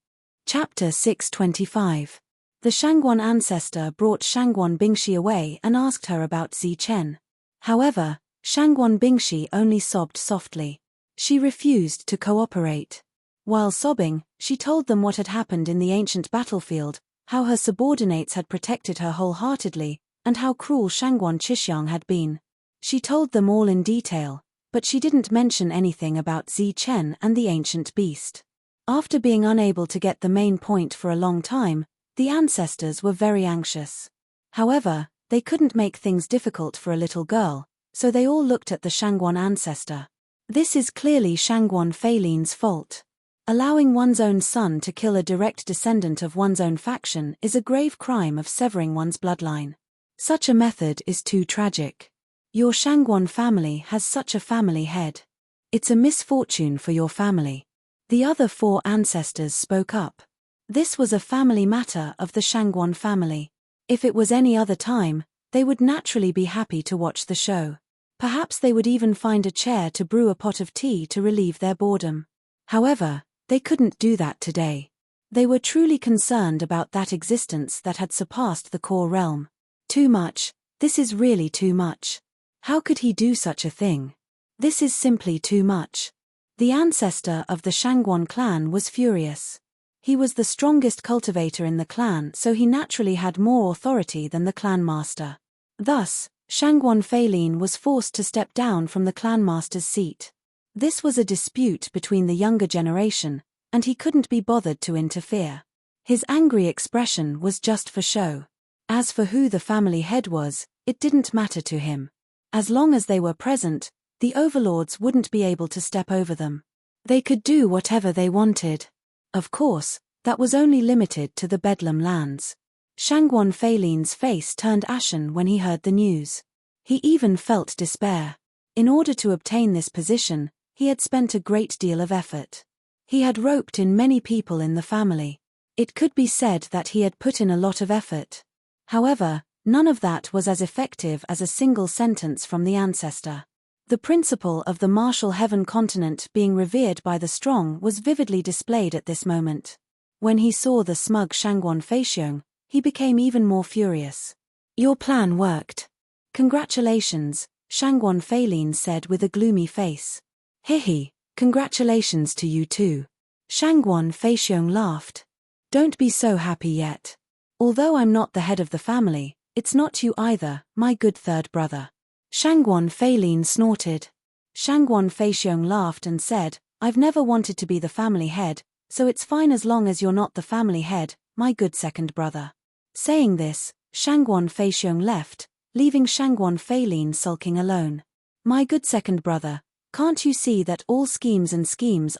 Chapter 625. The Shangguan ancestor brought Shangguan Bingshi away and asked her about Zi Chen. However, Shangguan Bingshi only sobbed softly. She refused to cooperate. While sobbing, she told them what had happened in the ancient battlefield, how her subordinates had protected her wholeheartedly, and how cruel Shangguan Qishiang had been. She told them all in detail, but she didn't mention anything about Zi Chen and the ancient beast. After being unable to get the main point for a long time, the ancestors were very anxious. However, they couldn't make things difficult for a little girl, so they all looked at the Shangguan ancestor. This is clearly Shangguan Feilin's fault. Allowing one's own son to kill a direct descendant of one's own faction is a grave crime of severing one's bloodline. Such a method is too tragic. Your Shangguan family has such a family head. It's a misfortune for your family. The other four ancestors spoke up. This was a family matter of the Shangguan family. If it was any other time, they would naturally be happy to watch the show. Perhaps they would even find a chair to brew a pot of tea to relieve their boredom. However, they couldn't do that today. They were truly concerned about that existence that had surpassed the core realm. Too much. This is really too much. How could he do such a thing? This is simply too much. The ancestor of the Shangguan clan was furious. He was the strongest cultivator in the clan, so he naturally had more authority than the clan master. Thus, Shangguan Feilin was forced to step down from the clan master's seat. This was a dispute between the younger generation, and he couldn't be bothered to interfere. His angry expression was just for show. As for who the family head was, it didn't matter to him. As long as they were present, the overlords wouldn't be able to step over them. They could do whatever they wanted. Of course, that was only limited to the Bedlam lands. Shangguan Feilin's face turned ashen when he heard the news. He even felt despair. In order to obtain this position, he had spent a great deal of effort. He had roped in many people in the family. It could be said that he had put in a lot of effort. However, none of that was as effective as a single sentence from the ancestor. The principle of the martial heaven continent being revered by the strong was vividly displayed at this moment. When he saw the smug Shangguan Feixiong, he became even more furious. "Your plan worked. Congratulations," Shangguan Feilin said with a gloomy face. "Hehe, congratulations to you too." Shangguan Feixiong laughed. "Don't be so happy yet. Although I'm not the head of the family, it's not you either, my good third brother." Shangguan Feilin snorted. Shangguan Feixiong laughed and said, "I've never wanted to be the family head, so it's fine as long as you're not the family head, my good second brother." Saying this, Shangguan Feixiong left, leaving Shangguan Feilin sulking alone. "My good second brother, can't you see that all schemes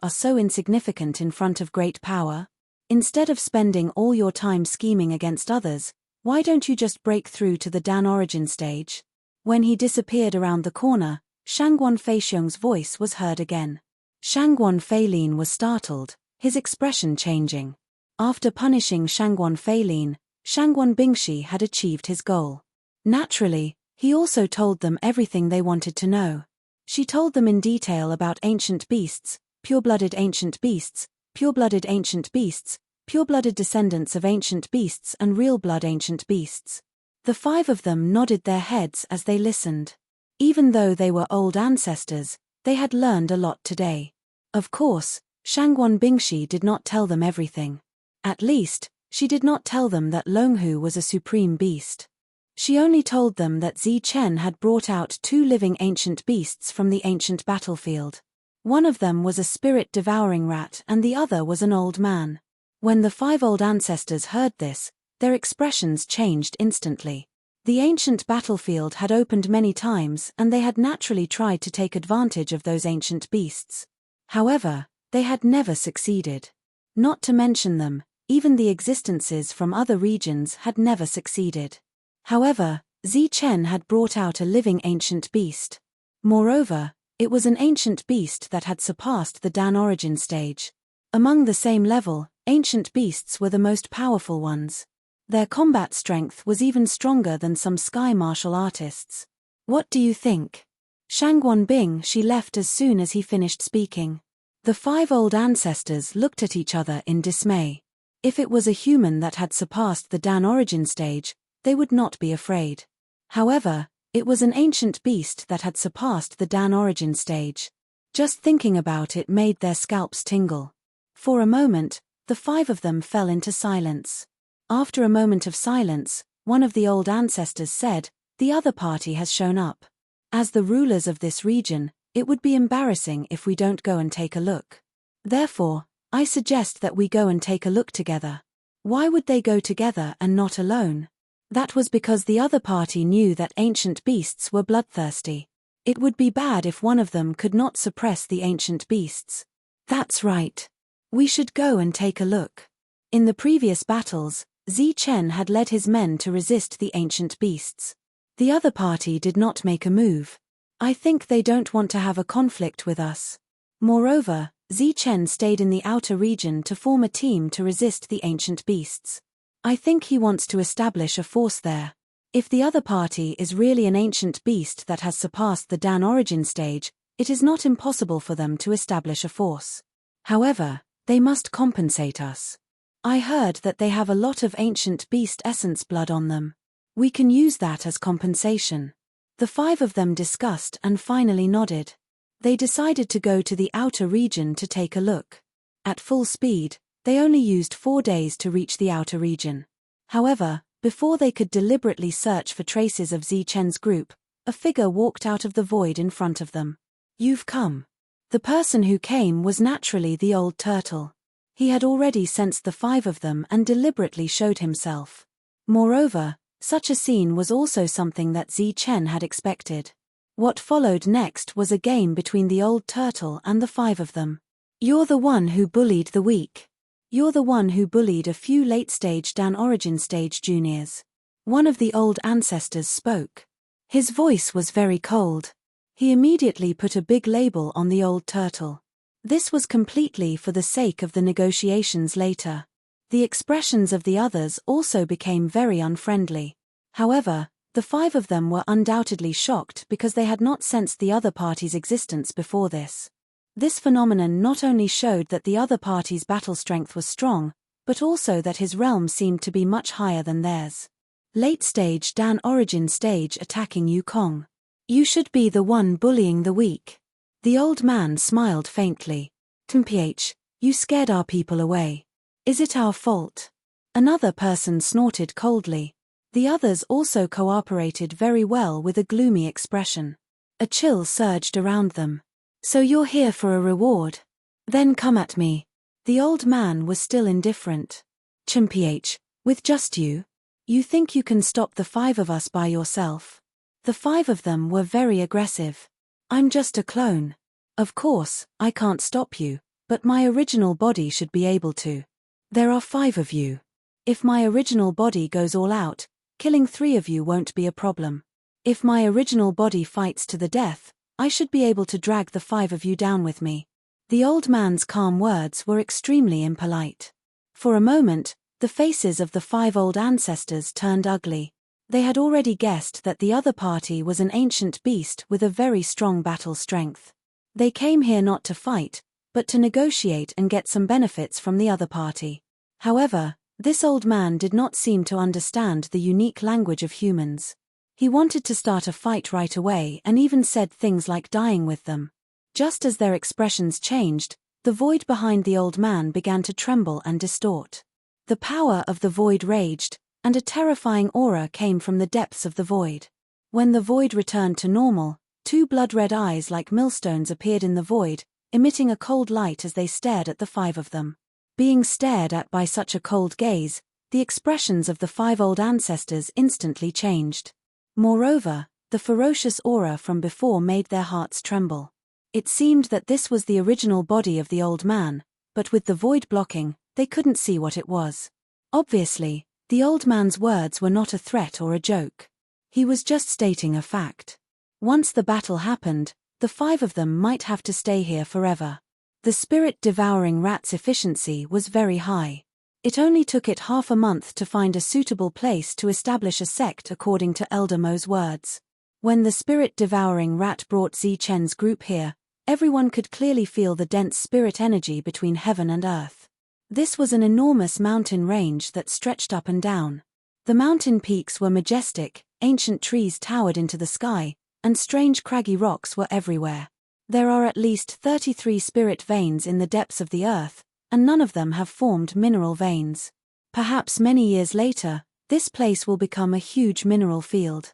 are so insignificant in front of great power? Instead of spending all your time scheming against others, why don't you just break through to the Dan origin stage?" When he disappeared around the corner, Shangguan Feixiong's voice was heard again. Shangguan Feilin was startled, his expression changing. After punishing Shangguan Feilin, Shangguan Bingshi had achieved his goal. Naturally, he also told them everything they wanted to know. She told them in detail about ancient beasts, pure-blooded ancient beasts, pure-blooded ancient beasts, pure-blooded descendants of ancient beasts and real-blood ancient beasts. The five of them nodded their heads as they listened. Even though they were old ancestors, they had learned a lot today. Of course, Shangguan Bingshi did not tell them everything. At least, she did not tell them that Longhu was a supreme beast. She only told them that Zi Chen had brought out 2 living ancient beasts from the ancient battlefield. One of them was a spirit-devouring rat and the other was an old man. When the 5 old ancestors heard this, their expressions changed instantly. The ancient battlefield had opened many times and they had naturally tried to take advantage of those ancient beasts. However, they had never succeeded. Not to mention them, even the existences from other regions had never succeeded. However, Zi Chen had brought out a living ancient beast. Moreover, it was an ancient beast that had surpassed the Dan origin stage. Among the same level, ancient beasts were the most powerful ones. Their combat strength was even stronger than some sky martial artists. What do you think? Shangguan Bingshi left as soon as he finished speaking. The 5 old ancestors looked at each other in dismay. If it was a human that had surpassed the Dan origin stage, they would not be afraid. However, it was an ancient beast that had surpassed the Dan origin stage. Just thinking about it made their scalps tingle. For a moment, the 5 of them fell into silence. After a moment of silence, one of the old ancestors said, "The other party has shown up. As the rulers of this region, it would be embarrassing if we don't go and take a look. Therefore, I suggest that we go and take a look together." Why would they go together and not alone? That was because the other party knew that ancient beasts were bloodthirsty. It would be bad if one of them could not suppress the ancient beasts. That's right. We should go and take a look. In the previous battles, Zi Chen had led his men to resist the ancient beasts. The other party did not make a move. I think they don't want to have a conflict with us. Moreover, Zi Chen stayed in the outer region to form a team to resist the ancient beasts. I think he wants to establish a force there. If the other party is really an ancient beast that has surpassed the Dan origin stage, it is not impossible for them to establish a force. However, they must compensate us. I heard that they have a lot of ancient beast essence blood on them. We can use that as compensation. The 5 of them discussed and finally nodded. They decided to go to the outer region to take a look. At full speed, they only used 4 days to reach the outer region. However, before they could deliberately search for traces of Zi Chen's group, a figure walked out of the void in front of them. "You've come." The person who came was naturally the old turtle. He had already sensed the 5 of them and deliberately showed himself. Moreover, such a scene was also something that Zi Chen had expected. What followed next was a game between the old turtle and the 5 of them. "You're the one who bullied the weak. You're the one who bullied a few late-stage Dan origin stage juniors." One of the old ancestors spoke. His voice was very cold. He immediately put a big label on the old turtle. This was completely for the sake of the negotiations later. The expressions of the others also became very unfriendly. However, the 5 of them were undoubtedly shocked because they had not sensed the other party's existence before this. This phenomenon not only showed that the other party's battle strength was strong, but also that his realm seemed to be much higher than theirs. Late-stage Dan origin stage attacking Yukong. "You should be the one bullying the weak." The old man smiled faintly. "Mph, you scared our people away. Is it our fault?" Another person snorted coldly. The others also cooperated very well with a gloomy expression. A chill surged around them. "So you're here for a reward? Then come at me." The old man was still indifferent. "Mph, with just you? You think you can stop the 5 of us by yourself?" The 5 of them were very aggressive. "I'm just a clone. Of course, I can't stop you, but my original body should be able to. There are 5 of you. If my original body goes all out, killing 3 of you won't be a problem. If my original body fights to the death, I should be able to drag the 5 of you down with me." The old man's calm words were extremely impolite. For a moment, the faces of the 5 old ancestors turned ugly. They had already guessed that the other party was an ancient beast with a very strong battle strength. They came here not to fight, but to negotiate and get some benefits from the other party. However, this old man did not seem to understand the unique language of humans. He wanted to start a fight right away and even said things like dying with them. Just as their expressions changed, The void behind the old man began to tremble and distort. The power of the void raged, and a terrifying aura came from the depths of the void. When the void returned to normal, two blood-red eyes like millstones appeared in the void, emitting a cold light as they stared at the five of them. Being stared at by such a cold gaze, the expressions of the five old ancestors instantly changed. Moreover, the ferocious aura from before made their hearts tremble. It seemed that this was the original body of the old man, but with the void blocking, they couldn't see what it was. Obviously, the old man's words were not a threat or a joke. He was just stating a fact. Once the battle happened, the five of them might have to stay here forever. The spirit-devouring rat's efficiency was very high. It only took it half a month to find a suitable place to establish a sect according to Elder Mo's words. When the spirit-devouring rat brought Zichen's group here, everyone could clearly feel the dense spirit energy between heaven and earth. This was an enormous mountain range that stretched up and down. The mountain peaks were majestic, ancient trees towered into the sky, and strange craggy rocks were everywhere. There are at least 33 spirit veins in the depths of the earth, and none of them have formed mineral veins. Perhaps many years later, this place will become a huge mineral field.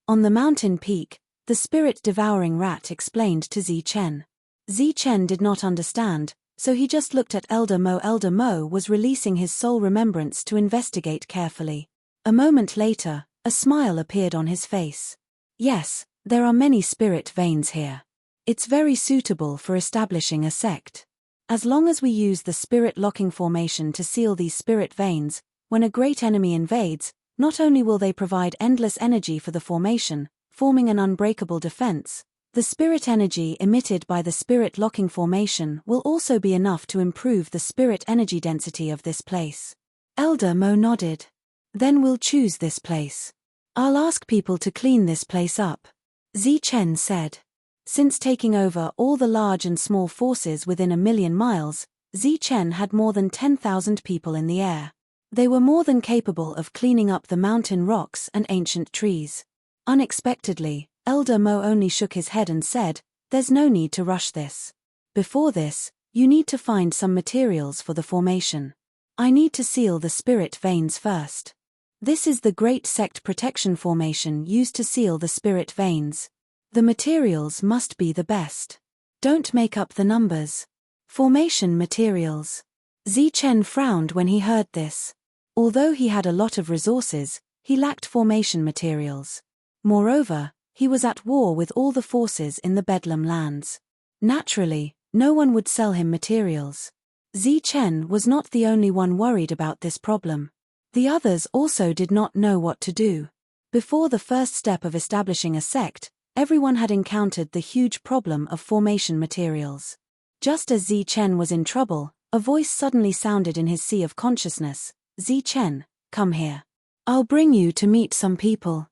On the mountain peak, the spirit-devouring rat explained to Zichen. Zichen did not understand, so he just looked at Elder Mo. Elder Mo was releasing his soul remembrance to investigate carefully. A moment later, a smile appeared on his face. Yes, there are many spirit veins here. It's very suitable for establishing a sect. As long as we use the spirit locking formation to seal these spirit veins, when a great enemy invades, not only will they provide endless energy for the formation, forming an unbreakable defense, the spirit energy emitted by the spirit locking formation will also be enough to improve the spirit energy density of this place. Elder Mo nodded. Then we'll choose this place. I'll ask people to clean this place up. Zichen said. Since taking over all the large and small forces within 1,000,000 miles, Zichen had more than 10,000 people in the air. They were more than capable of cleaning up the mountain rocks and ancient trees. Unexpectedly, Elder Mo only shook his head and said, "There's no need to rush this. Before this, you need to find some materials for the formation. I need to seal the spirit veins first. This is the Great Sect Protection Formation used to seal the spirit veins. The materials must be the best. Don't make up the numbers. Formation materials." Zichen frowned when he heard this. Although he had a lot of resources, he lacked formation materials. Moreover, he was at war with all the forces in the Bedlam lands. Naturally, no one would sell him materials. Zichen was not the only one worried about this problem. The others also did not know what to do. Before the first step of establishing a sect, everyone had encountered the huge problem of formation materials. Just as Zichen was in trouble, a voice suddenly sounded in his sea of consciousness. "Zichen, come here. I'll bring you to meet some people."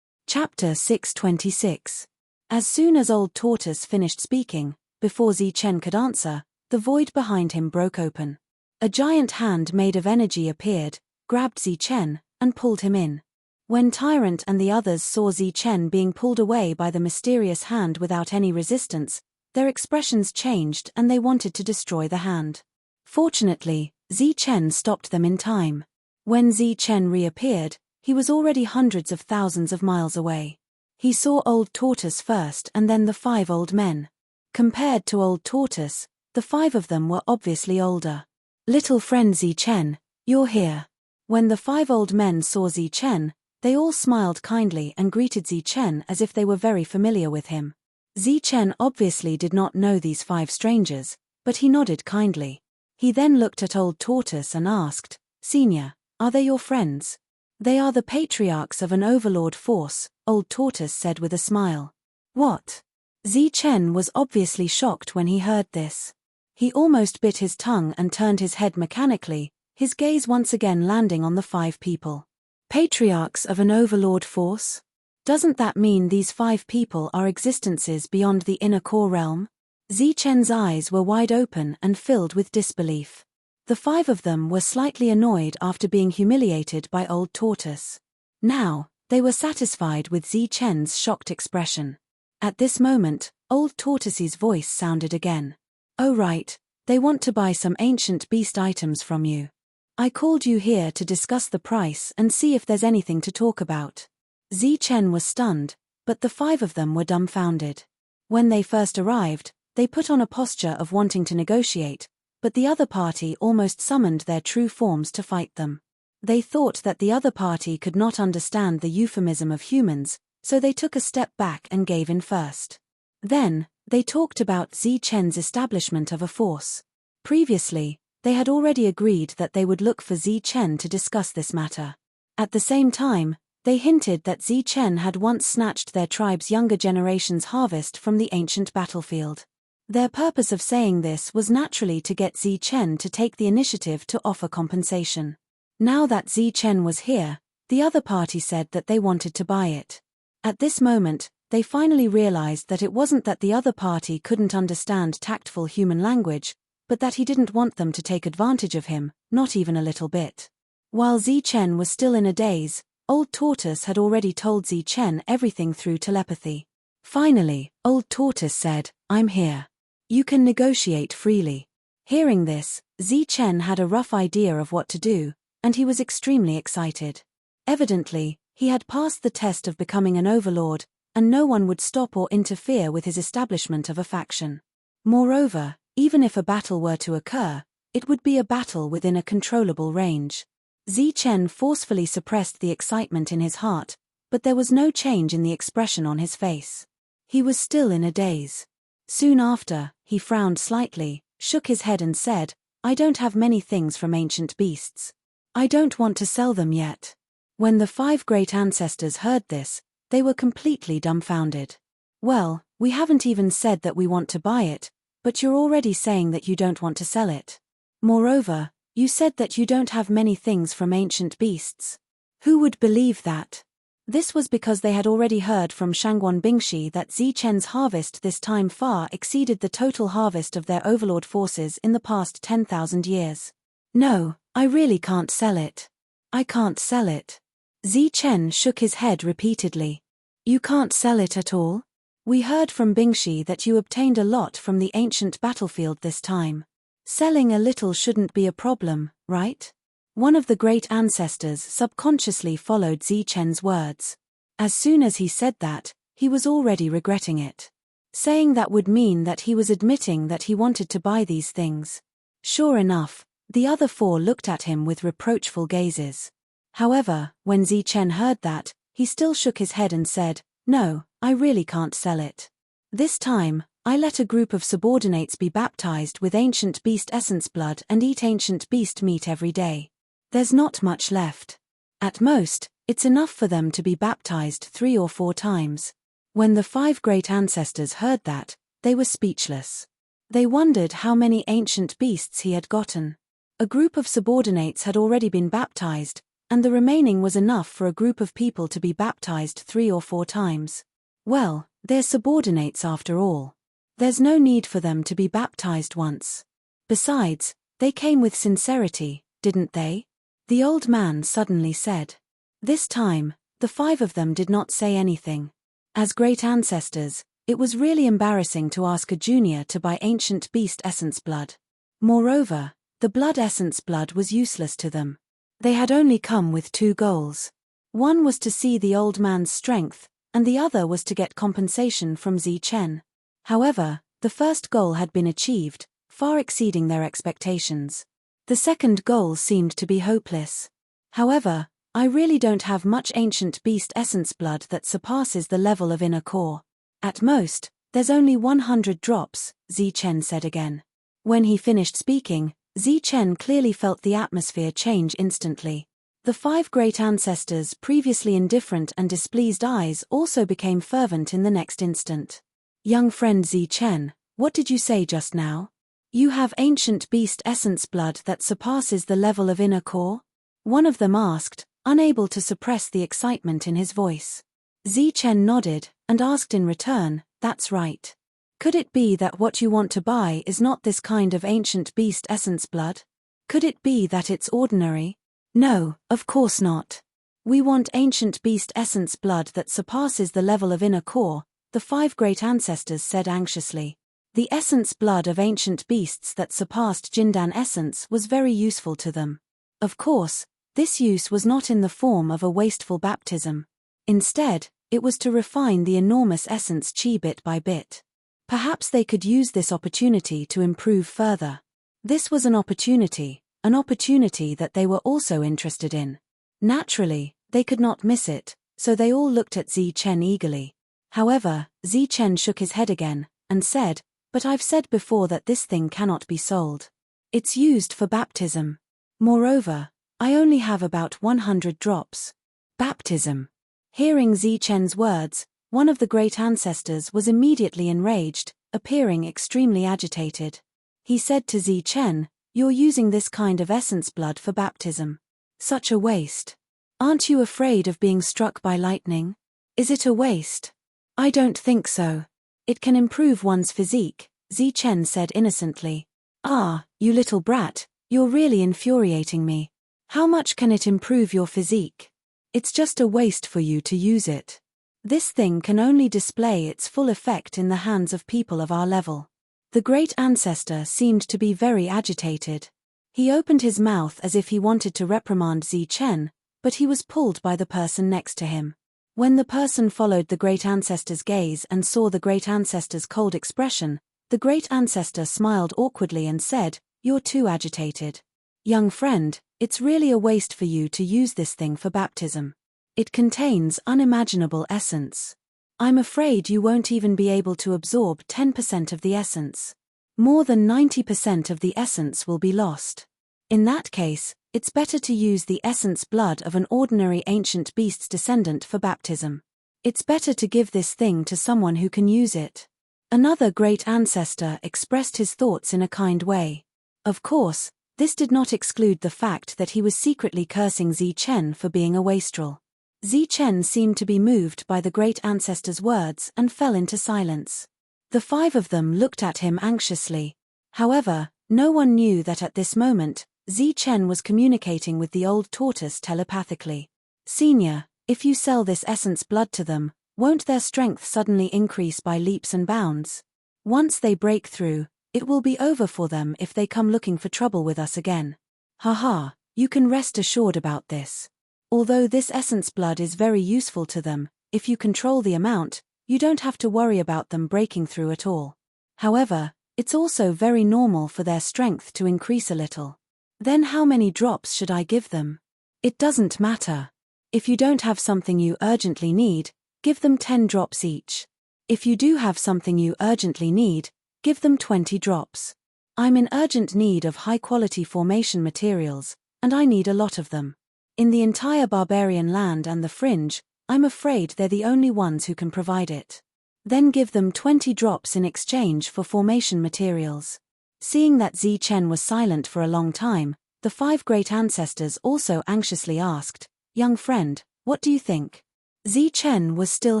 Chapter 626. As soon as Old Tortoise finished speaking, before Zichen could answer, the void behind him broke open. A giant hand made of energy appeared, grabbed Zichen, and pulled him in. When Tyrant and the others saw Zichen being pulled away by the mysterious hand without any resistance, their expressions changed and they wanted to destroy the hand. Fortunately, Zichen stopped them in time. When Zichen reappeared, he was already hundreds of thousands of miles away. He saw Old Tortoise first and then the 5 old men. Compared to Old Tortoise, the 5 of them were obviously older. "Little friend Zichen, you're here." When the 5 old men saw Zichen, they all smiled kindly and greeted Zichen as if they were very familiar with him. Zichen obviously did not know these 5 strangers, but he nodded kindly. He then looked at Old Tortoise and asked, "Senior, are they your friends?" "They are the patriarchs of an overlord force," Old Tortoise said with a smile. "What?" Zichen was obviously shocked when he heard this. He almost bit his tongue and turned his head mechanically, his gaze once again landing on the 5 people. Patriarchs of an overlord force? Doesn't that mean these 5 people are existences beyond the inner core realm? Zichen's eyes were wide open and filled with disbelief. The 5 of them were slightly annoyed after being humiliated by Old Tortoise. Now, they were satisfied with Zichen's shocked expression. At this moment, Old Tortoise's voice sounded again. "Oh right, They want to buy some ancient beast items from you. I called you here to discuss the price and see if there's anything to talk about. Zichen was stunned, but the 5 of them were dumbfounded. When they first arrived, they put on a posture of wanting to negotiate, but the other party almost summoned their true forms to fight them. They thought that the other party could not understand the euphemism of humans, so they took a step back and gave in first. Then, they talked about Zichen's establishment of a force. Previously, they had already agreed that they would look for Zichen to discuss this matter. At the same time, they hinted that Zichen had once snatched their tribe's younger generation's harvest from the ancient battlefield. Their purpose of saying this was naturally to get Zichen to take the initiative to offer compensation. Now that Zichen was here, the other party said that they wanted to buy it. At this moment, they finally realized that it wasn't that the other party couldn't understand tactful human language, but that he didn't want them to take advantage of him, not even a little bit. While Zichen was still in a daze, Old Tortoise had already told Zichen everything through telepathy. Finally, Old Tortoise said, "I'm here. You can negotiate freely." Hearing this, Zichen had a rough idea of what to do, and he was extremely excited. Evidently, he had passed the test of becoming an overlord, and no one would stop or interfere with his establishment of a faction. Moreover, even if a battle were to occur, it would be a battle within a controllable range. Zichen forcefully suppressed the excitement in his heart, but there was no change in the expression on his face. He was still in a daze. Soon after, he frowned slightly, shook his head and said, "I don't have many things from ancient beasts. I don't want to sell them yet." When the 5 great ancestors heard this, they were completely dumbfounded. "Well, we haven't even said that we want to buy it, but you're already saying that you don't want to sell it. Moreover, you said that you don't have many things from ancient beasts. Who would believe that?" This was because they had already heard from Shangguan Bingshi that Zichen's harvest this time far exceeded the total harvest of their overlord forces in the past 10,000 years. "No, I really can't sell it. I can't sell it." Zichen shook his head repeatedly. "You can't sell it at all? We heard from Bingshi that you obtained a lot from the ancient battlefield this time. Selling a little shouldn't be a problem, right?" One of the great ancestors subconsciously followed Zichen's words. As soon as he said that, he was already regretting it. Saying that would mean that he was admitting that he wanted to buy these things. Sure enough, the other 4 looked at him with reproachful gazes. However, when Zichen heard that, he still shook his head and said, "No, I really can't sell it. This time, I let a group of subordinates be baptized with ancient beast essence blood and eat ancient beast meat every day. There's not much left. At most, it's enough for them to be baptized 3 or 4 times. When the 5 great ancestors heard that, they were speechless. They wondered how many ancient beasts he had gotten. A group of subordinates had already been baptized, and the remaining was enough for a group of people to be baptized 3 or 4 times. Well, they're subordinates after all. There's no need for them to be baptized once. Besides, they came with sincerity, didn't they?" The old man suddenly said. This time, the 5 of them did not say anything. As great ancestors, it was really embarrassing to ask a junior to buy ancient beast essence blood. Moreover, the blood essence blood was useless to them. They had only come with 2 goals. One was to see the old man's strength, and the other was to get compensation from Zichen. However, the first goal had been achieved, far exceeding their expectations. The second goal seemed to be hopeless. "However, I really don't have much ancient beast essence blood that surpasses the level of inner core. At most, there's only 100 drops, Zichen said again. When he finished speaking, Zichen clearly felt the atmosphere change instantly. The 5 great ancestors' previously indifferent and displeased eyes also became fervent in the next instant. "Young friend Zichen, what did you say just now? You have ancient beast essence blood that surpasses the level of inner core?" One of them asked, unable to suppress the excitement in his voice. Zichen nodded, and asked in return, "That's right. Could it be that what you want to buy is not this kind of ancient beast essence blood? Could it be that it's ordinary?" "No, of course not. We want ancient beast essence blood that surpasses the level of inner core," the 5 great ancestors said anxiously. The essence blood of ancient beasts that surpassed Jindan essence was very useful to them. Of course, this use was not in the form of a wasteful baptism. Instead, it was to refine the enormous essence chi bit by bit. Perhaps they could use this opportunity to improve further. This was an opportunity that they were also interested in. Naturally, they could not miss it, so they all looked at Zichen eagerly. However, Zichen shook his head again, and said, "But I've said before that this thing cannot be sold. It's used for baptism. Moreover, I only have about 100 drops. Baptism." Hearing Zichen's words, one of the great ancestors was immediately enraged, appearing extremely agitated. He said to Zichen, "You're using this kind of essence blood for baptism. Such a waste. Aren't you afraid of being struck by lightning? Is it a waste?" "I don't think so. It can improve one's physique," Zichen said innocently. "Ah, you little brat, you're really infuriating me. How much can it improve your physique? It's just a waste for you to use it. This thing can only display its full effect in the hands of people of our level." The great ancestor seemed to be very agitated. He opened his mouth as if he wanted to reprimand Zichen, but he was pulled by the person next to him. When the person followed the great ancestor's gaze and saw the great ancestor's cold expression, the great ancestor smiled awkwardly and said, "You're too agitated. Young friend, it's really a waste for you to use this thing for baptism. It contains unimaginable essence. I'm afraid you won't even be able to absorb 10% of the essence. More than 90% of the essence will be lost. In that case, it's better to use the essence blood of an ordinary ancient beast's descendant for baptism. It's better to give this thing to someone who can use it." Another great ancestor expressed his thoughts in a kind way. Of course, this did not exclude the fact that he was secretly cursing Zichen for being a wastrel. Zichen seemed to be moved by the great ancestor's words and fell into silence. The 5 of them looked at him anxiously. However, no one knew that at this moment, Zichen was communicating with the old tortoise telepathically. "Senior, if you sell this essence blood to them, won't their strength suddenly increase by leaps and bounds? Once they break through, it will be over for them if they come looking for trouble with us again. Haha, you can rest assured about this. Although this essence blood is very useful to them, if you control the amount, you don't have to worry about them breaking through at all. However, it's also very normal for their strength to increase a little. Then how many drops should I give them? It doesn't matter. If you don't have something you urgently need, give them 10 drops each. If you do have something you urgently need, give them 20 drops. I'm in urgent need of high-quality formation materials, and I need a lot of them. In the entire barbarian land and the fringe, I'm afraid they're the only ones who can provide it. Then give them 20 drops in exchange for formation materials." Seeing that Zichen was silent for a long time, the 5 great ancestors also anxiously asked, "Young friend, what do you think?" Zichen was still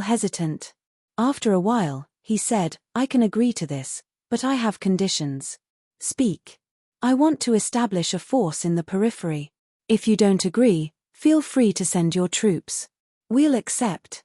hesitant. After a while, he said, "I can agree to this, but I have conditions." "Speak." "I want to establish a force in the periphery. If you don't agree, feel free to send your troops. We'll accept.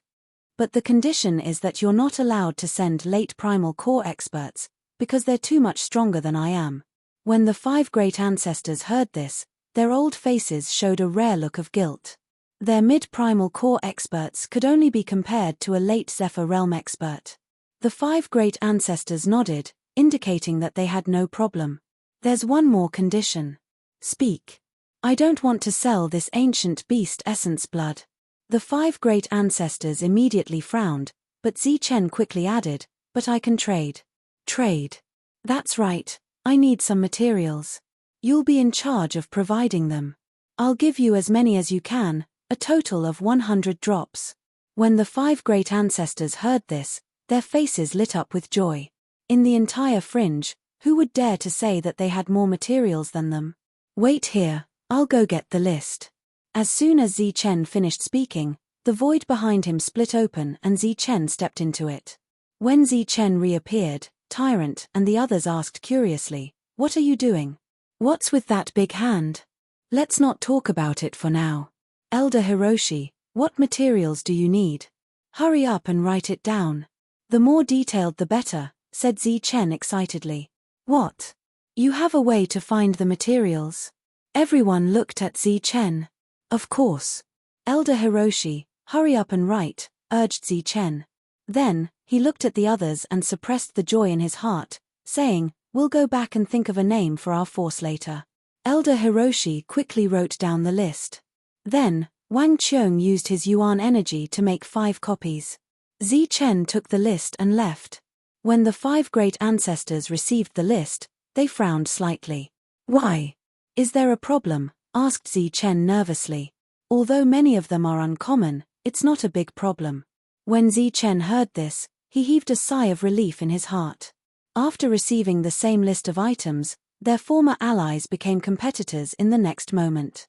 But the condition is that you're not allowed to send late primal core experts, because they're too much stronger than I am." When the 5 great ancestors heard this, their old faces showed a rare look of guilt. Their mid-primal core experts could only be compared to a late Zephyr realm expert. The 5 great ancestors nodded, indicating that they had no problem. "There's one more condition." "Speak." "I don't want to sell this ancient beast essence blood." The 5 great ancestors immediately frowned, but Zichen quickly added, "But I can trade." "Trade?" "That's right, I need some materials. You'll be in charge of providing them. I'll give you as many as you can, a total of 100 drops." When the 5 great ancestors heard this, their faces lit up with joy. In the entire fringe, who would dare to say that they had more materials than them? "Wait here, I'll go get the list." As soon as Zichen finished speaking, the void behind him split open and Zichen stepped into it. When Zichen reappeared, Tyrant and the others asked curiously, "What are you doing? What's with that big hand? Let's not talk about it for now. Elder Hiroshi, what materials do you need? Hurry up and write it down. The more detailed the better, said Zi Chen excitedly. What? You have a way to find the materials? Everyone looked at Zi Chen. Of course. Elder Hiroshi, hurry up and write, urged Zi Chen. Then, he looked at the others and suppressed the joy in his heart, saying, we'll go back and think of a name for our force later. Elder Hiroshi quickly wrote down the list. Then, Wang Qiong used his yuan energy to make 5 copies. Zi Chen took the list and left. When the 5 great ancestors received the list, they frowned slightly. Why? Is there a problem? Asked Zi Chen nervously. Although many of them are uncommon, it's not a big problem. When Zi Chen heard this, he heaved a sigh of relief in his heart. After receiving the same list of items, their former allies became competitors in the next moment.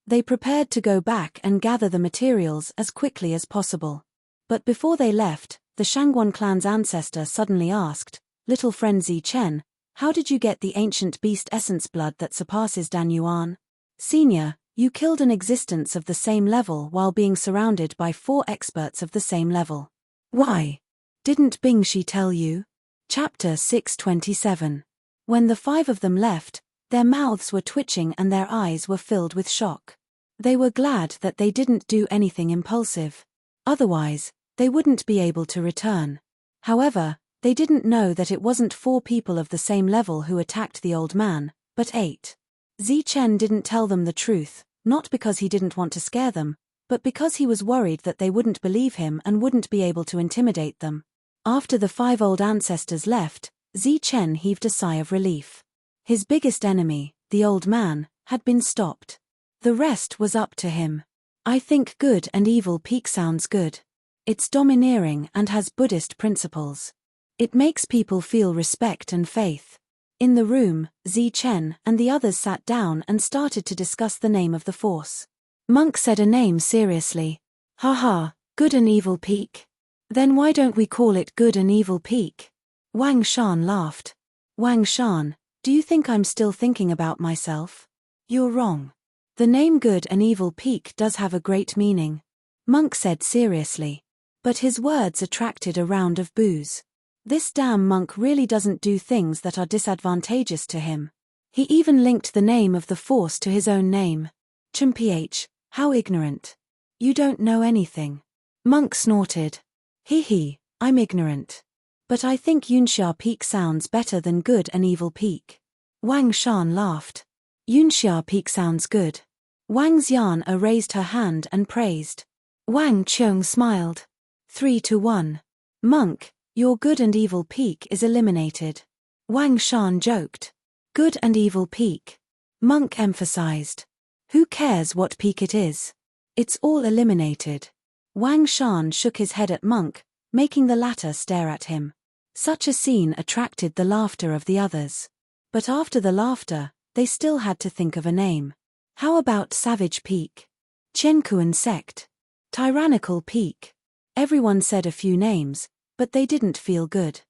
They prepared to go back and gather the materials as quickly as possible. But before they left, the Shangguan clan's ancestor suddenly asked, little friend Zi Chen, how did you get the ancient beast essence blood that surpasses Dan Yuan? Senior, you killed an existence of the same level while being surrounded by 4 experts of the same level. Why? Didn't Bing Shi tell you? Chapter 627. When the 5 of them left, their mouths were twitching and their eyes were filled with shock. They were glad that they didn't do anything impulsive. Otherwise, they wouldn't be able to return. However, they didn't know that it wasn't 4 people of the same level who attacked the old man, but 8. Zi Chen didn't tell them the truth, not because he didn't want to scare them, but because he was worried that they wouldn't believe him and wouldn't be able to intimidate them. After the 5 old ancestors left, Zi Chen heaved a sigh of relief. His biggest enemy, the old man, had been stopped. The rest was up to him. I think Good and Evil Peak sounds good. It's domineering and has Buddhist principles. It makes people feel respect and faith. In the room, Zi Chen and the others sat down and started to discuss the name of the force. Monk said a name seriously. Haha, Good and Evil Peak. Then why don't we call it Good and Evil Peak? Wang Shan laughed. Wang Shan, do you think I'm still thinking about myself? You're wrong. The name Good and Evil Peak does have a great meaning. Monk said seriously. But his words attracted a round of boos. This damn monk really doesn't do things that are disadvantageous to him. He even linked the name of the force to his own name. Chimph, how ignorant. You don't know anything. Monk snorted. Hee, I'm ignorant. But I think Yunxia Peak sounds better than Good and Evil Peak. Wang Shan laughed. Yunxia Peak sounds good. Wang Xian raised her hand and praised. Wang Qiong smiled. 3-1. Monk, your Good and Evil Peak is eliminated. Wang Shan joked. Good and Evil Peak. Monk emphasized. Who cares what peak it is? It's all eliminated. Wang Shan shook his head at Monk, making the latter stare at him. Such a scene attracted the laughter of the others. But after the laughter, they still had to think of a name. How about Savage Peak? Qiankuan Sect? Tyrannical Peak? Everyone said a few names, but they didn't feel good.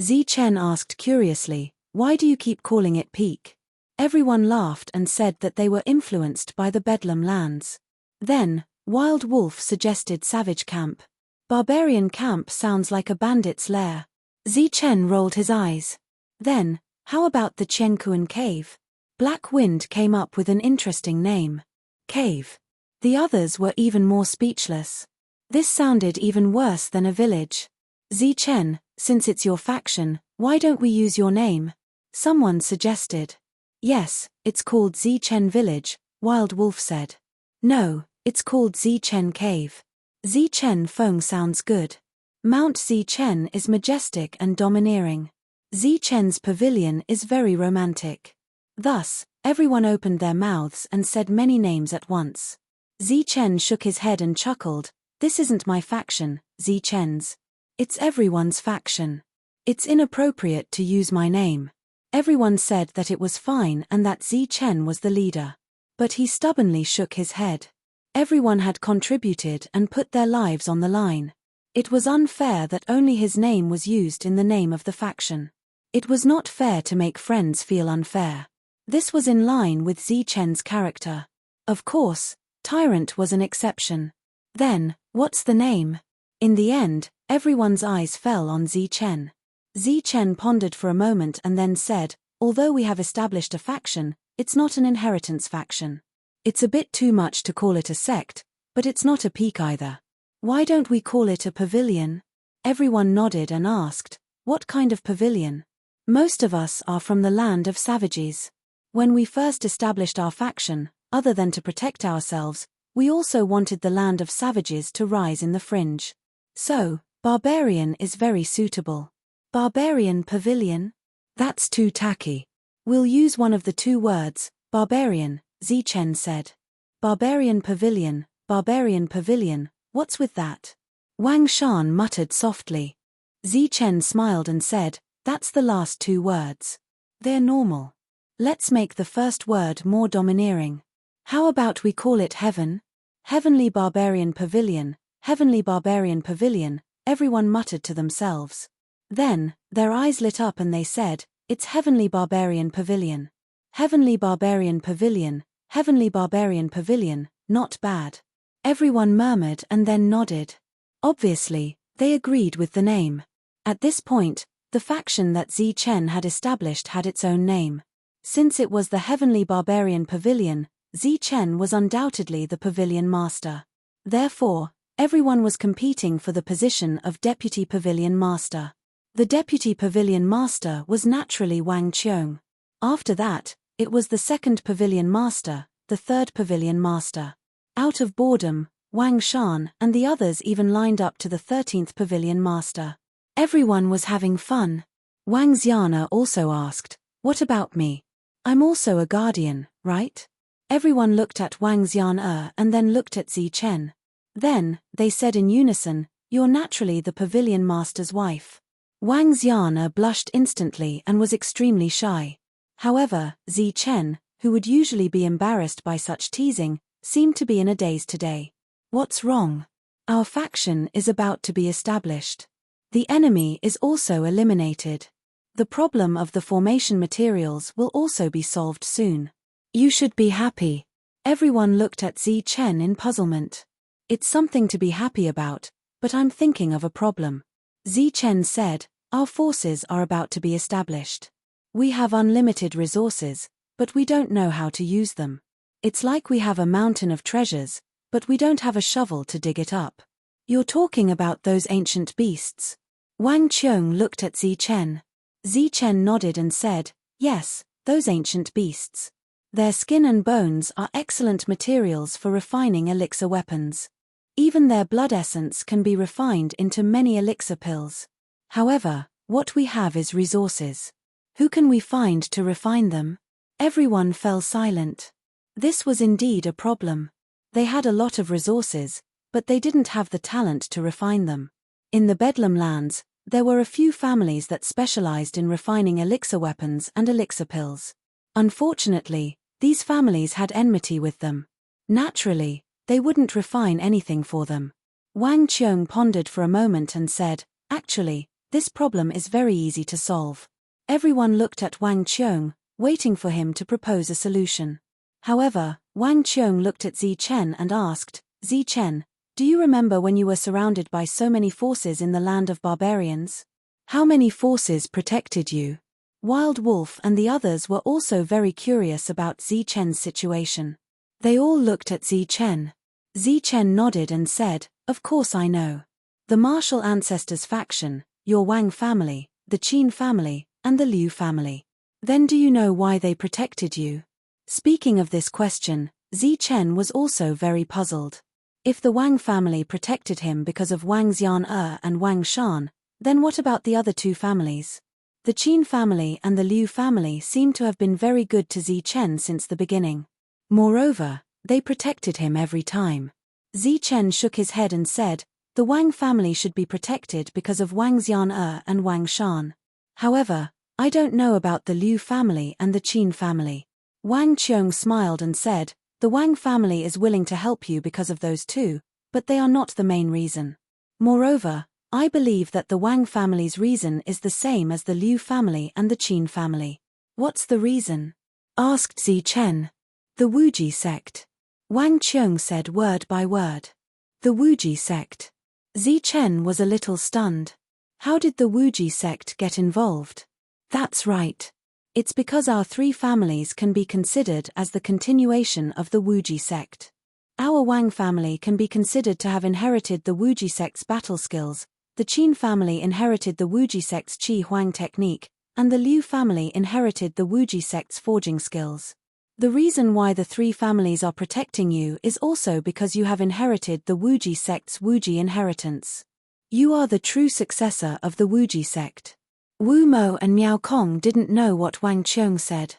Zi Chen asked curiously, why do you keep calling it Peak? Everyone laughed and said that they were influenced by the Bedlam lands. Then, Wild Wolf suggested Savage Camp. Barbarian Camp sounds like a bandit's lair. Zi Chen rolled his eyes. Then, how about the Qiankuan Cave? Black Wind came up with an interesting name. Cave. The others were even more speechless. This sounded even worse than a village. Zi Chen, since it's your faction, why don't we use your name? Someone suggested. Yes, it's called Zi Chen Village, Wild Wolf said. No, it's called Zi Chen Cave. Zi Chen Feng sounds good. Mount Zi Chen is majestic and domineering. Zi Chen's pavilion is very romantic. Thus, everyone opened their mouths and said many names at once. Zi Chen shook his head and chuckled. This isn't my faction, Zi Chen's. It's everyone's faction. It's inappropriate to use my name. Everyone said that it was fine and that Zi Chen was the leader. But he stubbornly shook his head. Everyone had contributed and put their lives on the line. It was unfair that only his name was used in the name of the faction. It was not fair to make friends feel unfair. This was in line with Zi Chen's character. Of course, Tyrant was an exception. Then, what's the name? In the end, everyone's eyes fell on Zi Chen. Chen pondered for a moment and then said, although we have established a faction, it's not an inheritance faction. It's a bit too much to call it a sect, but it's not a peak either. Why don't we call it a pavilion? Everyone nodded and asked, what kind of pavilion? Most of us are from the land of savages. When we first established our faction, other than to protect ourselves, we also wanted the land of savages to rise in the fringe. So, barbarian is very suitable. Barbarian pavilion? That's too tacky. We'll use one of the two words, barbarian, Chen said. Barbarian pavilion, what's with that? Wang Shan muttered softly. Chen smiled and said, that's the last two words. They're normal. Let's make the first word more domineering. How about we call it heaven? Heavenly barbarian pavilion, everyone muttered to themselves. Then, their eyes lit up and they said, it's heavenly barbarian pavilion. Heavenly barbarian pavilion, not bad. Everyone murmured and then nodded. Obviously, they agreed with the name. At this point, the faction that Chen had established had its own name. Since it was the Heavenly Barbarian Pavilion, Chen was undoubtedly the pavilion master. Therefore, everyone was competing for the position of Deputy Pavilion Master. The Deputy Pavilion Master was naturally Wang Qiong. After that, it was the second Pavilion Master, the third Pavilion Master. Out of boredom, Wang Shan and the others even lined up to the 13th Pavilion Master. Everyone was having fun. Wang Xiana also asked, what about me? I'm also a guardian, right? Everyone looked at Wang Xiana and then looked at Chen. Then, they said in unison, you're naturally the Pavilion Master's wife. Wang Xiana blushed instantly and was extremely shy. However, Chen, who would usually be embarrassed by such teasing, seemed to be in a daze today. What's wrong? Our faction is about to be established. The enemy is also eliminated. The problem of the formation materials will also be solved soon. You should be happy. Everyone looked at Chen in puzzlement. It's something to be happy about, but I'm thinking of a problem. Chen said, our forces are about to be established. We have unlimited resources, but we don't know how to use them. It's like we have a mountain of treasures, but we don't have a shovel to dig it up. You're talking about those ancient beasts. Wang Qiong looked at Chen. Chen nodded and said, yes, those ancient beasts. Their skin and bones are excellent materials for refining elixir weapons. Even their blood essence can be refined into many elixir pills. However, what we have is resources. Who can we find to refine them? Everyone fell silent. This was indeed a problem. They had a lot of resources, but they didn't have the talent to refine them. In the Bedlam lands, there were a few families that specialized in refining elixir weapons and elixir pills. Unfortunately, these families had enmity with them. Naturally, they wouldn't refine anything for them. Wang Qiong pondered for a moment and said, actually, this problem is very easy to solve. Everyone looked at Wang Qiong, waiting for him to propose a solution. However, Wang Qiong looked at Chen and asked, Chen, do you remember when you were surrounded by so many forces in the land of barbarians? How many forces protected you? Wild Wolf and the others were also very curious about Chen's situation. They all looked at Chen. Chen nodded and said, of course I know. The martial ancestors faction, your Wang family, the Qin family, and the Liu family. Then do you know why they protected you? Speaking of this question, Chen was also very puzzled. If the Wang family protected him because of Wang Xian and Wang Shan, then what about the other two families? The Qin family and the Liu family seem to have been very good to Chen since the beginning. Moreover, they protected him every time. Chen shook his head and said, the Wang family should be protected because of Wang Xian and Wang Shan. However, I don't know about the Liu family and the Qin family. Wang Qiong smiled and said, the Wang family is willing to help you because of those two, but they are not the main reason. Moreover, I believe that the Wang family's reason is the same as the Liu family and the Qin family. What's the reason? Asked Chen. The Wuji sect. Wang Qiong said word by word. The Wuji sect. Chen was a little stunned. How did the Wuji sect get involved? That's right. It's because our three families can be considered as the continuation of the Wuji sect. Our Wang family can be considered to have inherited the Wuji sect's battle skills, the Qin family inherited the Wuji sect's Qi Huang technique, and the Liu family inherited the Wuji sect's forging skills. The reason why the three families are protecting you is also because you have inherited the Wuji sect's Wuji inheritance. You are the true successor of the Wuji sect. Wu Mo and Miao Kong didn't know what Wang Qiong said.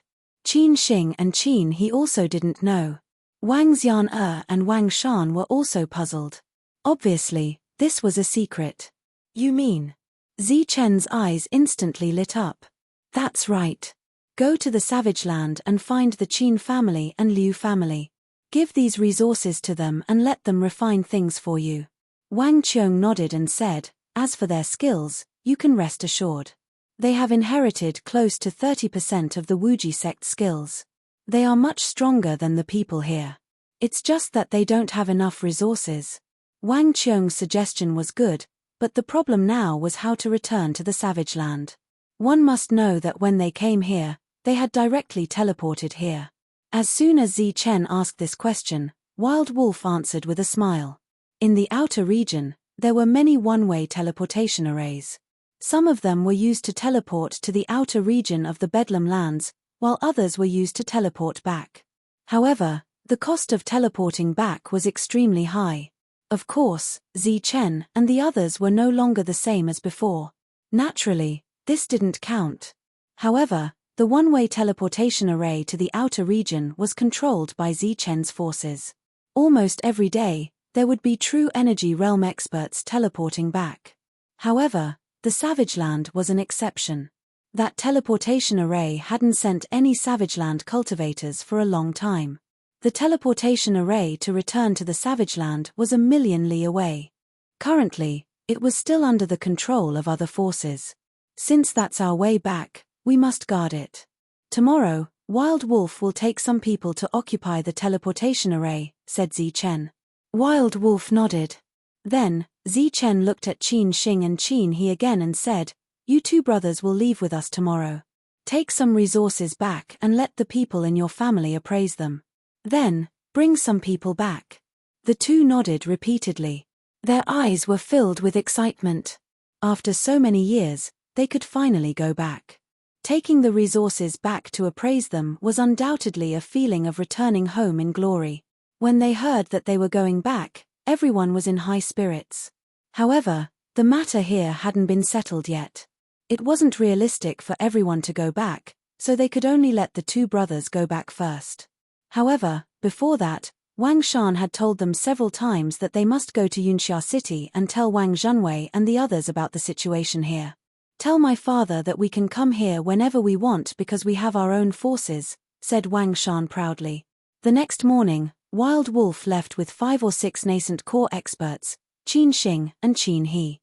Qin Xing and Qin He also didn't know. Wang Xian and Wang Shan were also puzzled. Obviously, this was a secret. You mean? Zi Chen's eyes instantly lit up. That's right. Go to the Savage Land and find the Qin family and Liu family. Give these resources to them and let them refine things for you. Wang Qiong nodded and said, as for their skills, you can rest assured. They have inherited close to 30% of the Wuji sect skills. They are much stronger than the people here. It's just that they don't have enough resources. Wang Qiong's suggestion was good, but the problem now was how to return to the Savage Land. One must know that when they came here, they had directly teleported here. As soon as Zi Chen asked this question, Wild Wolf answered with a smile. In the outer region, there were many one-way teleportation arrays. Some of them were used to teleport to the outer region of the Bedlam lands, while others were used to teleport back. However, the cost of teleporting back was extremely high. Of course, Zi Chen and the others were no longer the same as before. Naturally, this didn't count. However, the one-way teleportation array to the outer region was controlled by Zi Chen's forces. Almost every day, there would be true energy realm experts teleporting back. However, the Savage Land was an exception. That teleportation array hadn't sent any Savage Land cultivators for a long time. The teleportation array to return to the Savage Land was 1,000,000 li away. Currently, it was still under the control of other forces. Since that's our way back, we must guard it. Tomorrow, Wild Wolf will take some people to occupy the teleportation array, said Zi Chen. Wild Wolf nodded. Then, Zi Chen looked at Qin Xing and Qin He again and said, you two brothers will leave with us tomorrow. Take some resources back and let the people in your family appraise them. Then, bring some people back. The two nodded repeatedly. Their eyes were filled with excitement. After so many years, they could finally go back. Taking the resources back to appraise them was undoubtedly a feeling of returning home in glory. When they heard that they were going back, everyone was in high spirits. However, the matter here hadn't been settled yet. It wasn't realistic for everyone to go back, so they could only let the two brothers go back first. However, before that, Wang Shan had told them several times that they must go to Yunxia City and tell Wang Zhenwei and the others about the situation here. Tell my father that we can come here whenever we want because we have our own forces, said Wang Shan proudly. The next morning, Wild Wolf left with 5 or 6 nascent core experts, Qin Xing and Qin He.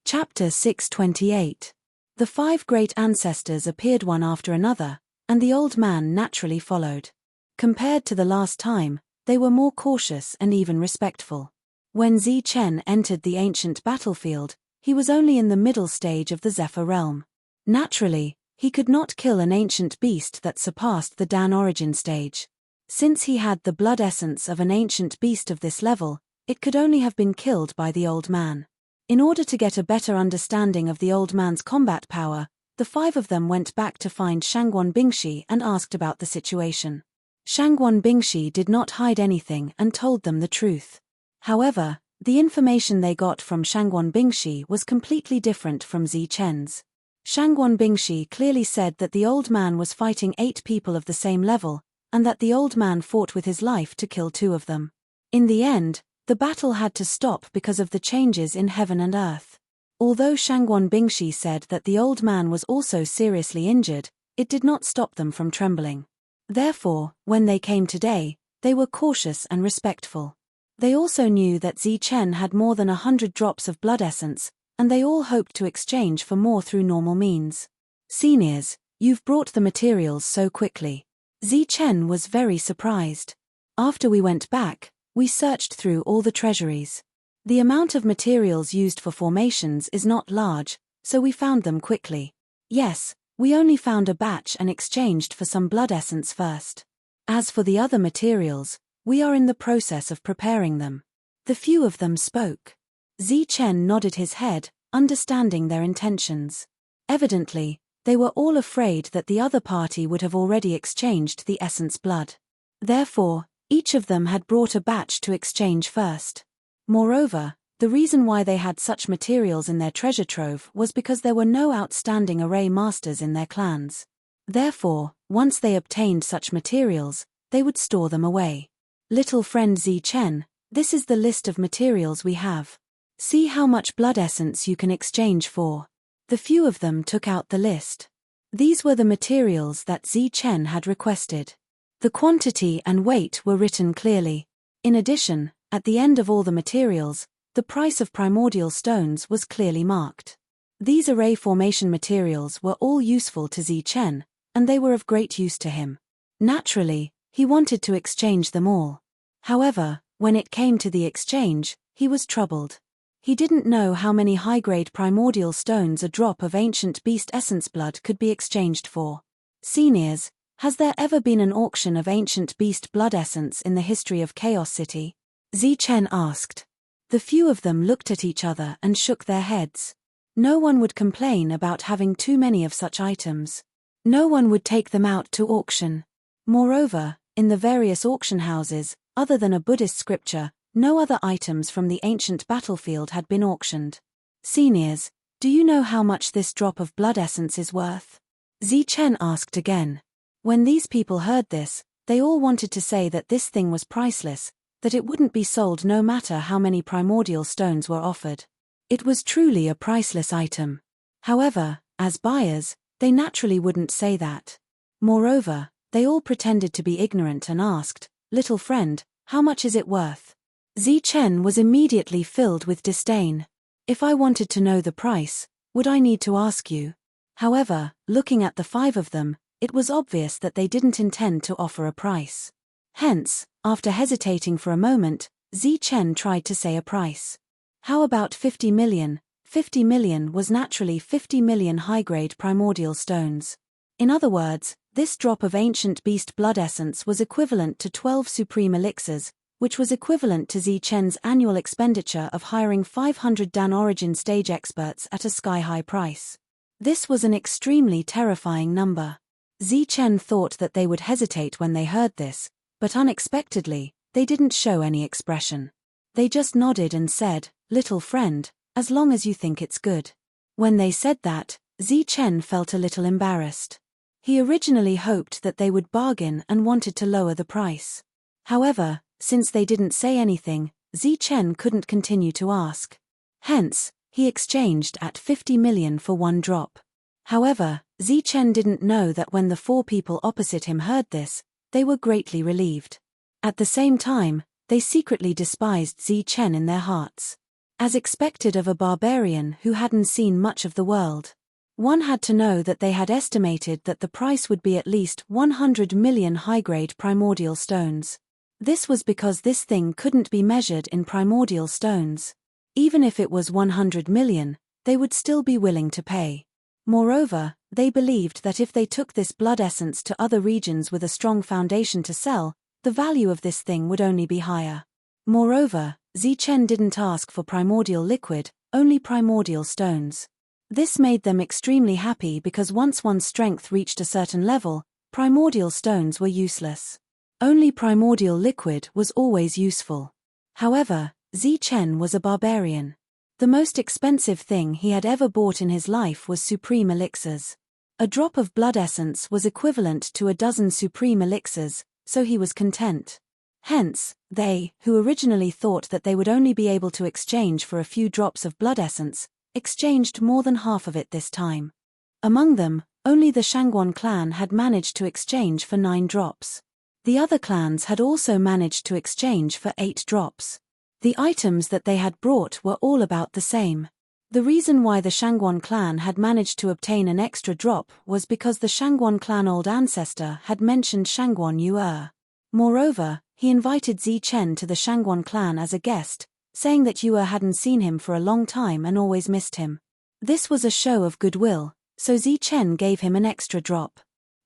Chapter 628. The 5 great ancestors appeared one after another, and the old man naturally followed. Compared to the last time, they were more cautious and even respectful. When Zi Chen entered the ancient battlefield, he was only in the middle stage of the Zephyr realm. Naturally, he could not kill an ancient beast that surpassed the Dan origin stage. Since he had the blood essence of an ancient beast of this level, it could only have been killed by the old man. In order to get a better understanding of the old man's combat power, the 5 of them went back to find Shangguan Bingshi and asked about the situation. Shangguan Bingshi did not hide anything and told them the truth. However, the information they got from Shangguan Bingshi was completely different from Zi Chen's. Shangguan Bingshi clearly said that the old man was fighting 8 people of the same level, and that the old man fought with his life to kill 2 of them. In the end, the battle had to stop because of the changes in heaven and earth. Although Shangguan Bingshi said that the old man was also seriously injured, it did not stop them from trembling. Therefore, when they came today, they were cautious and respectful. They also knew that Zi Chen had more than 100 drops of blood essence, and they all hoped to exchange for more through normal means. Seniors, you've brought the materials so quickly. Zi Chen was very surprised. After we went back, we searched through all the treasuries. The amount of materials used for formations is not large, so we found them quickly. Yes, we only found a batch and exchanged for some blood essence first. As for the other materials, we are in the process of preparing them. The few of them spoke. Zichen nodded his head, understanding their intentions. Evidently, they were all afraid that the other party would have already exchanged the essence blood. Therefore, each of them had brought a batch to exchange first. Moreover, the reason why they had such materials in their treasure trove was because there were no outstanding array masters in their clans. Therefore, once they obtained such materials, they would store them away. Little friend Zichen, this is the list of materials we have. See how much blood essence you can exchange for. The few of them took out the list. These were the materials that Zichen had requested. The quantity and weight were written clearly. In addition, at the end of all the materials, the price of primordial stones was clearly marked. These array formation materials were all useful to Zichen, and they were of great use to him. Naturally, he wanted to exchange them all. However, when it came to the exchange, he was troubled. He didn't know how many high-grade primordial stones a drop of ancient beast essence blood could be exchanged for. Seniors, has there ever been an auction of ancient beast blood essence in the history of Chaos City? Zichen asked. The few of them looked at each other and shook their heads. No one would complain about having too many of such items. No one would take them out to auction. Moreover, in the various auction houses, other than a Buddhist scripture, no other items from the ancient battlefield had been auctioned. Seniors, do you know how much this drop of blood essence is worth? Zichen asked again. When these people heard this, they all wanted to say that this thing was priceless, that it wouldn't be sold no matter how many primordial stones were offered. It was truly a priceless item. However, as buyers, they naturally wouldn't say that. Moreover, they all pretended to be ignorant and asked, "Little friend, how much is it worth?" Zichen was immediately filled with disdain. If I wanted to know the price, would I need to ask you? However, looking at the five of them, it was obvious that they didn't intend to offer a price. Hence, after hesitating for a moment, Zichen tried to say a price. How about 50 million? 50 million was naturally 50 million high-grade primordial stones. In other words, this drop of ancient beast blood essence was equivalent to 12 supreme elixirs, which was equivalent to Zichen's annual expenditure of hiring 500 Dan origin stage experts at a sky-high price. This was an extremely terrifying number. Zichen thought that they would hesitate when they heard this, but unexpectedly, they didn't show any expression. They just nodded and said, "Little friend, as long as you think it's good." When they said that, Zichen felt a little embarrassed. He originally hoped that they would bargain and wanted to lower the price. However, since they didn't say anything, Zichen couldn't continue to ask. Hence, he exchanged at 50 million for one drop. However, Zichen didn't know that when the four people opposite him heard this, they were greatly relieved. At the same time, they secretly despised Zichen in their hearts. As expected of a barbarian who hadn't seen much of the world. One had to know that they had estimated that the price would be at least 100 million high-grade primordial stones. This was because this thing couldn't be measured in primordial stones. Even if it was 100 million, they would still be willing to pay. Moreover, they believed that if they took this blood essence to other regions with a strong foundation to sell, the value of this thing would only be higher. Moreover, Zichen didn't ask for primordial liquid, only primordial stones. This made them extremely happy because once one's strength reached a certain level, primordial stones were useless. Only primordial liquid was always useful. However, Zichen was a barbarian. The most expensive thing he had ever bought in his life was supreme elixirs. A drop of blood essence was equivalent to a dozen supreme elixirs, so he was content. Hence, they, who originally thought that they would only be able to exchange for a few drops of blood essence, exchanged more than half of it this time. Among them, only the Shangguan clan had managed to exchange for 9 drops. The other clans had also managed to exchange for 8 drops. The items that they had brought were all about the same. The reason why the Shangguan clan had managed to obtain an extra drop was because the Shangguan clan old ancestor had mentioned Shangguan Yu'er. Moreover, he invited Zichen to the Shangguan clan as a guest, saying that Yu'er hadn't seen him for a long time and always missed him. This was a show of goodwill, so Zichen gave him an extra drop.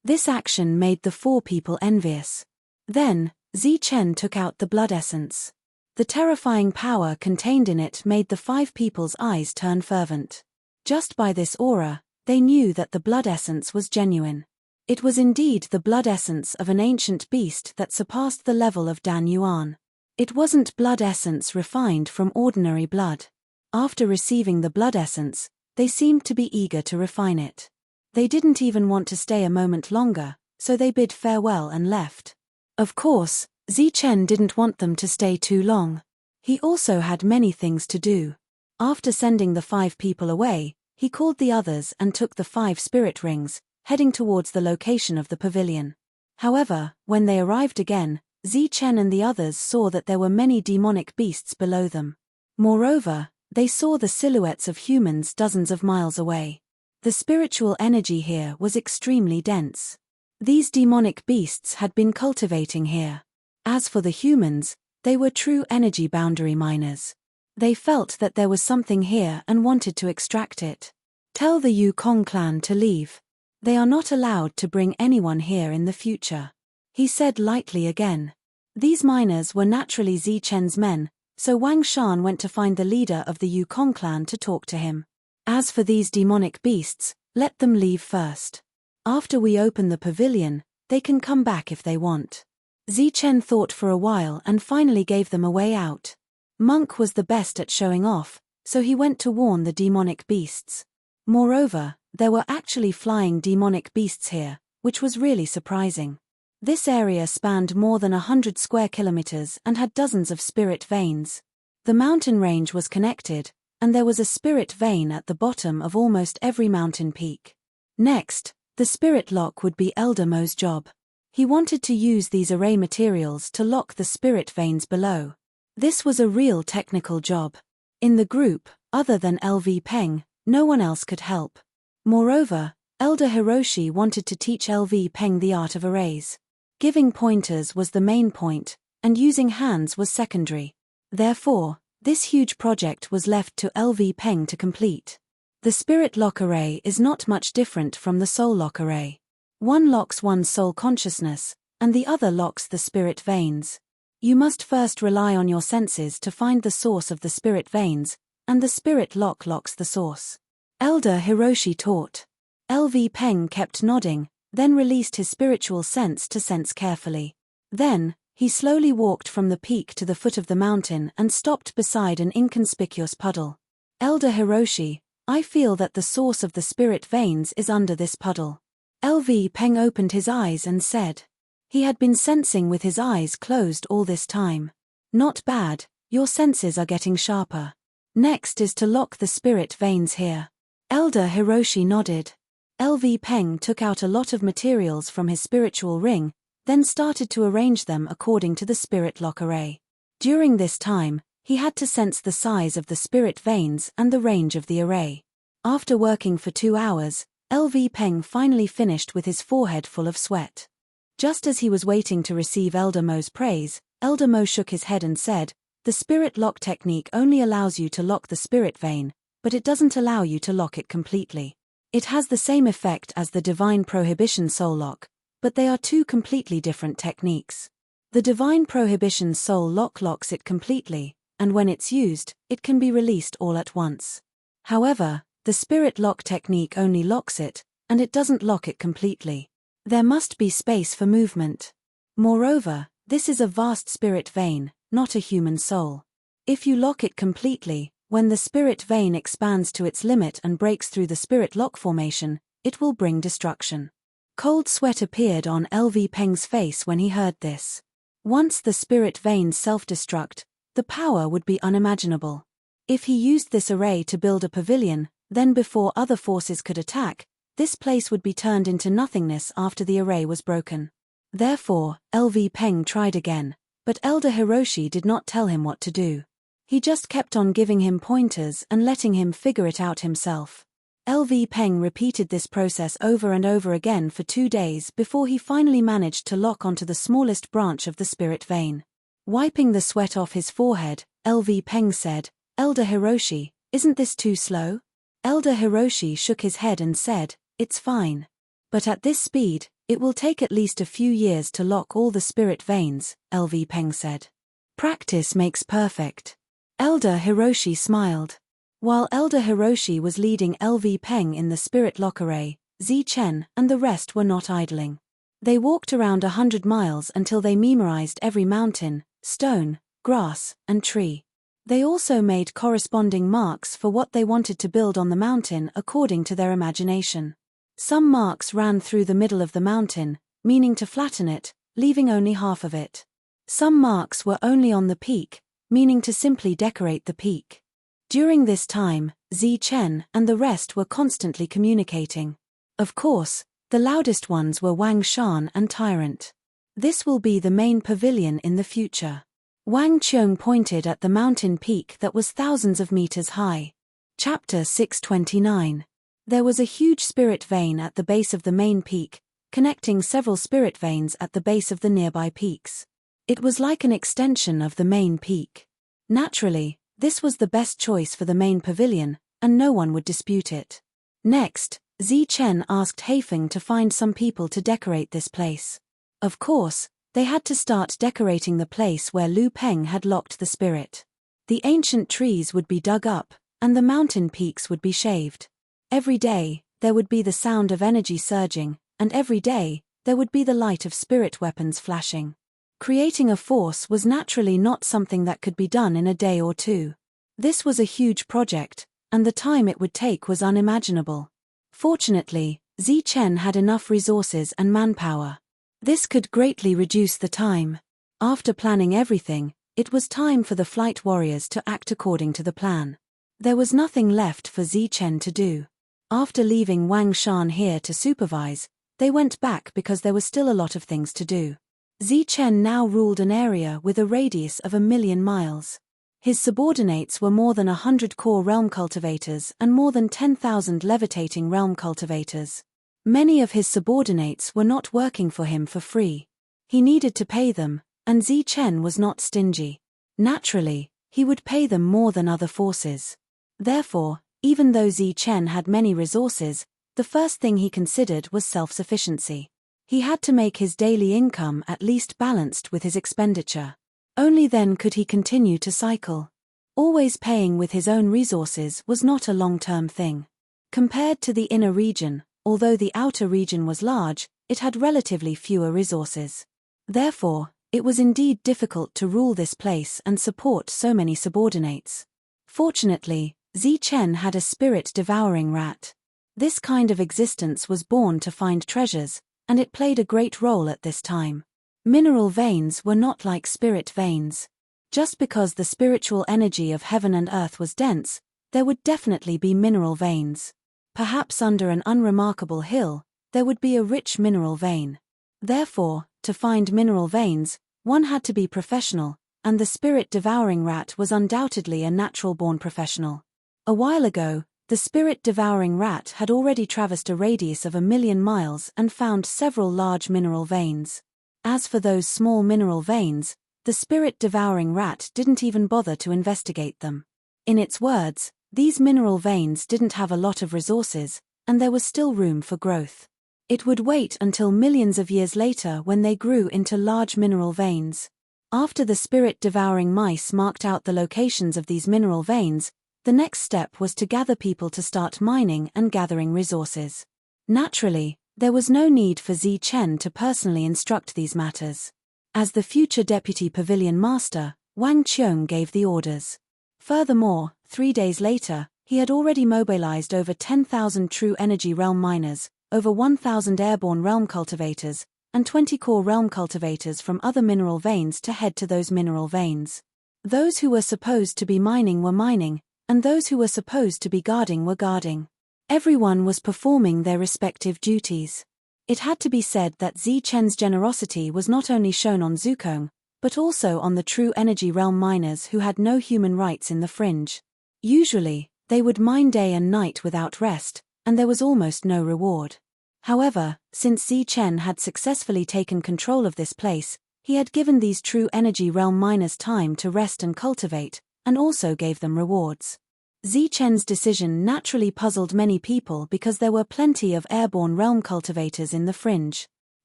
This action made the 4 people envious. Then, Zichen took out the blood essence. The terrifying power contained in it made the 5 people's eyes turn fervent. Just by this aura, they knew that the blood essence was genuine. It was indeed the blood essence of an ancient beast that surpassed the level of Dan Yuan. It wasn't blood essence refined from ordinary blood. After receiving the blood essence, they seemed to be eager to refine it. They didn't even want to stay a moment longer, so they bid farewell and left. Of course, Zichen didn't want them to stay too long. He also had many things to do. After sending the 5 people away, he called the others and took the 5 spirit rings, heading towards the location of the pavilion. However, when they arrived again, Zichen and the others saw that there were many demonic beasts below them. Moreover, they saw the silhouettes of humans dozens of miles away. The spiritual energy here was extremely dense. These demonic beasts had been cultivating here. As for the humans, they were true energy boundary miners. They felt that there was something here and wanted to extract it. Tell the Yukong clan to leave. They are not allowed to bring anyone here in the future. He said lightly again. These miners were naturally Zichen's men, so Wang Shan went to find the leader of the Yukong clan to talk to him. As for these demonic beasts, let them leave first. After we open the pavilion, they can come back if they want. Zichen thought for a while and finally gave them a way out. Monk was the best at showing off, so he went to warn the demonic beasts. Moreover, there were actually flying demonic beasts here, which was really surprising. This area spanned more than 100 square kilometers and had dozens of spirit veins. The mountain range was connected, and there was a spirit vein at the bottom of almost every mountain peak. Next, the spirit lock would be Elder Mo's job. He wanted to use these array materials to lock the spirit veins below. This was a real technical job. In the group, other than LV Peng, no one else could help. Moreover, Elder Hiroshi wanted to teach LV Peng the art of arrays. Giving pointers was the main point, and using hands was secondary. Therefore, this huge project was left to LV Peng to complete. The spirit lock array is not much different from the soul lock array. One locks one's soul consciousness, and the other locks the spirit veins. You must first rely on your senses to find the source of the spirit veins, and the spirit lock locks the source. Elder Hiroshi taught. LV Peng kept nodding, then released his spiritual sense to sense carefully. Then, he slowly walked from the peak to the foot of the mountain and stopped beside an inconspicuous puddle. Elder Hiroshi, I feel that the source of the spirit veins is under this puddle. LV Peng opened his eyes and said. He had been sensing with his eyes closed all this time. Not bad, your senses are getting sharper. Next is to lock the spirit veins here. Elder Hiroshi nodded. LV Peng took out a lot of materials from his spiritual ring, then started to arrange them according to the spirit lock array. During this time, he had to sense the size of the spirit veins and the range of the array. After working for 2 hours, LV Peng finally finished with his forehead full of sweat. Just as he was waiting to receive Elder Mo's praise, Elder Mo shook his head and said, the spirit lock technique only allows you to lock the spirit vein, but it doesn't allow you to lock it completely. It has the same effect as the divine prohibition soul lock, but they are 2 completely different techniques. The divine prohibition soul lock locks it completely, and when it's used, it can be released all at once. However, the spirit lock technique only locks it, and it doesn't lock it completely. There must be space for movement. Moreover, this is a vast spirit vein, not a human soul. If you lock it completely, when the spirit vein expands to its limit and breaks through the spirit lock formation, it will bring destruction. Cold sweat appeared on LV Peng's face when he heard this. Once the spirit veins self-destruct, the power would be unimaginable. If he used this array to build a pavilion, then before other forces could attack, this place would be turned into nothingness after the array was broken. Therefore, LV Peng tried again, but Elder Hiroshi did not tell him what to do. He just kept on giving him pointers and letting him figure it out himself. LV Peng repeated this process over and over again for 2 days before he finally managed to lock onto the smallest branch of the spirit vein. Wiping the sweat off his forehead, LV Peng said, Elder Hiroshi, isn't this too slow? Elder Hiroshi shook his head and said, "It's fine. But at this speed, it will take at least a few years to lock all the spirit veins," LV Peng said. "Practice makes perfect." Elder Hiroshi smiled. While Elder Hiroshi was leading LV Peng in the spirit lock array, Zi Chen and the rest were not idling. They walked around 100 miles until they memorized every mountain, stone, grass, and tree. They also made corresponding marks for what they wanted to build on the mountain according to their imagination. Some marks ran through the middle of the mountain, meaning to flatten it, leaving only half of it. Some marks were only on the peak, meaning to simply decorate the peak. During this time, Zi Chen and the rest were constantly communicating. Of course, the loudest ones were Wang Shan and Tyrant. "This will be the main pavilion in the future." Wang Qiong pointed at the mountain peak that was thousands of meters high. Chapter 629. There was a huge spirit vein at the base of the main peak, connecting several spirit veins at the base of the nearby peaks. It was like an extension of the main peak. Naturally, this was the best choice for the main pavilion, and no one would dispute it. Next, Zi Chen asked Heifeng to find some people to decorate this place. Of course, they had to start decorating the place where Lu Peng had locked the spirit. The ancient trees would be dug up, and the mountain peaks would be shaved. Every day, there would be the sound of energy surging, and every day, there would be the light of spirit weapons flashing. Creating a force was naturally not something that could be done in a day or two. This was a huge project, and the time it would take was unimaginable. Fortunately, Zi Chen had enough resources and manpower. This could greatly reduce the time. After planning everything, it was time for the flight warriors to act according to the plan. There was nothing left for Zi Chen to do. After leaving Wang Shan here to supervise, they went back because there was still a lot of things to do. Zi Chen now ruled an area with a radius of 1,000,000 miles. His subordinates were more than 100 core realm cultivators and more than 10,000 levitating realm cultivators. Many of his subordinates were not working for him for free. He needed to pay them, and Zi Chen was not stingy. Naturally, he would pay them more than other forces. Therefore, even though Zi Chen had many resources, the first thing he considered was self-sufficiency. He had to make his daily income at least balanced with his expenditure. Only then could he continue to cycle. Always paying with his own resources was not a long-term thing. Compared to the inner region, although the outer region was large, it had relatively fewer resources. Therefore, it was indeed difficult to rule this place and support so many subordinates. Fortunately, Zi Chen had a spirit-devouring rat. This kind of existence was born to find treasures, and it played a great role at this time. Mineral veins were not like spirit veins. Just because the spiritual energy of heaven and earth was dense, there would definitely be mineral veins. Perhaps under an unremarkable hill, there would be a rich mineral vein. Therefore, to find mineral veins, one had to be professional, and the spirit-devouring rat was undoubtedly a natural-born professional. A while ago, the spirit-devouring rat had already traversed a radius of 1,000,000 miles and found several large mineral veins. As for those small mineral veins, the spirit-devouring rat didn't even bother to investigate them. In its words, these mineral veins didn't have a lot of resources, and there was still room for growth. It would wait until millions of years later when they grew into large mineral veins. After the spirit-devouring mice marked out the locations of these mineral veins, the next step was to gather people to start mining and gathering resources. Naturally, there was no need for Zi Chen to personally instruct these matters. As the future deputy pavilion master, Wang Qiong gave the orders. Furthermore, 3 days later, he had already mobilized over 10,000 true energy realm miners, over 1,000 airborne realm cultivators, and 20 core realm cultivators from other mineral veins to head to those mineral veins. Those who were supposed to be mining were mining, and those who were supposed to be guarding were guarding. Everyone was performing their respective duties. It had to be said that Zi Chen's generosity was not only shown on Zukong, but also on the true energy realm miners who had no human rights in the fringe. Usually, they would mine day and night without rest, and there was almost no reward. However, since Zi Chen had successfully taken control of this place, he had given these true energy realm miners time to rest and cultivate, and also gave them rewards. Zichen's decision naturally puzzled many people because there were plenty of airborne realm cultivators in the fringe.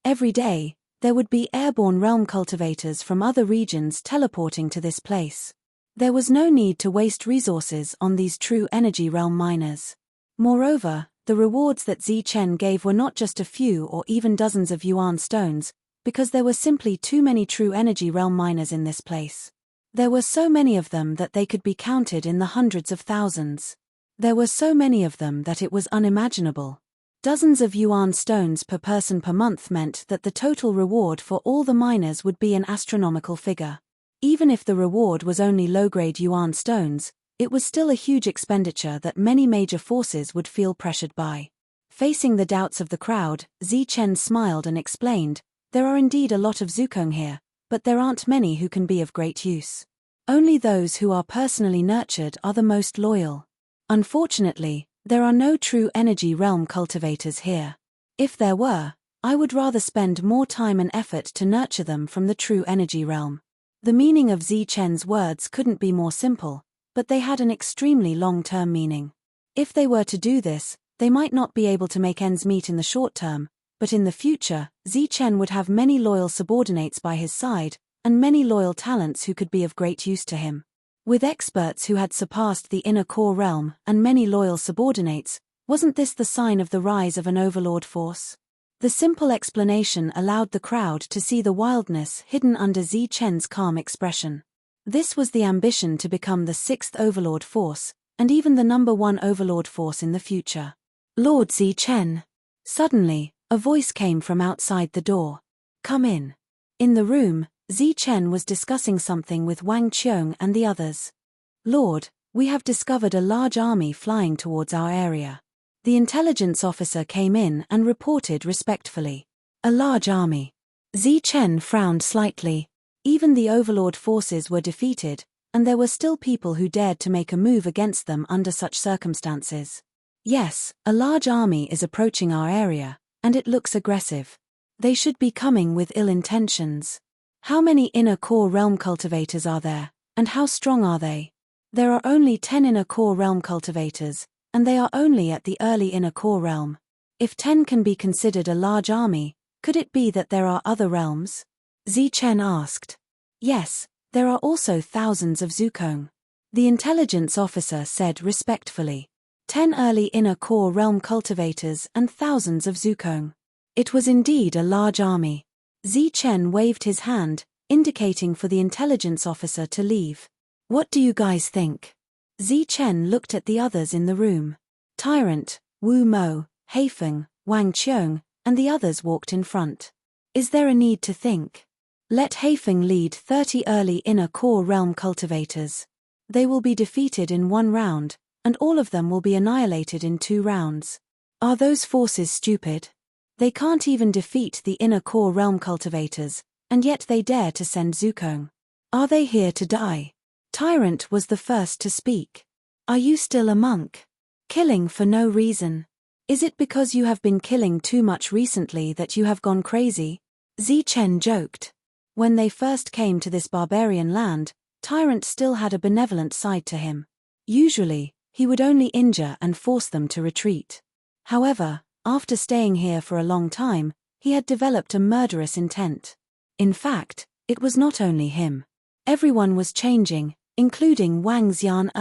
Every day, there would be airborne realm cultivators from other regions teleporting to this place. There was no need to waste resources on these true energy realm miners. Moreover, the rewards that Zichen gave were not just a few or even dozens of yuan stones, because there were simply too many true energy realm miners in this place. There were so many of them that they could be counted in the hundreds of thousands. There were so many of them that it was unimaginable. Dozens of yuan stones per person per month meant that the total reward for all the miners would be an astronomical figure. Even if the reward was only low-grade yuan stones, it was still a huge expenditure that many major forces would feel pressured by. Facing the doubts of the crowd, Zichen smiled and explained, "There are indeed a lot of Zukong here, but there aren't many who can be of great use. Only those who are personally nurtured are the most loyal. Unfortunately, there are no true energy realm cultivators here. If there were, I would rather spend more time and effort to nurture them from the true energy realm." The meaning of Zichen's words couldn't be more simple, but they had an extremely long-term meaning. If they were to do this, they might not be able to make ends meet in the short term, but in the future, Zichen would have many loyal subordinates by his side, and many loyal talents who could be of great use to him. With experts who had surpassed the inner core realm and many loyal subordinates, wasn't this the sign of the rise of an overlord force? The simple explanation allowed the crowd to see the wildness hidden under Zichen's calm expression. This was the ambition to become the sixth overlord force, and even the number one overlord force in the future. "Lord Zichen." Suddenly, a voice came from outside the door. "Come in." In the room, Zichen was discussing something with Wang Qiong and the others. "Lord, we have discovered a large army flying towards our area." The intelligence officer came in and reported respectfully. "A large army." Zichen frowned slightly. Even the overlord forces were defeated, and there were still people who dared to make a move against them under such circumstances. "Yes, a large army is approaching our area, and it looks aggressive. They should be coming with ill intentions. How many inner core realm cultivators are there, and how strong are they?" "There are only 10 inner core realm cultivators, and they are only at the early inner core realm. If 10 can be considered a large army, could it be that there are other realms?" Zichen asked. "Yes, there are also thousands of Zukong," the intelligence officer said respectfully. 10 early inner core realm cultivators and thousands of Zukong. It was indeed a large army. Zichen waved his hand, indicating for the intelligence officer to leave. "What do you guys think?" Zichen looked at the others in the room. Tyrant, Wu Mo, Heifeng, Wang Qiong, and the others walked in front. "Is there a need to think? Let Heifeng lead 30 early inner core realm cultivators. They will be defeated in 1 round, and all of them will be annihilated in 2 rounds. Are those forces stupid? They can't even defeat the inner core realm cultivators, and yet they dare to send Zukong. Are they here to die?" Tyrant was the first to speak. "Are you still a monk? Killing for no reason. Is it because you have been killing too much recently that you have gone crazy?" Zichen joked. When they first came to this barbarian land, Tyrant still had a benevolent side to him. Usually, he would only injure and force them to retreat. However, after staying here for a long time, he had developed a murderous intent. In fact, it was not only him. Everyone was changing, including Wang Xian.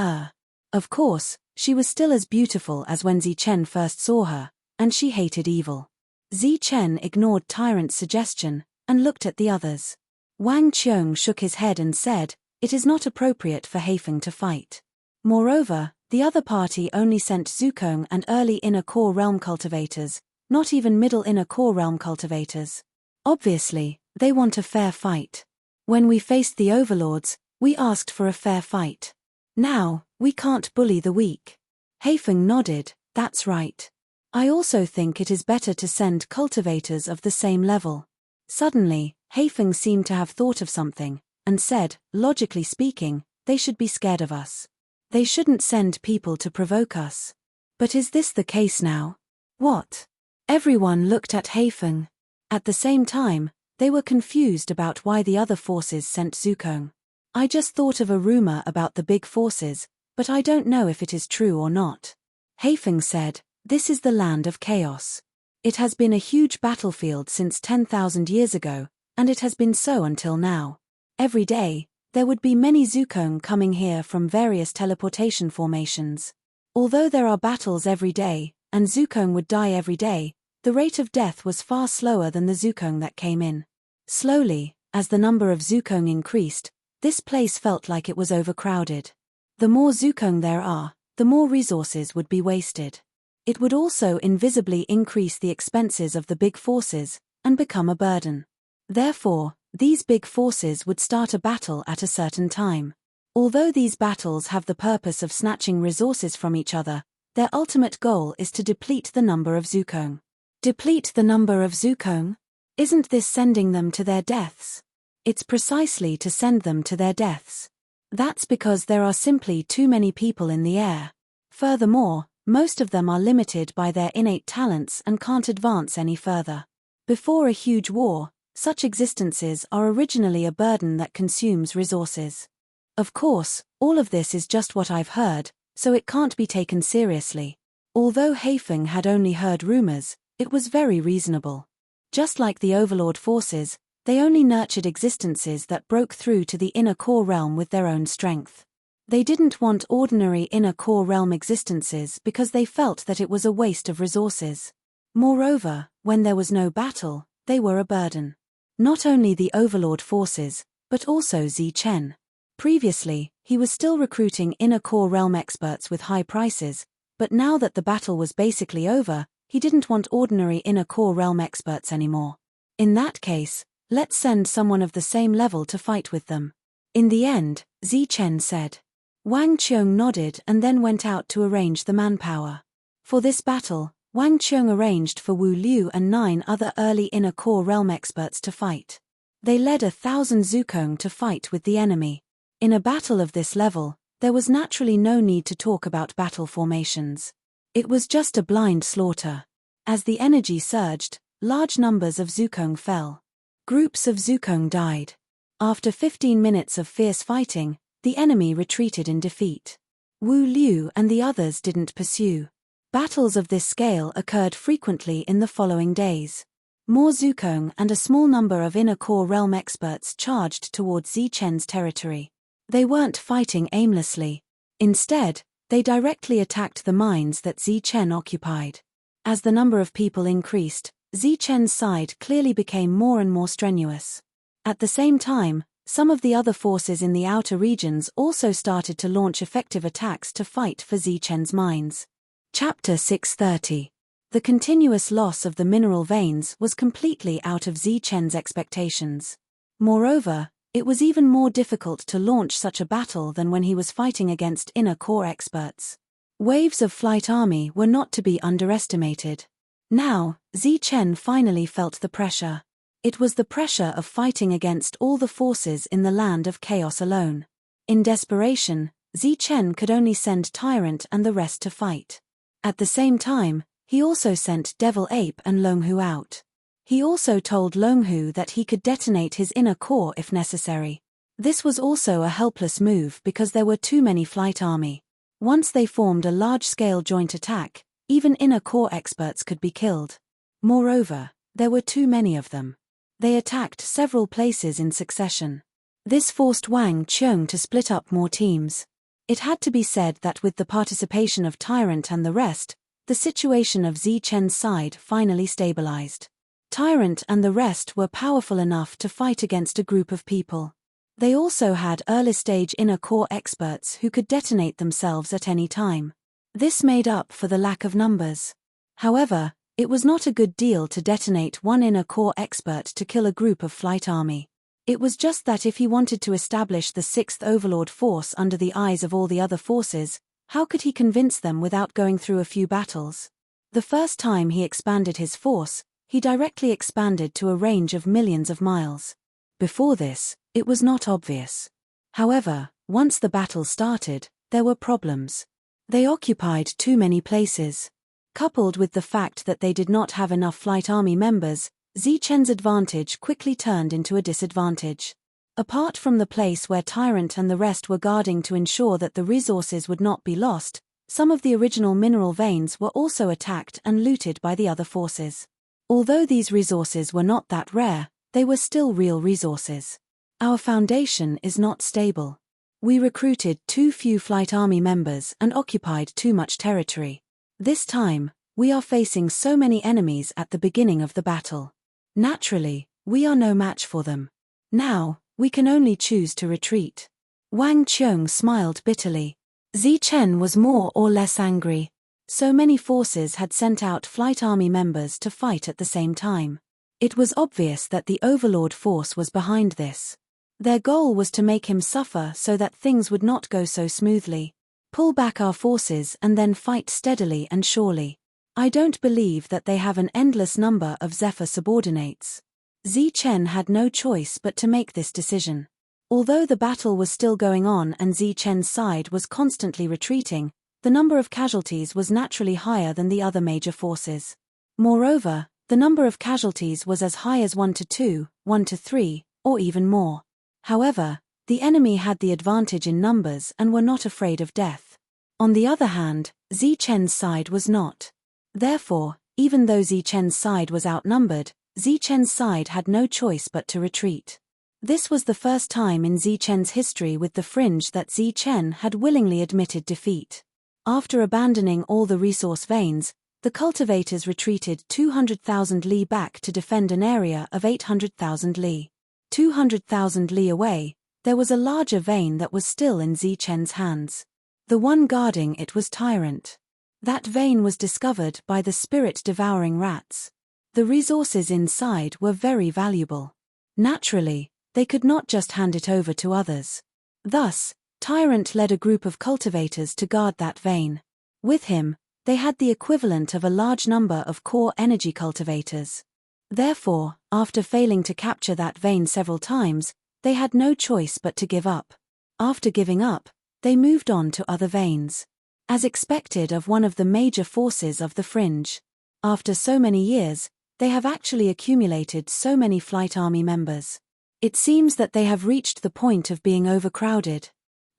Of course, she was still as beautiful as when Zichen first saw her, and she hated evil. Zichen ignored Tyrant's suggestion, and looked at the others. Wang Qiong shook his head and said, "It is not appropriate for Heifeng to fight." Moreover, the other party only sent Zukong and early inner core realm cultivators, not even middle inner core realm cultivators. Obviously, they want a fair fight. When we faced the overlords, we asked for a fair fight. Now, we can't bully the weak. Heifeng nodded, "That's right. I also think it is better to send cultivators of the same level." Suddenly, Heifeng seemed to have thought of something, and said, "Logically speaking, they should be scared of us. They shouldn't send people to provoke us. But is this the case now?" "What?" Everyone looked at Heifeng. At the same time, they were confused about why the other forces sent Zukong. "I just thought of a rumor about the big forces, but I don't know if it is true or not. Haifeng said, "This is the land of chaos. It has been a huge battlefield since 10,000 years ago, and it has been so until now. Every day, there would be many Zukong coming here from various teleportation formations. Although there are battles every day, and Zukong would die every day, the rate of death was far slower than the Zukong that came in. Slowly, as the number of Zukong increased, this place felt like it was overcrowded. The more Zukong there are, the more resources would be wasted. It would also invisibly increase the expenses of the big forces, and become a burden. Therefore, these big forces would start a battle at a certain time. Although these battles have the purpose of snatching resources from each other, their ultimate goal is to deplete the number of Zukong. Deplete the number of Zukong? Isn't this sending them to their deaths? It's precisely to send them to their deaths. That's because there are simply too many people in the air. Furthermore, most of them are limited by their innate talents and can't advance any further. Before a huge war, such existences are originally a burden that consumes resources. Of course, all of this is just what I've heard, so it can't be taken seriously. Although Haifeng had only heard rumors, it was very reasonable. Just like the Overlord forces, they only nurtured existences that broke through to the inner core realm with their own strength. They didn't want ordinary inner core realm existences because they felt that it was a waste of resources. Moreover, when there was no battle, they were a burden. Not only the Overlord forces, but also Zichen. Previously, he was still recruiting inner core realm experts with high prices, but now that the battle was basically over, he didn't want ordinary inner core realm experts anymore. In that case, let's send someone of the same level to fight with them. In the end, Zichen said. Wang Qiong nodded and then went out to arrange the manpower. For this battle, Wang Qiong arranged for Wu Liu and 9 other early inner core realm experts to fight. They led 1,000 Zukong to fight with the enemy. In a battle of this level, there was naturally no need to talk about battle formations. It was just a blind slaughter. As the energy surged, large numbers of Zukong fell. Groups of Zukong died. After 15 minutes of fierce fighting, the enemy retreated in defeat. Wu Liu and the others didn't pursue. Battles of this scale occurred frequently in the following days. More Zukong and a small number of inner core realm experts charged towards Zichen's territory. They weren't fighting aimlessly. Instead, they directly attacked the mines that Zichen occupied. As the number of people increased, Zichen's side clearly became more and more strenuous. At the same time, some of the other forces in the outer regions also started to launch effective attacks to fight for Zichen's mines. Chapter 630. The continuous loss of the mineral veins was completely out of Zichen's expectations. Moreover, it was even more difficult to launch such a battle than when he was fighting against inner core experts. Waves of flight army were not to be underestimated. Now, Zichen finally felt the pressure. It was the pressure of fighting against all the forces in the land of chaos alone. In desperation, Zichen could only send Tyrant and the rest to fight. At the same time, he also sent Devil Ape and Longhu out. He also told Longhu that he could detonate his inner core if necessary. This was also a helpless move because there were too many flight army. Once they formed a large-scale joint attack, even inner core experts could be killed. Moreover, there were too many of them. They attacked several places in succession. This forced Wang Qiong to split up more teams. It had to be said that with the participation of Tyrant and the rest, the situation of Zichen's side finally stabilized. Tyrant and the rest were powerful enough to fight against a group of people. They also had early-stage inner core experts who could detonate themselves at any time. This made up for the lack of numbers. However, it was not a good deal to detonate one inner core expert to kill a group of flight army. It was just that if he wanted to establish the 6th Overlord force under the eyes of all the other forces, how could he convince them without going through a few battles? The first time he expanded his force, he directly expanded to a range of millions of miles. Before this, it was not obvious. However, once the battle started, there were problems. They occupied too many places. Coupled with the fact that they did not have enough flight army members, Zichen's advantage quickly turned into a disadvantage. Apart from the place where Tyrant and the rest were guarding to ensure that the resources would not be lost, some of the original mineral veins were also attacked and looted by the other forces. Although these resources were not that rare, they were still real resources. Our foundation is not stable. We recruited too few flight army members and occupied too much territory. This time, we are facing so many enemies at the beginning of the battle. Naturally, we are no match for them. Now, we can only choose to retreat. Wang Qiong smiled bitterly. Zichen was more or less angry. So many forces had sent out flight army members to fight at the same time. It was obvious that the Overlord force was behind this. Their goal was to make him suffer so that things would not go so smoothly. Pull back our forces and then fight steadily and surely. I don't believe that they have an endless number of Zephyr subordinates. Zichen had no choice but to make this decision. Although the battle was still going on and Zichen's side was constantly retreating, the number of casualties was naturally higher than the other major forces. Moreover, the number of casualties was as high as 1 to 2, 1 to 3, or even more. However, the enemy had the advantage in numbers and were not afraid of death. On the other hand, Zichen's side was not. Therefore, even though Zichen's side was outnumbered, Zichen's side had no choice but to retreat. This was the first time in Zichen's history with the Fringe that Zichen had willingly admitted defeat. After abandoning all the resource veins, the cultivators retreated 200,000 li back to defend an area of 800,000 li. 200,000 li away, there was a larger vein that was still in Zichen's hands. The one guarding it was Tyrant. That vein was discovered by the spirit-devouring rats. The resources inside were very valuable. Naturally, they could not just hand it over to others. Thus, Tyrant led a group of cultivators to guard that vein. With him, they had the equivalent of a large number of core energy cultivators. Therefore, after failing to capture that vein several times, they had no choice but to give up. After giving up, they moved on to other veins. As expected of one of the major forces of the Fringe. After so many years, they have actually accumulated so many flight army members. It seems that they have reached the point of being overcrowded.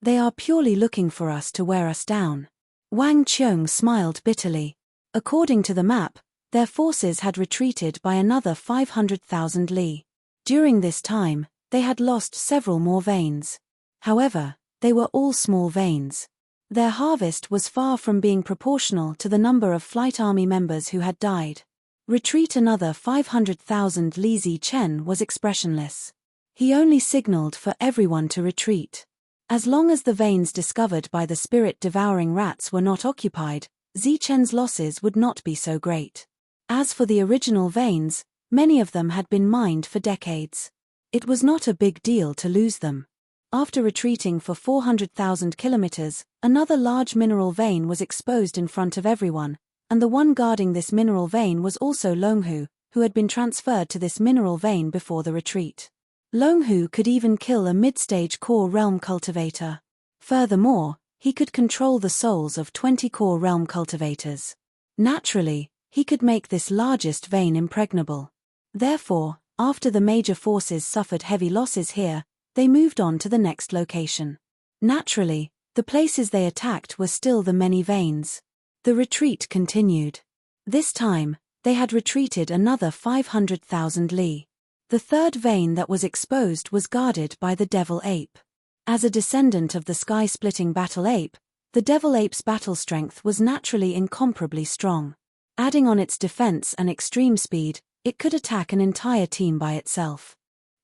They are purely looking for us to wear us down. Wang Qiong smiled bitterly. According to the map, their forces had retreated by another 500,000 li. During this time, they had lost several more veins. However, they were all small veins. Their harvest was far from being proportional to the number of flight army members who had died. Retreat another 500,000 li. Zichen was expressionless. He only signaled for everyone to retreat. As long as the veins discovered by the spirit-devouring rats were not occupied, Zichen's losses would not be so great. As for the original veins, many of them had been mined for decades. It was not a big deal to lose them. After retreating for 400,000 kilometers, another large mineral vein was exposed in front of everyone, and the one guarding this mineral vein was also Longhu, who had been transferred to this mineral vein before the retreat. Longhu could even kill a mid-stage core realm cultivator. Furthermore, he could control the souls of 20 core realm cultivators. Naturally, he could make this largest vein impregnable. Therefore, after the major forces suffered heavy losses here, they moved on to the next location. Naturally, the places they attacked were still the many veins. The retreat continued. This time, they had retreated another 500,000 li. The third vein that was exposed was guarded by the Devil Ape. As a descendant of the sky-splitting Battle Ape, the Devil Ape's battle strength was naturally incomparably strong. Adding on its defense and extreme speed, it could attack an entire team by itself.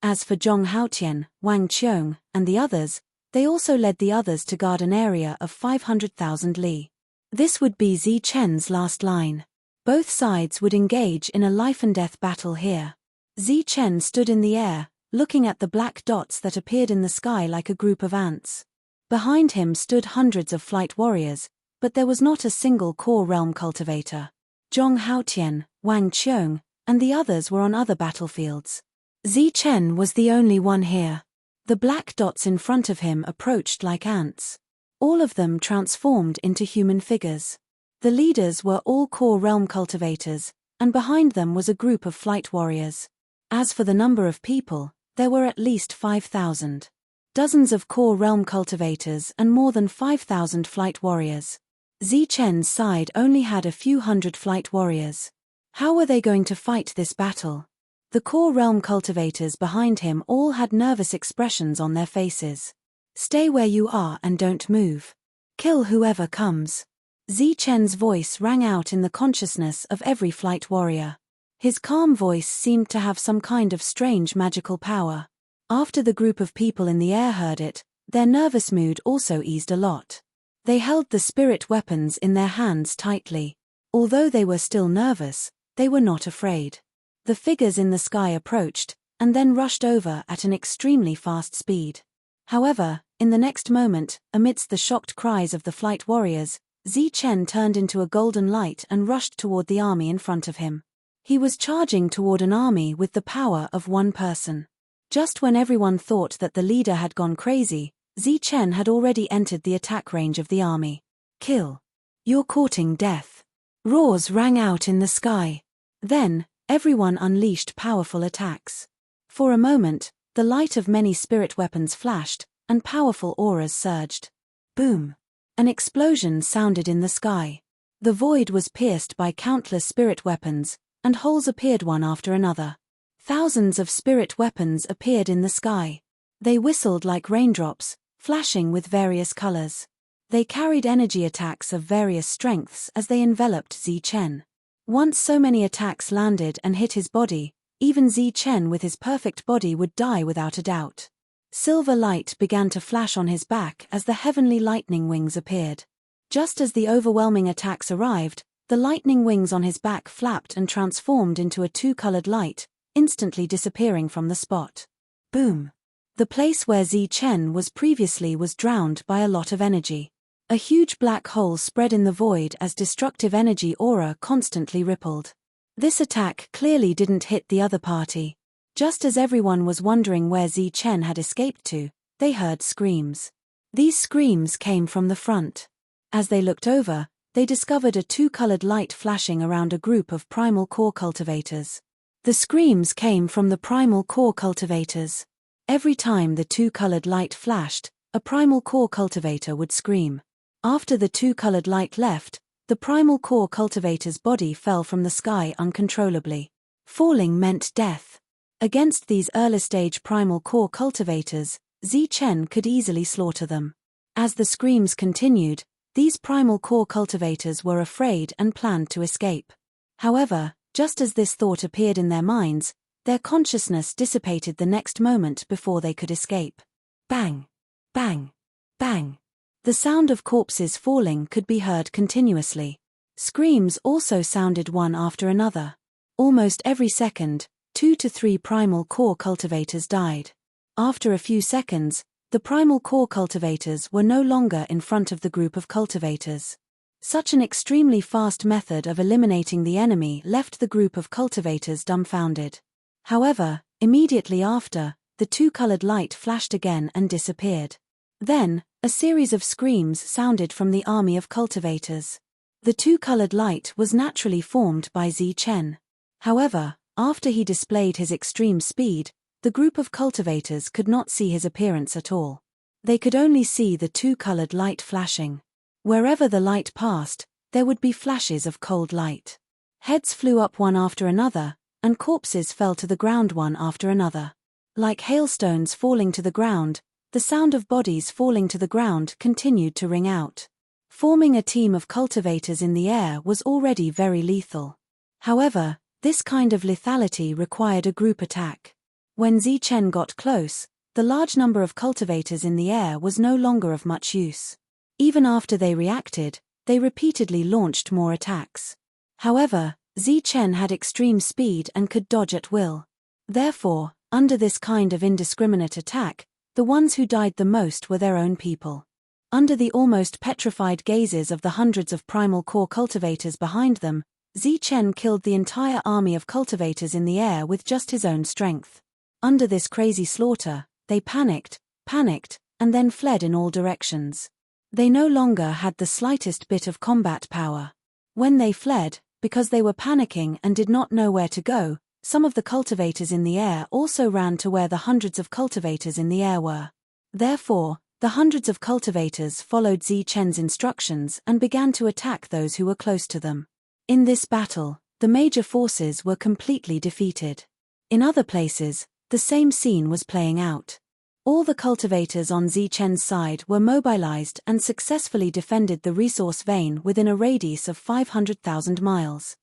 As for Zhong Haotian, Wang Qiong, and the others, they also led the others to guard an area of 500,000 li. This would be Zichen's last line. Both sides would engage in a life-and-death battle here. Zichen stood in the air, looking at the black dots that appeared in the sky like a group of ants. Behind him stood hundreds of flight warriors, but there was not a single core realm cultivator. Zhong Haotian, Wang Qiong, and the others were on other battlefields. Zichen was the only one here. The black dots in front of him approached like ants. All of them transformed into human figures. The leaders were all core realm cultivators, and behind them was a group of flight warriors. As for the number of people, There were at least 5,000. Dozens of core realm cultivators and more than 5,000 flight warriors. Zichen's side only had a few hundred flight warriors. How were they going to fight this battle? The core realm cultivators behind him all had nervous expressions on their faces. Stay where you are and don't move. Kill whoever comes. Zichen's voice rang out in the consciousness of every flight warrior. His calm voice seemed to have some kind of strange magical power. After the group of people in the air heard it, their nervous mood also eased a lot. They held the spirit weapons in their hands tightly. Although they were still nervous, they were not afraid. The figures in the sky approached, and then rushed over at an extremely fast speed. However, in the next moment, amidst the shocked cries of the flight warriors, Zichen turned into a golden light and rushed toward the army in front of him. He was charging toward an army with the power of one person. Just when everyone thought that the leader had gone crazy, Zichen had already entered the attack range of the army. Kill. You're courting death. Roars rang out in the sky. Then, everyone unleashed powerful attacks. For a moment, the light of many spirit weapons flashed, and powerful auras surged. Boom! An explosion sounded in the sky. The void was pierced by countless spirit weapons, and holes appeared one after another. Thousands of spirit weapons appeared in the sky. They whistled like raindrops, flashing with various colors. They carried energy attacks of various strengths as they enveloped Zichen. Once so many attacks landed and hit his body, even Zichen with his perfect body would die without a doubt. Silver light began to flash on his back as the heavenly lightning wings appeared. Just as the overwhelming attacks arrived, the lightning wings on his back flapped and transformed into a two-colored light, instantly disappearing from the spot. Boom! The place where Zichen was previously was drowned by a lot of energy. A huge black hole spread in the void as destructive energy aura constantly rippled. This attack clearly didn't hit the other party. Just as everyone was wondering where Zichen had escaped to, they heard screams. These screams came from the front. As they looked over, they discovered a two-colored light flashing around a group of primal core cultivators. The screams came from the primal core cultivators. Every time the two-colored light flashed, a primal core cultivator would scream. After the two-colored light left, the primal core cultivator's body fell from the sky uncontrollably. Falling meant death. Against these early-stage primal core cultivators, Zichen could easily slaughter them. As the screams continued, these primal core cultivators were afraid and planned to escape. However, just as this thought appeared in their minds, their consciousness dissipated the next moment before they could escape. Bang! Bang! Bang! The sound of corpses falling could be heard continuously. Screams also sounded one after another. Almost every second, 2 to 3 primal core cultivators died. After a few seconds, the primal core cultivators were no longer in front of the group of cultivators. Such an extremely fast method of eliminating the enemy left the group of cultivators dumbfounded. However, immediately after, the two-colored light flashed again and disappeared. Then, a series of screams sounded from the army of cultivators. The two-colored light was naturally formed by Zichen. However, after he displayed his extreme speed, the group of cultivators could not see his appearance at all. They could only see the two-colored light flashing. Wherever the light passed, there would be flashes of cold light. Heads flew up one after another, and corpses fell to the ground one after another. Like hailstones falling to the ground, the sound of bodies falling to the ground continued to ring out. Forming a team of cultivators in the air was already very lethal. However, this kind of lethality required a group attack. When Zichen got close, the large number of cultivators in the air was no longer of much use. Even after they reacted, they repeatedly launched more attacks. However, Zichen had extreme speed and could dodge at will. Therefore, under this kind of indiscriminate attack, the ones who died the most were their own people. Under the almost petrified gazes of the hundreds of primal core cultivators behind them, Zichen killed the entire army of cultivators in the air with just his own strength. Under this crazy slaughter, they panicked, and then fled in all directions. They no longer had the slightest bit of combat power. When they fled, because they were panicking and did not know where to go, Some of the cultivators in the air also ran to where the hundreds of cultivators in the air were. Therefore, the hundreds of cultivators followed Zi Chen's instructions and began to attack those who were close to them. In this battle, the major forces were completely defeated. In other places, the same scene was playing out. All the cultivators on Zi Chen's side were mobilized and successfully defended the resource vein within a radius of 500,000 miles.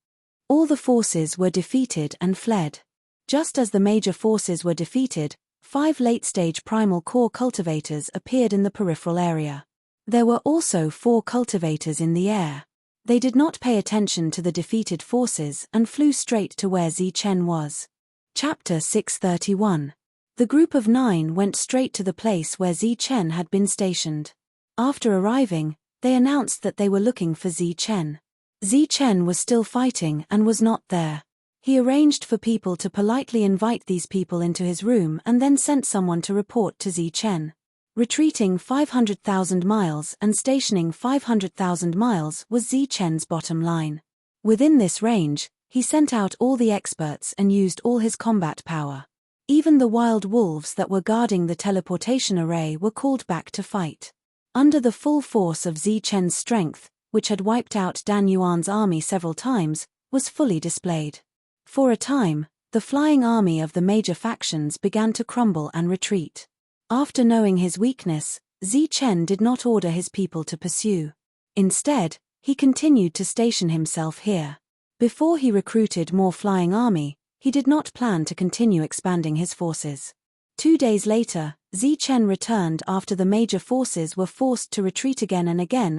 All the forces were defeated and fled. Just as the major forces were defeated, 5 late-stage primal core cultivators appeared in the peripheral area. There were also 4 cultivators in the air. They did not pay attention to the defeated forces and flew straight to where Zi Chen was. Chapter 631. The group of 9 went straight to the place where Zi Chen had been stationed. After arriving, they announced that they were looking for Zi Chen. Zi Chen was still fighting and was not there. He arranged for people to politely invite these people into his room and then sent someone to report to Zi Chen. Retreating 500,000 miles and stationing 500,000 miles was Zi Chen's bottom line. Within this range, he sent out all the experts and used all his combat power. Even the wild wolves that were guarding the teleportation array were called back to fight. Under the full force of Zi Chen's strength, which had wiped out Dan Yuan's army several times, was fully displayed. For a time, the flying army of the major factions began to crumble and retreat. After knowing his weakness, Zi Chen did not order his people to pursue. Instead, he continued to station himself here. Before he recruited more flying army, he did not plan to continue expanding his forces. 2 days later, Zi Chen returned after the major forces were forced to retreat again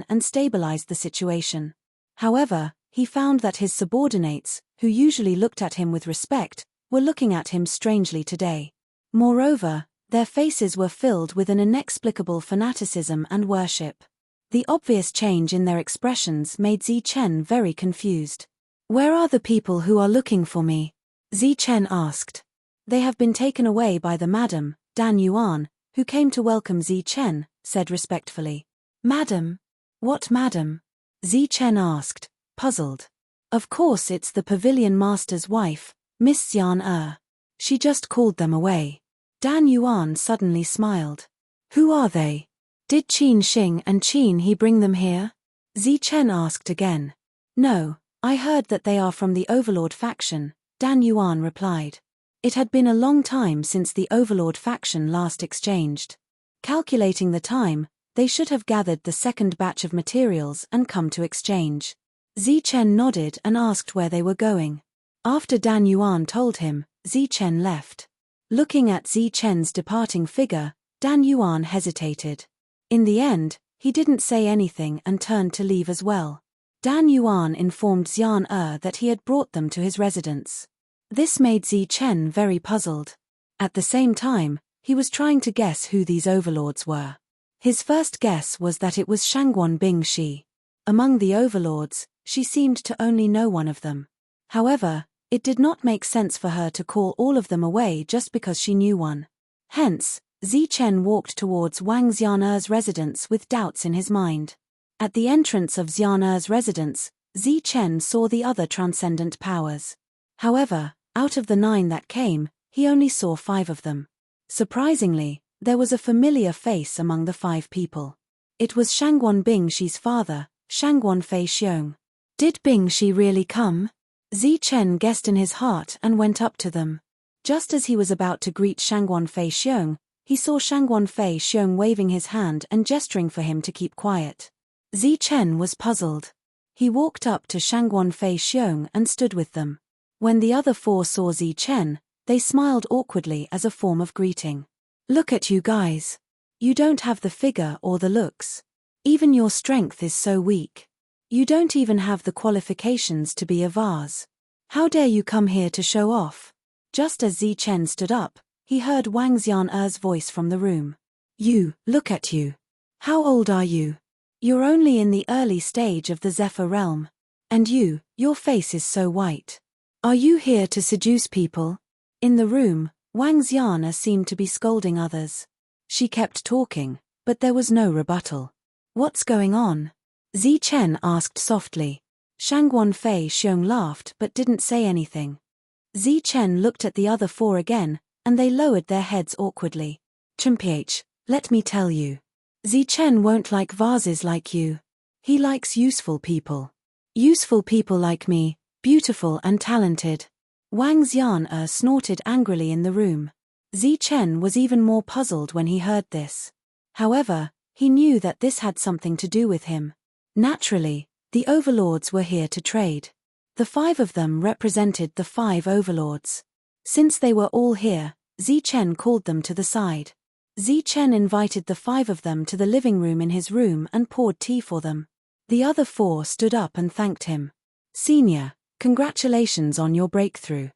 and stabilized the situation. However, he found that his subordinates, who usually looked at him with respect, were looking at him strangely today. Moreover, their faces were filled with an inexplicable fanaticism and worship. The obvious change in their expressions made Zi Chen very confused. "Where are the people who are looking for me?" Zi Chen asked. "They have been taken away by the madam, Dan Yuan, who came to welcome Zi Chen," said respectfully. "Madam? What madam?" Zi Chen asked, puzzled. "Of course it's the pavilion master's wife, Miss Xian. She just called them away." Dan Yuan suddenly smiled. "Who are they? Did Qin Xing and Qin He bring them here?" Zi Chen asked again. "No, I heard that they are from the Overlord faction," Dan Yuan replied. It had been a long time since the Overlord faction last exchanged. Calculating the time, they should have gathered the second batch of materials and come to exchange. Zi Chen nodded and asked where they were going. After Dan Yuan told him, Zi Chen left. Looking at Zi Chen's departing figure, Dan Yuan hesitated. In the end, he didn't say anything and turned to leave as well. Dan Yuan informed Xian that he had brought them to his residence. This made Zi Chen very puzzled. At the same time, he was trying to guess who these overlords were. His first guess was that it was Shangguan Bingxi. Among the overlords, she seemed to only know one of them. However, it did not make sense for her to call all of them away just because she knew one. Hence, Zi Chen walked towards Wang Xian'er's residence with doubts in his mind. At the entrance of Xian'er's residence, Zi Chen saw the other transcendent powers. However, out of the 9 that came, he only saw 5 of them. Surprisingly, there was a familiar face among the 5 people. It was Shangguan Bingxi's father, Shangguan Fei Xiong. Did Bingxi really come? Zi Chen guessed in his heart and went up to them. Just as he was about to greet Shangguan Fei Xiong, he saw Shangguan Fei Xiong waving his hand and gesturing for him to keep quiet. Zi Chen was puzzled. He walked up to Shangguan Fei Xiong and stood with them. When the other 4 saw Zi Chen, they smiled awkwardly as a form of greeting. "Look at you guys. You don't have the figure or the looks. Even your strength is so weak. You don't even have the qualifications to be a vase. How dare you come here to show off?" Just as Zi Chen stood up, he heard Wang Xian'er's voice from the room. "You, look at you. How old are you? You're only in the early stage of the Zephyr realm. And you, your face is so white. Are you here to seduce people?" In the room, Wang Xian'er seemed to be scolding others. She kept talking, but there was no rebuttal. "What's going on?" Zi Chen asked softly. Shangguan Fei Xiong laughed but didn't say anything. Zi Chen looked at the other four again, and they lowered their heads awkwardly. "Chimph, let me tell you. Zi Chen won't like vases like you. He likes useful people. Useful people like me, beautiful and talented." Wang Xian snorted angrily in the room. Zi Chen was even more puzzled when he heard this. However, he knew that this had something to do with him. Naturally, the overlords were here to trade. The five of them represented the five overlords. Since they were all here, Zi Chen called them to the side. Zi Chen invited the five of them to the living room in his room and poured tea for them. The other four stood up and thanked him. "Senior, congratulations on your breakthrough."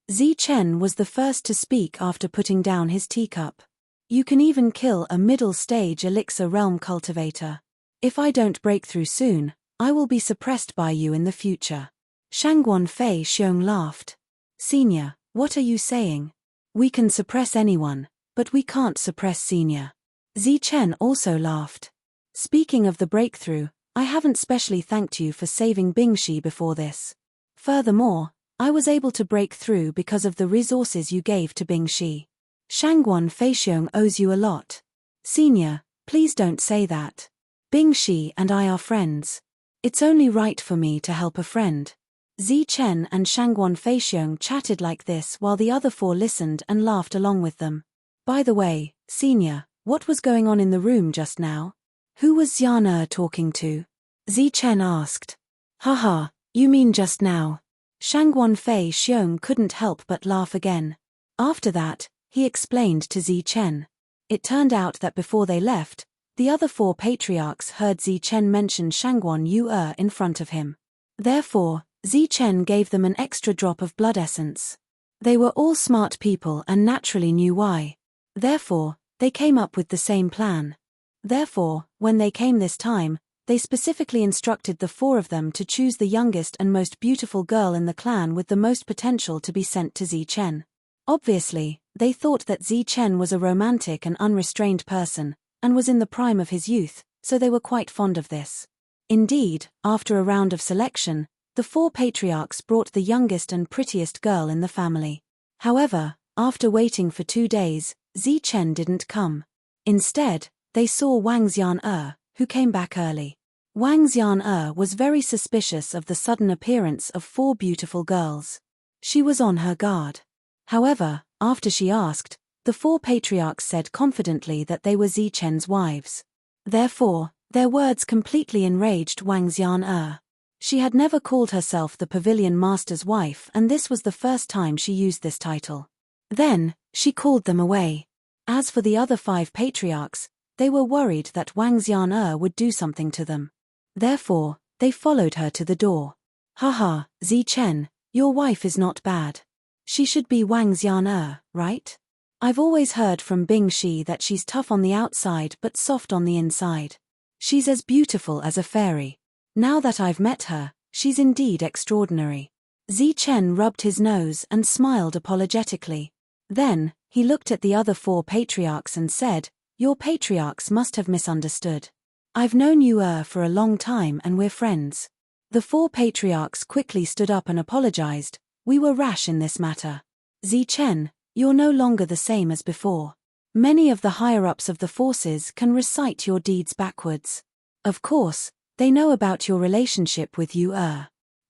Zi Chen was the first to speak after putting down his teacup. "You can even kill a middle-stage elixir realm cultivator. If I don't break through soon, I will be suppressed by you in the future." Shangguan Fei Xiong laughed. "Senior, what are you saying? We can suppress anyone, but we can't suppress Senior." Zi Chen also laughed. "Speaking of the breakthrough, I haven't specially thanked you for saving Bingxi before this. Furthermore, I was able to break through because of the resources you gave to Bingxi. Shangguan Feixiong owes you a lot. Senior, please don't say that. Bingxi and I are friends. It's only right for me to help a friend." Zi Chen and Shangguan Feixiong chatted like this while the other four listened and laughed along with them. "By the way, Senior, what was going on in the room just now? Who was Xian talking to?" Zi Chen asked. "Haha, you mean just now?" Shangguan Fei Xiong couldn't help but laugh again. After that, he explained to Zi Chen. It turned out that before they left, the other four patriarchs heard Zi Chen mention Shangguan Yu in front of him. Therefore, Zi Chen gave them an extra drop of blood essence. They were all smart people and naturally knew why. Therefore, they came up with the same plan. Therefore, when they came this time, they specifically instructed the four of them to choose the youngest and most beautiful girl in the clan with the most potential to be sent to Zi Chen. Obviously, they thought that Zi Chen was a romantic and unrestrained person, and was in the prime of his youth, so they were quite fond of this. Indeed, after a round of selection, the four patriarchs brought the youngest and prettiest girl in the family. However, after waiting for 2 days, Zi Chen didn't come. Instead, they saw Wang Xian who came back early. Wang Xian was very suspicious of the sudden appearance of 4 beautiful girls. She was on her guard. However, after she asked, the 4 patriarchs said confidently that they were Zi Chen's wives. Therefore, their words completely enraged Wang Xian. She had never called herself the Pavilion Master's wife, and this was the first time she used this title. Then, she called them away. As for the other 5 patriarchs, they were worried that Wang Xian would do something to them. Therefore, they followed her to the door. "Haha, Zi Chen, your wife is not bad. She should be Wang Xian, right? I've always heard from Bingxi that she's tough on the outside but soft on the inside. She's as beautiful as a fairy. Now that I've met her, she's indeed extraordinary." Zi Chen rubbed his nose and smiled apologetically. Then, he looked at the other 4 patriarchs and said, "Your patriarchs must have misunderstood. I've known you for a long time and we're friends." The 4 patriarchs quickly stood up and apologized. "We were rash in this matter. Zi Chen, you're no longer the same as before. Many of the higher-ups of the forces can recite your deeds backwards. Of course, they know about your relationship with Yu.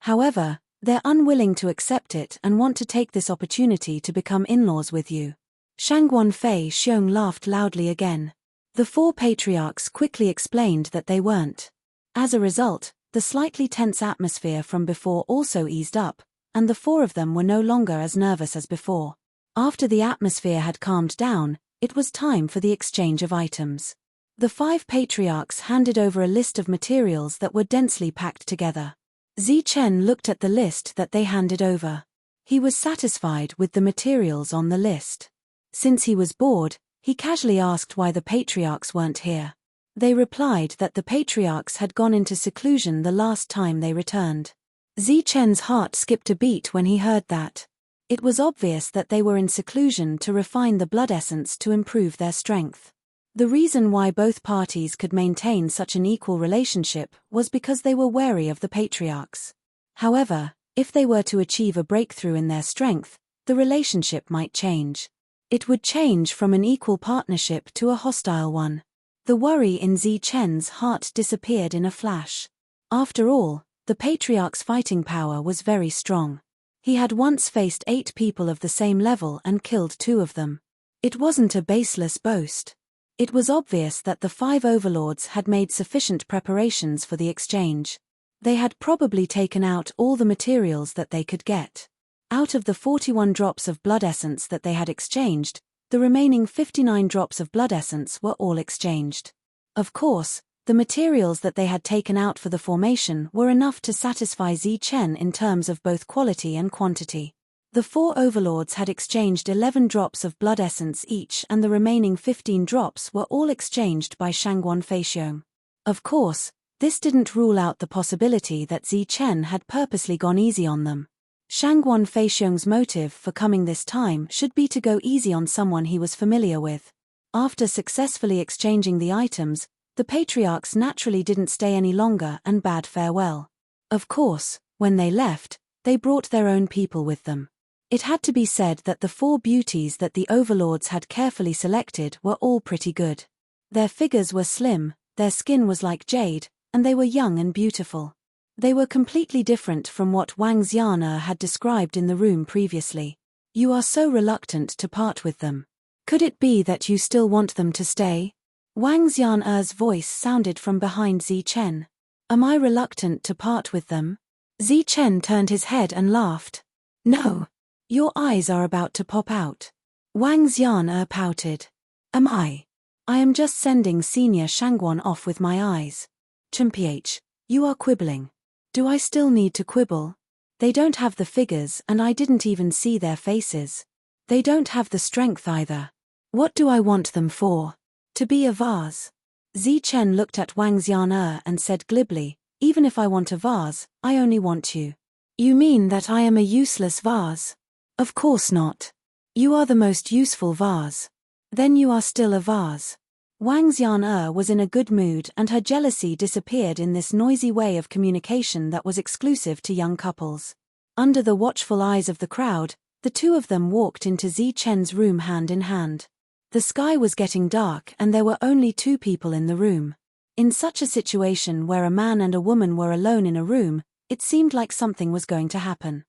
However, they're unwilling to accept it and want to take this opportunity to become in-laws with you." Shangguan Fei Xiong laughed loudly again. The 4 patriarchs quickly explained that they weren't. As a result, the slightly tense atmosphere from before also eased up, and the 4 of them were no longer as nervous as before. After the atmosphere had calmed down, it was time for the exchange of items. The 5 patriarchs handed over a list of materials that were densely packed together. Zi Chen looked at the list that they handed over. He was satisfied with the materials on the list. Since he was bored, he casually asked why the patriarchs weren't here. They replied that the patriarchs had gone into seclusion the last time they returned. Zi Chen's heart skipped a beat when he heard that. It was obvious that they were in seclusion to refine the blood essence to improve their strength. The reason why both parties could maintain such an equal relationship was because they were wary of the patriarchs. However, if they were to achieve a breakthrough in their strength, the relationship might change. It would change from an equal partnership to a hostile one. The worry in Zichen's heart disappeared in a flash. After all, the Patriarch's fighting power was very strong. He had once faced 8 people of the same level and killed 2 of them. It wasn't a baseless boast. It was obvious that the 5 overlords had made sufficient preparations for the exchange. They had probably taken out all the materials that they could get. Out of the 41 drops of blood essence that they had exchanged, the remaining 59 drops of blood essence were all exchanged. Of course, the materials that they had taken out for the formation were enough to satisfy Zichen in terms of both quality and quantity. The 4 overlords had exchanged 11 drops of blood essence each, and the remaining 15 drops were all exchanged by Shangguan Feixiong. Of course, this didn't rule out the possibility that Zichen had purposely gone easy on them. Shangguan Feixiong's motive for coming this time should be to go easy on someone he was familiar with. After successfully exchanging the items, the Patriarchs naturally didn't stay any longer and bade farewell. Of course, when they left, they brought their own people with them. It had to be said that the 4 beauties that the overlords had carefully selected were all pretty good. Their figures were slim, their skin was like jade, and they were young and beautiful. They were completely different from what Wang Xian'er had described in the room previously. You are so reluctant to part with them. Could it be that you still want them to stay? Wang Xian'er's voice sounded from behind Zichen. Am I reluctant to part with them? Zichen turned his head and laughed. No. Your eyes are about to pop out. Wang Xian'er pouted. Am I? I am just sending Senior Shangguan off with my eyes. Chimph, you are quibbling. Do I still need to quibble? They don't have the figures and I didn't even see their faces. They don't have the strength either. What do I want them for? To be a vase. Zichen looked at Wang Xian'er and said glibly, even if I want a vase, I only want you. You mean that I am a useless vase? Of course not. You are the most useful vase. Then you are still a vase. Wang Xian'er was in a good mood and her jealousy disappeared in this noisy way of communication that was exclusive to young couples. Under the watchful eyes of the crowd, the 2 of them walked into Zichen's room hand in hand. The sky was getting dark and there were only 2 people in the room. In such a situation where a man and a woman were alone in a room, it seemed like something was going to happen.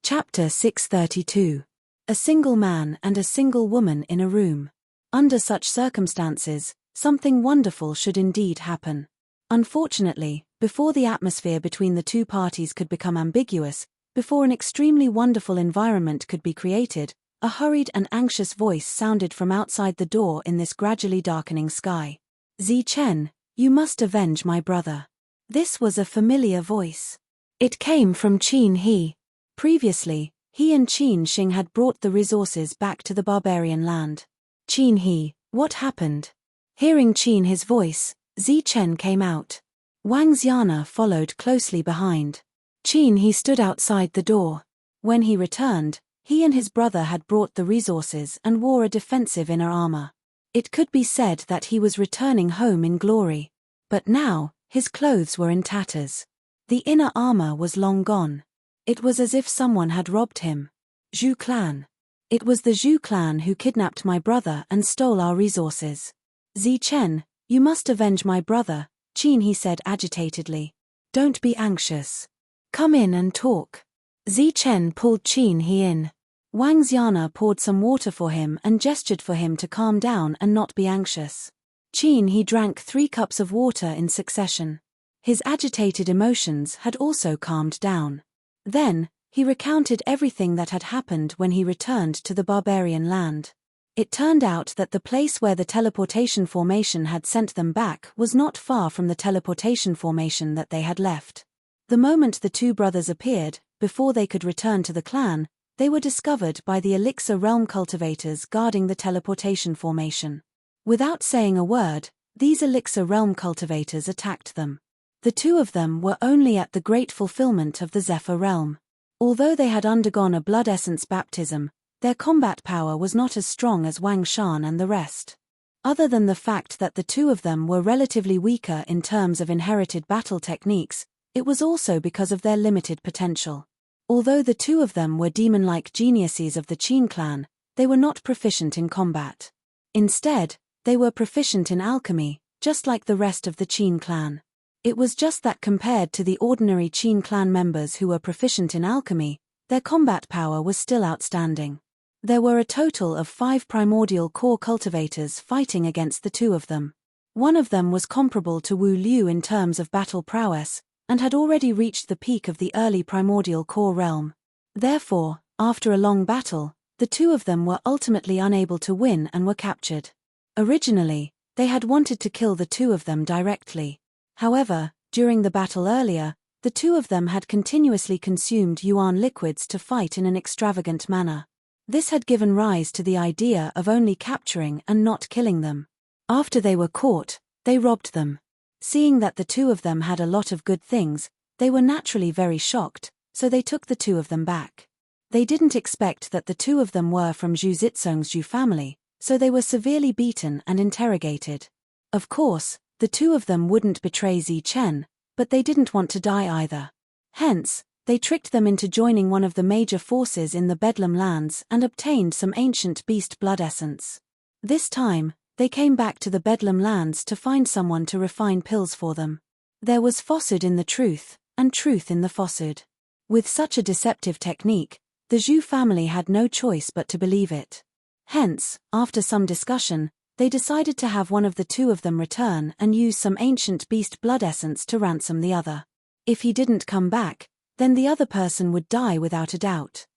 Chapter 632. A single man and a single woman in a room. Under such circumstances, something wonderful should indeed happen. Unfortunately, before the atmosphere between the 2 parties could become ambiguous, before an extremely wonderful environment could be created, a hurried and anxious voice sounded from outside the door in this gradually darkening sky. Zichen, you must avenge my brother. This was a familiar voice. It came from Qin He. Previously, he and Qin Xing had brought the resources back to the barbarian land. Qin He, what happened? Hearing Qin He's voice, Zichen came out. Wang Xian'er followed closely behind. Qin He stood outside the door. When he returned, he and his brother had brought the resources and wore a defensive inner armor. It could be said that he was returning home in glory. But now, his clothes were in tatters. The inner armor was long gone. It was as if someone had robbed him. Zhu clan. It was the Zhu clan who kidnapped my brother and stole our resources. Zichen, you must avenge my brother, Qin He said agitatedly. Don't be anxious. Come in and talk. Zichen pulled Qin He in. Wang Xian'er poured some water for him and gestured for him to calm down and not be anxious. Qin He drank 3 cups of water in succession. His agitated emotions had also calmed down. Then, he recounted everything that had happened when he returned to the barbarian land. It turned out that the place where the teleportation formation had sent them back was not far from the teleportation formation that they had left. The moment the 2 brothers appeared, before they could return to the clan, they were discovered by the Elixir Realm cultivators guarding the teleportation formation. Without saying a word, these Elixir Realm cultivators attacked them. The 2 of them were only at the great fulfillment of the Zephyr Realm. Although they had undergone a blood essence baptism, their combat power was not as strong as Wang Shan and the rest. Other than the fact that the 2 of them were relatively weaker in terms of inherited battle techniques, it was also because of their limited potential. Although the two of them were demon-like geniuses of the Qin clan, they were not proficient in combat. Instead, they were proficient in alchemy, just like the rest of the Qin clan. It was just that compared to the ordinary Qin clan members who were proficient in alchemy, their combat power was still outstanding. There were a total of 5 primordial core cultivators fighting against the two of them. One of them was comparable to Wu Liu in terms of battle prowess, and had already reached the peak of the early primordial core realm. Therefore, after a long battle, the two of them were ultimately unable to win and were captured. Originally, they had wanted to kill the two of them directly. However, during the battle earlier, the two of them had continuously consumed yuan liquids to fight in an extravagant manner. This had given rise to the idea of only capturing and not killing them. After they were caught, they robbed them. Seeing that the two of them had a lot of good things, they were naturally very shocked, so they took the two of them back. They didn't expect that the two of them were from Zhu Zitsong's Zhu family, so they were severely beaten and interrogated. Of course, the two of them wouldn't betray Zi Chen, but they didn't want to die either. Hence, they tricked them into joining one of the major forces in the Bedlam lands and obtained some ancient beast blood essence. This time, they came back to the Bedlam lands to find someone to refine pills for them. There was falsehood in the truth, and truth in the falsehood. With such a deceptive technique, the Zhu family had no choice but to believe it. Hence, after some discussion, they decided to have one of the two of them return and use some ancient beast blood essence to ransom the other. If he didn't come back, then the other person would die without a doubt.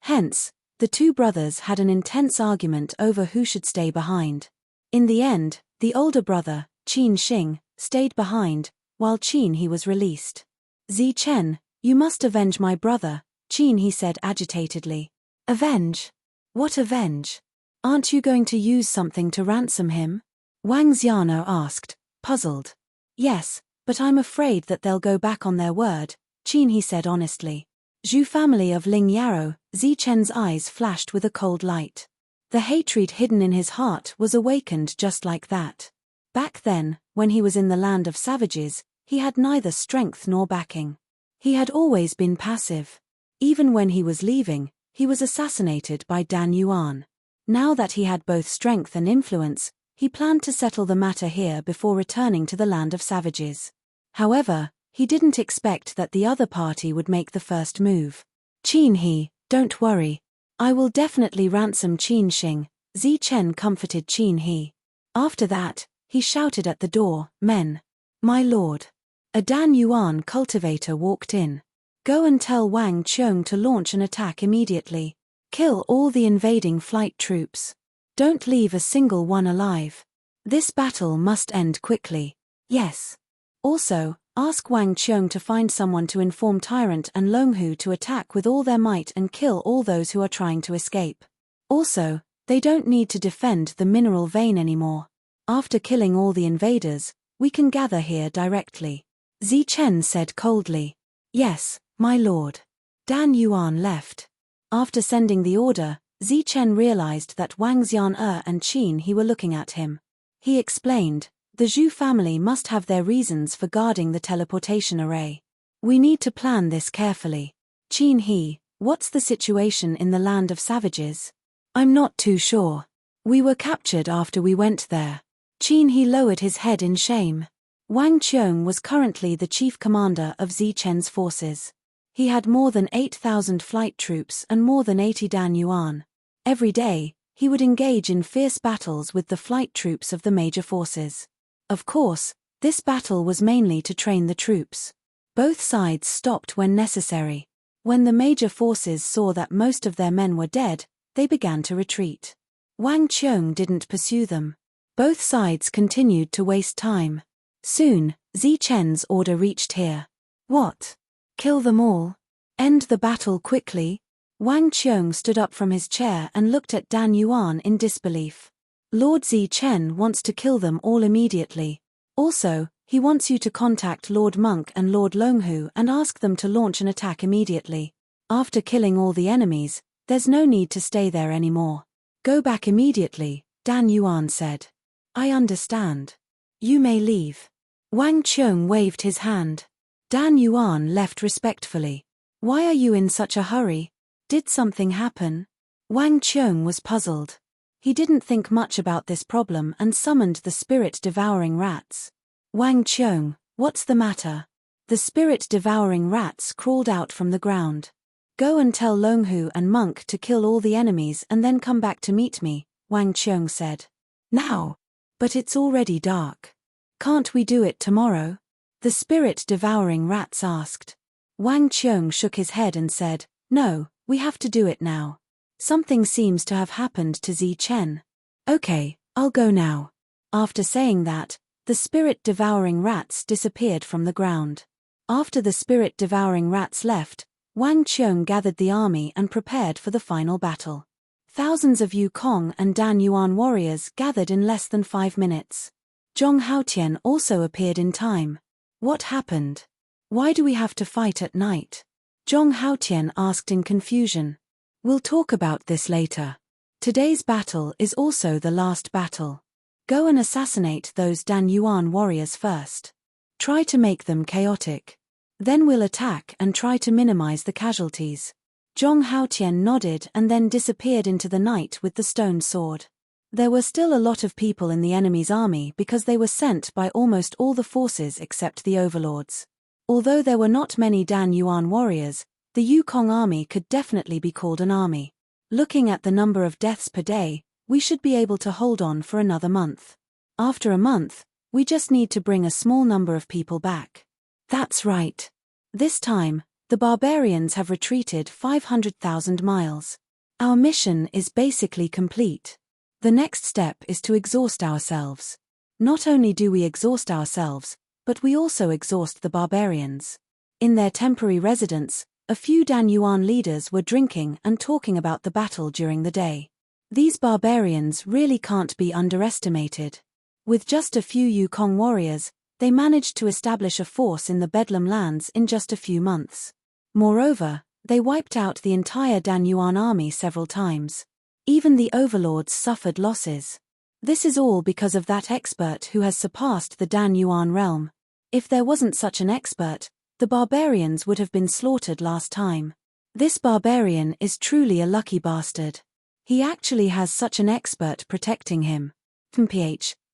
Hence, the two brothers had an intense argument over who should stay behind. In the end, the older brother, Qin Xing, stayed behind, while Qin He was released. Zi Chen, you must avenge my brother, Qin He said agitatedly. Avenge? What avenge? Aren't you going to use something to ransom him? Wang Xiano asked, puzzled. Yes, but I'm afraid that they'll go back on their word, Qin He said honestly. Zhu family of Ling Yarrow, Zi Chen's eyes flashed with a cold light. The hatred hidden in his heart was awakened just like that. Back then, when he was in the land of savages, he had neither strength nor backing. He had always been passive. Even when he was leaving, he was assassinated by Dan Yuan. Now that he had both strength and influence, he planned to settle the matter here before returning to the land of savages. However, he didn't expect that the other party would make the first move. Qin He, don't worry. I will definitely ransom Qin Xing, Zi Chen comforted Qin He. After that, he shouted at the door, men. My lord. A Dan Yuan cultivator walked in. Go and tell Wang Qiong to launch an attack immediately. Kill all the invading flight troops. Don't leave a single one alive. This battle must end quickly. Yes. Also, ask Wang Qiong to find someone to inform Tyrant and Longhu to attack with all their might and kill all those who are trying to escape. Also, they don't need to defend the mineral vein anymore. After killing all the invaders, we can gather here directly. Zi Chen said coldly. Yes, my lord. Dan Yuan left. After sending the order, Zi Chen realized that Wang Xian'er and Qin He were looking at him. He explained, the Zhu family must have their reasons for guarding the teleportation array. We need to plan this carefully. Qin He, what's the situation in the land of savages? I'm not too sure. We were captured after we went there. Qin He lowered his head in shame. Wang Qiong was currently the chief commander of Zi Chen's forces. He had more than 8,000 flight troops and more than 80 Dan Yuan. Every day, he would engage in fierce battles with the flight troops of the major forces. Of course, this battle was mainly to train the troops. Both sides stopped when necessary. When the major forces saw that most of their men were dead, they began to retreat. Wang Qiong didn't pursue them. Both sides continued to waste time. Soon, Zi Chen's order reached here. What? Kill them all? End the battle quickly? Wang Qiong stood up from his chair and looked at Dan Yuan in disbelief. Lord Zi Chen wants to kill them all immediately. Also, he wants you to contact Lord Monk and Lord Longhu and ask them to launch an attack immediately. After killing all the enemies, there's no need to stay there anymore. Go back immediately, Dan Yuan said. I understand. You may leave. Wang Qiong waved his hand. Dan Yuan left respectfully. Why are you in such a hurry? Did something happen? Wang Qiong was puzzled. He didn't think much about this problem and summoned the spirit-devouring rats. Wang Qiong, what's the matter? The spirit-devouring rats crawled out from the ground. Go and tell Longhu and Monk to kill all the enemies and then come back to meet me, Wang Qiong said. Now. But it's already dark. Can't we do it tomorrow? The spirit-devouring rats asked. Wang Qiong shook his head and said, No, we have to do it now. Something seems to have happened to Zi Chen. Okay, I'll go now. After saying that, the spirit-devouring rats disappeared from the ground. After the spirit-devouring rats left, Wang Qiong gathered the army and prepared for the final battle. Thousands of Yukong and Dan Yuan warriors gathered in less than 5 minutes. Zhong Haotian also appeared in time. What happened? Why do we have to fight at night? Zhong Haotian asked in confusion. We'll talk about this later. Today's battle is also the last battle. Go and assassinate those Dan Yuan warriors first. Try to make them chaotic. Then we'll attack and try to minimize the casualties. Zhong Haotian nodded and then disappeared into the night with the stone sword. There were still a lot of people in the enemy's army because they were sent by almost all the forces except the overlords. Although there were not many Dan Yuan warriors, the Yukong army could definitely be called an army. Looking at the number of deaths per day, we should be able to hold on for another month. After a month, we just need to bring a small number of people back. That's right. This time, the barbarians have retreated 500,000 miles. Our mission is basically complete. The next step is to exhaust ourselves. Not only do we exhaust ourselves, but we also exhaust the barbarians. In their temporary residence, a few Dan Yuan leaders were drinking and talking about the battle during the day. These barbarians really can't be underestimated. With just a few Yukong warriors, they managed to establish a force in the Bedlam lands in just a few months. Moreover, they wiped out the entire Dan Yuan army several times. Even the overlords suffered losses. This is all because of that expert who has surpassed the Dan Yuan realm. If there wasn't such an expert, the barbarians would have been slaughtered last time. This barbarian is truly a lucky bastard. He actually has such an expert protecting him.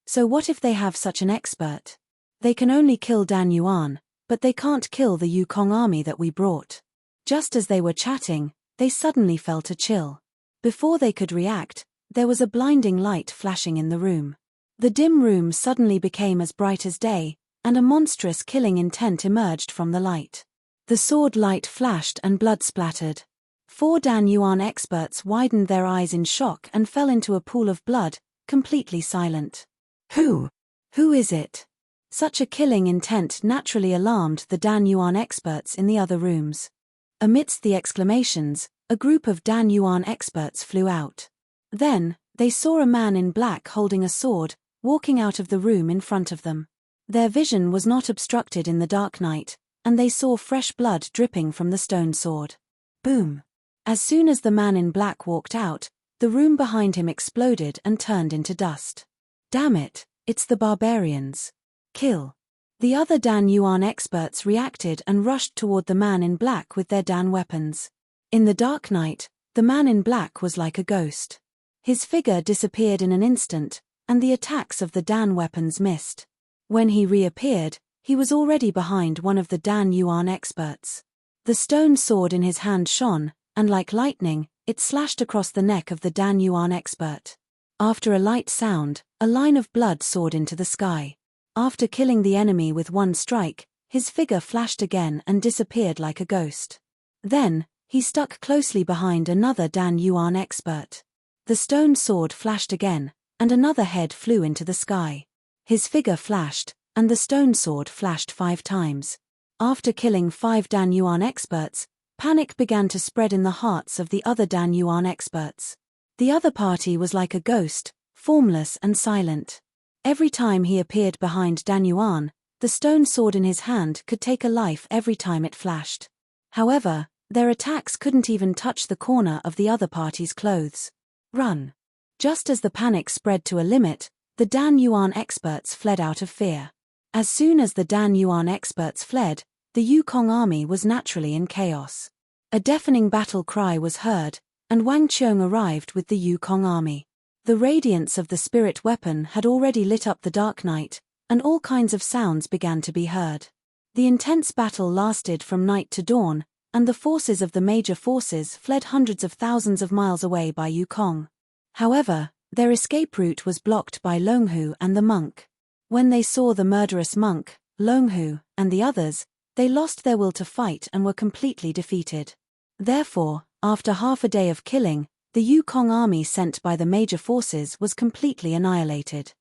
So what if they have such an expert? They can only kill Dan Yuan, but they can't kill the Yukong army that we brought. Just as they were chatting, they suddenly felt a chill. Before they could react, there was a blinding light flashing in the room. The dim room suddenly became as bright as day, and a monstrous killing intent emerged from the light. The sword light flashed and blood splattered. 4 Dan Yuan experts widened their eyes in shock and fell into a pool of blood, completely silent. Who is it? Such a killing intent naturally alarmed the Dan Yuan experts in the other rooms. Amidst the exclamations, a group of Dan Yuan experts flew out. Then, they saw a man in black holding a sword, walking out of the room in front of them. Their vision was not obstructed in the dark night, and they saw fresh blood dripping from the stone sword. Boom! As soon as the man in black walked out, the room behind him exploded and turned into dust. Damn it, it's the barbarians. Kill. The other Dan Yuan experts reacted and rushed toward the man in black with their Dan weapons. In the dark night, the man in black was like a ghost. His figure disappeared in an instant, and the attacks of the Dan weapons missed. When he reappeared, he was already behind one of the Dan Yuan experts. The stone sword in his hand shone, and like lightning, it slashed across the neck of the Dan Yuan expert. After a light sound, a line of blood soared into the sky. After killing the enemy with one strike, his figure flashed again and disappeared like a ghost. Then, he stuck closely behind another Dan Yuan expert. The stone sword flashed again, and another head flew into the sky. His figure flashed, and the stone sword flashed 5 times. After killing 5 Dan Yuan experts, panic began to spread in the hearts of the other Dan Yuan experts. The other party was like a ghost, formless and silent. Every time he appeared behind Dan Yuan, the stone sword in his hand could take a life every time it flashed. However, their attacks couldn't even touch the corner of the other party's clothes. Run! Just as the panic spread to a limit, the Dan Yuan experts fled out of fear. As soon as the Dan Yuan experts fled, the Yukong army was naturally in chaos. A deafening battle cry was heard, and Wang Qiong arrived with the Yukong army. The radiance of the spirit weapon had already lit up the dark night, and all kinds of sounds began to be heard. The intense battle lasted from night to dawn, and the forces of the major forces fled hundreds of thousands of miles away by Yukong. However, their escape route was blocked by Longhu and the monk. When they saw the murderous monk, Longhu, and the others, they lost their will to fight and were completely defeated. Therefore, after half a day of killing, the Yukong army sent by the major forces was completely annihilated.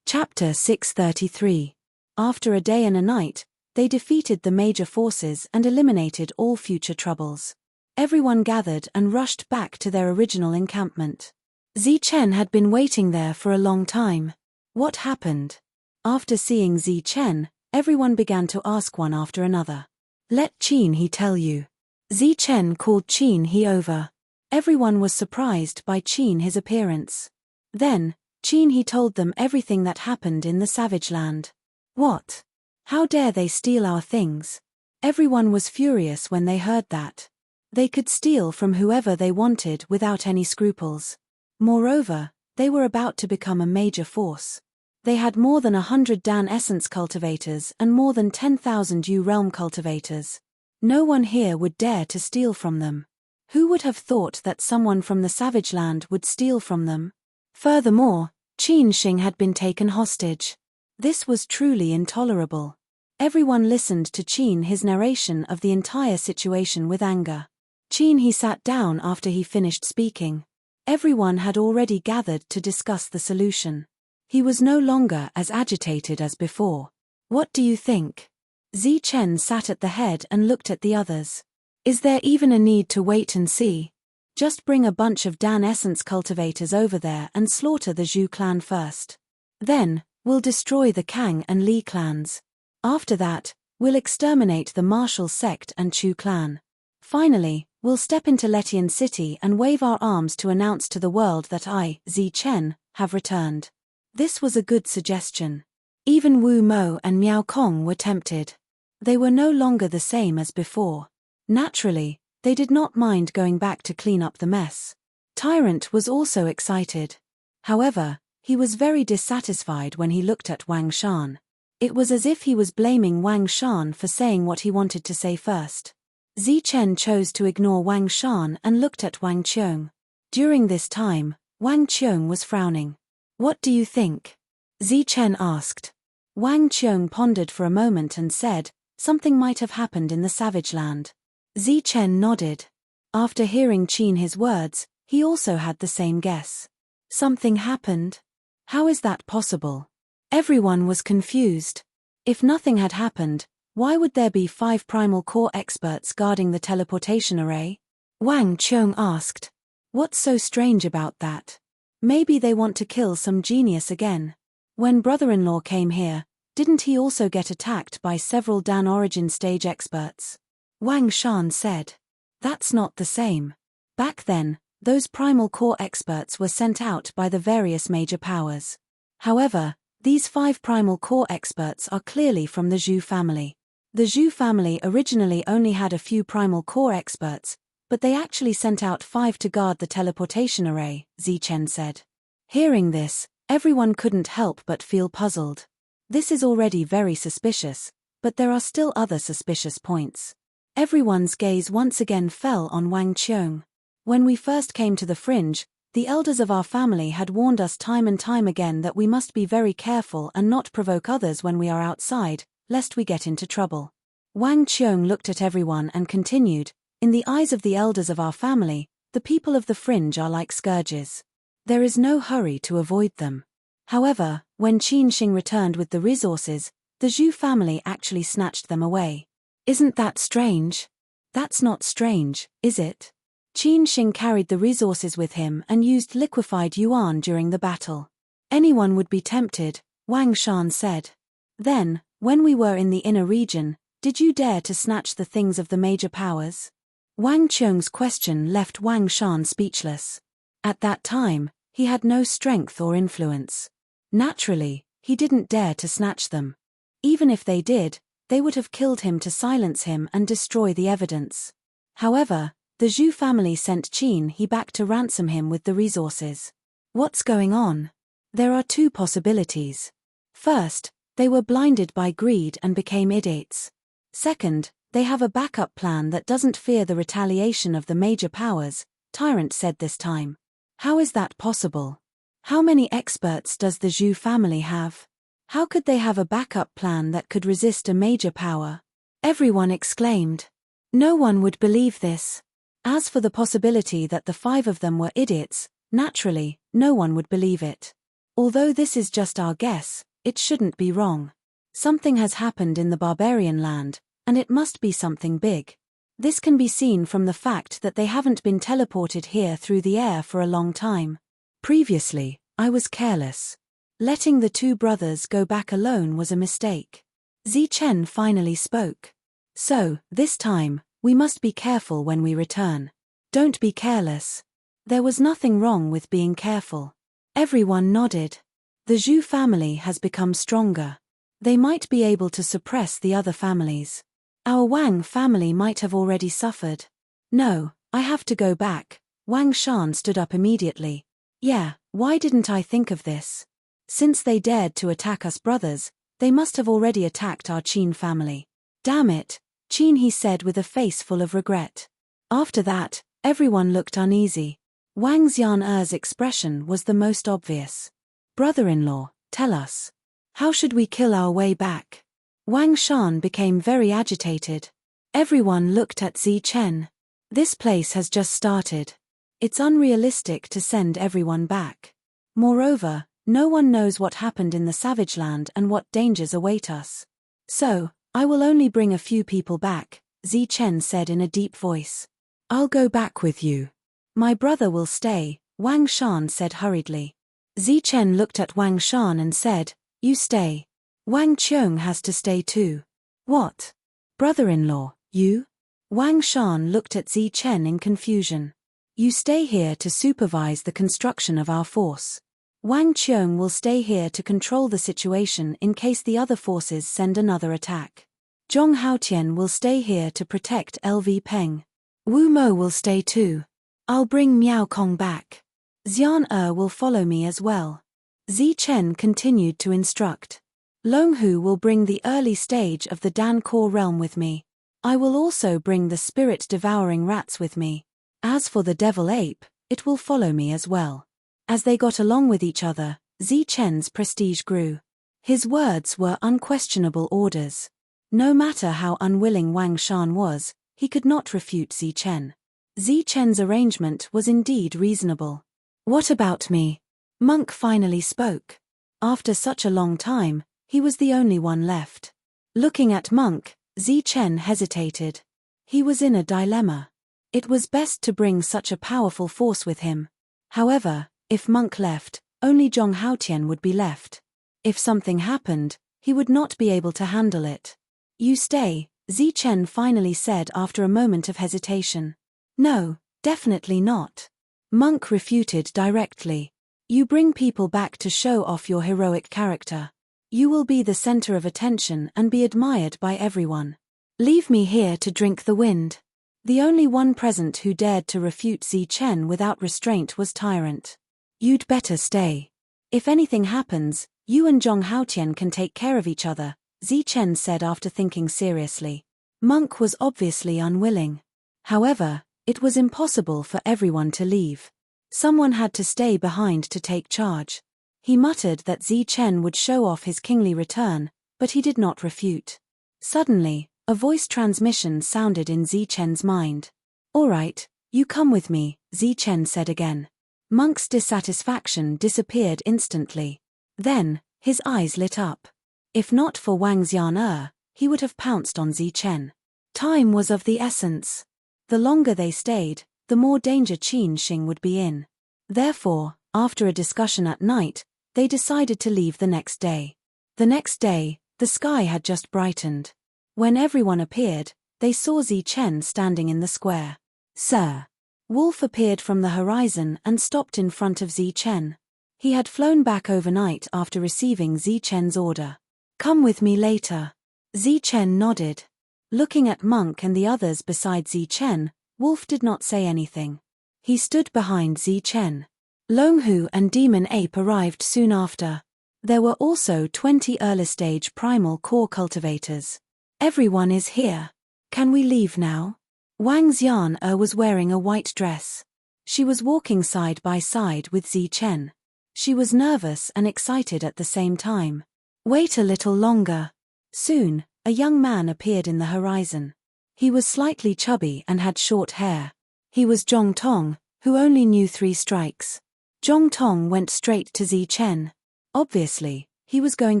Chapter 633. After a day and a night, they defeated the major forces and eliminated all future troubles. Everyone gathered and rushed back to their original encampment. Zichen had been waiting there for a long time. What happened? After seeing Zichen, everyone began to ask one after another. Let Qin He tell you. Zichen called Qin He over. Everyone was surprised by Qin He's appearance. Then, Qin He told them everything that happened in the savage land. What? How dare they steal our things? Everyone was furious when they heard that. They could steal from whoever they wanted without any scruples. Moreover, they were about to become a major force. They had more than 100 Dan essence cultivators and more than 10,000 Yu realm cultivators. No one here would dare to steal from them. Who would have thought that someone from the savage land would steal from them? Furthermore, Qin Shing had been taken hostage. This was truly intolerable. Everyone listened to Qin He's narration of the entire situation with anger. Qin He sat down after he finished speaking. Everyone had already gathered to discuss the solution. He was no longer as agitated as before. What do you think? Zichen sat at the head and looked at the others. Is there even a need to wait and see? Just bring a bunch of Dan essence cultivators over there and slaughter the Zhu clan first. Then, we'll destroy the Kang and Li clans. After that, we'll exterminate the martial sect and Chu clan. Finally, we'll step into Letian City and wave our arms to announce to the world that I, Zichen, have returned. This was a good suggestion. Even Wu Mo and Miao Kong were tempted. They were no longer the same as before. Naturally, they did not mind going back to clean up the mess. Tyrant was also excited. However, he was very dissatisfied when he looked at Wang Shan. It was as if he was blaming Wang Shan for saying what he wanted to say first. Zichen chose to ignore Wang Shan and looked at Wang Qiong. During this time, Wang Qiong was frowning. What do you think? Zichen asked. Wang Qiong pondered for a moment and said, something might have happened in the savage land. Zichen nodded. After hearing Qin He's words, he also had the same guess. Something happened? How is that possible? Everyone was confused. If nothing had happened, why would there be 5 primal core experts guarding the teleportation array? Wang Qiong asked. What's so strange about that? Maybe they want to kill some genius again. When brother-in-law came here, didn't he also get attacked by several Dan origin stage experts? Wang Shan said. That's not the same. Back then, those primal core experts were sent out by the various major powers. However, these 5 primal core experts are clearly from the Zhu family. The Zhu family originally only had a few primal core experts, but they actually sent out 5 to guard the teleportation array, Zichen said. Hearing this, everyone couldn't help but feel puzzled. This is already very suspicious, but there are still other suspicious points. Everyone's gaze once again fell on Wang Qiong. When we first came to the fringe, the elders of our family had warned us time and time again that we must be very careful and not provoke others when we are outside, lest we get into trouble. Wang Qiong looked at everyone and continued, in the eyes of the elders of our family, the people of the fringe are like scourges. There is no hurry to avoid them. However, when Qin Shing returned with the resources, the Zhu family actually snatched them away. Isn't that strange? That's not strange, is it? Qin Shing carried the resources with him and used liquefied yuan during the battle. Anyone would be tempted, Wang Shan said. Then, when we were in the inner region, did you dare to snatch the things of the major powers? Wang Qiong's question left Wang Shan speechless. At that time, he had no strength or influence. Naturally, he didn't dare to snatch them. Even if they did, they would have killed him to silence him and destroy the evidence. However, the Zhu family sent Qin He back to ransom him with the resources. What's going on? There are two possibilities. First, they were blinded by greed and became idiots. Second, they have a backup plan that doesn't fear the retaliation of the major powers, Tyrant said this time. How is that possible? How many experts does the Zhu family have? How could they have a backup plan that could resist a major power? Everyone exclaimed. No one would believe this. As for the possibility that the 5 of them were idiots, naturally, no one would believe it. Although this is just our guess, it shouldn't be wrong. Something has happened in the barbarian land, and it must be something big. This can be seen from the fact that they haven't been teleported here through the air for a long time. Previously, I was careless. Letting the 2 brothers go back alone was a mistake. Zichen finally spoke. So, this time, we must be careful when we return. Don't be careless. There was nothing wrong with being careful. Everyone nodded. The Zhu family has become stronger. They might be able to suppress the other families. Our Wang family might have already suffered. No, I have to go back. Wang Shan stood up immediately. Yeah, why didn't I think of this? Since they dared to attack us brothers, they must have already attacked our Qin family. Damn it, Qin, he said with a face full of regret. After that, everyone looked uneasy. Wang Xian'er's expression was the most obvious. Brother-in-law, tell us. How should we kill our way back? Wang Shan became very agitated. Everyone looked at Zichen. This place has just started. It's unrealistic to send everyone back. Moreover, no one knows what happened in the Savage Land and what dangers await us. So, I will only bring a few people back, Zichen said in a deep voice. I'll go back with you. My brother will stay, Wang Shan said hurriedly. Zichen looked at Wang Shan and said, You stay. Wang Qiong has to stay too. What? Brother-in-law, you? Wang Shan looked at Zichen in confusion. You stay here to supervise the construction of our force. Wang Qiong will stay here to control the situation in case the other forces send another attack. Zhong Haotian will stay here to protect LV Peng. Wu Mo will stay too. I'll bring Miao Kong back. Xian will follow me as well. Zichen continued to instruct. Long Hu will bring the early stage of the Dan Core realm with me. I will also bring the spirit-devouring rats with me. As for the devil ape, it will follow me as well. As they got along with each other, Zichen's prestige grew. His words were unquestionable orders. No matter how unwilling Wang Shan was, he could not refute Zichen. Zichen's arrangement was indeed reasonable. What about me? Monk finally spoke. After such a long time, he was the only one left. Looking at Monk, Zichen hesitated. He was in a dilemma. It was best to bring such a powerful force with him. However, if Monk left, only Zhong Haotian would be left. If something happened, he would not be able to handle it. You stay, Zichen finally said after a moment of hesitation. No, definitely not. Monk refuted directly. You bring people back to show off your heroic character. You will be the center of attention and be admired by everyone. Leave me here to drink the wind. The only one present who dared to refute Zichen without restraint was Tyrant. You'd better stay. If anything happens, you and Zhong Haotian can take care of each other, Zichen said after thinking seriously. Monk was obviously unwilling. However, it was impossible for everyone to leave. Someone had to stay behind to take charge. He muttered that Zichen would show off his kingly return, but he did not refute. Suddenly, a voice transmission sounded in Zichen's mind. All right, you come with me, Zichen said again. Monk's dissatisfaction disappeared instantly. Then, his eyes lit up. If not for Wang Xian'er, he would have pounced on Zichen. Time was of the essence. The longer they stayed, the more danger Qin Xing would be in. Therefore, after a discussion at night, they decided to leave the next day. The next day, the sky had just brightened. When everyone appeared, they saw Zichen standing in the square. Sir. Wolf appeared from the horizon and stopped in front of Zichen. He had flown back overnight after receiving Zichen's order. Come with me later. Zichen nodded. Looking at Monk and the others beside Zichen, Wolf did not say anything. He stood behind Zichen. Longhu and Demon Ape arrived soon after. There were also 20 early-stage primal core cultivators. Everyone is here. Can we leave now? Wang Xian was wearing a white dress. She was walking side by side with Zichen. She was nervous and excited at the same time. Wait a little longer. Soon, a young man appeared in the horizon. He was slightly chubby and had short hair. He was Zhong Tong, who only knew 3 strikes. Zhong Tong went straight to Zichen. Obviously, he was going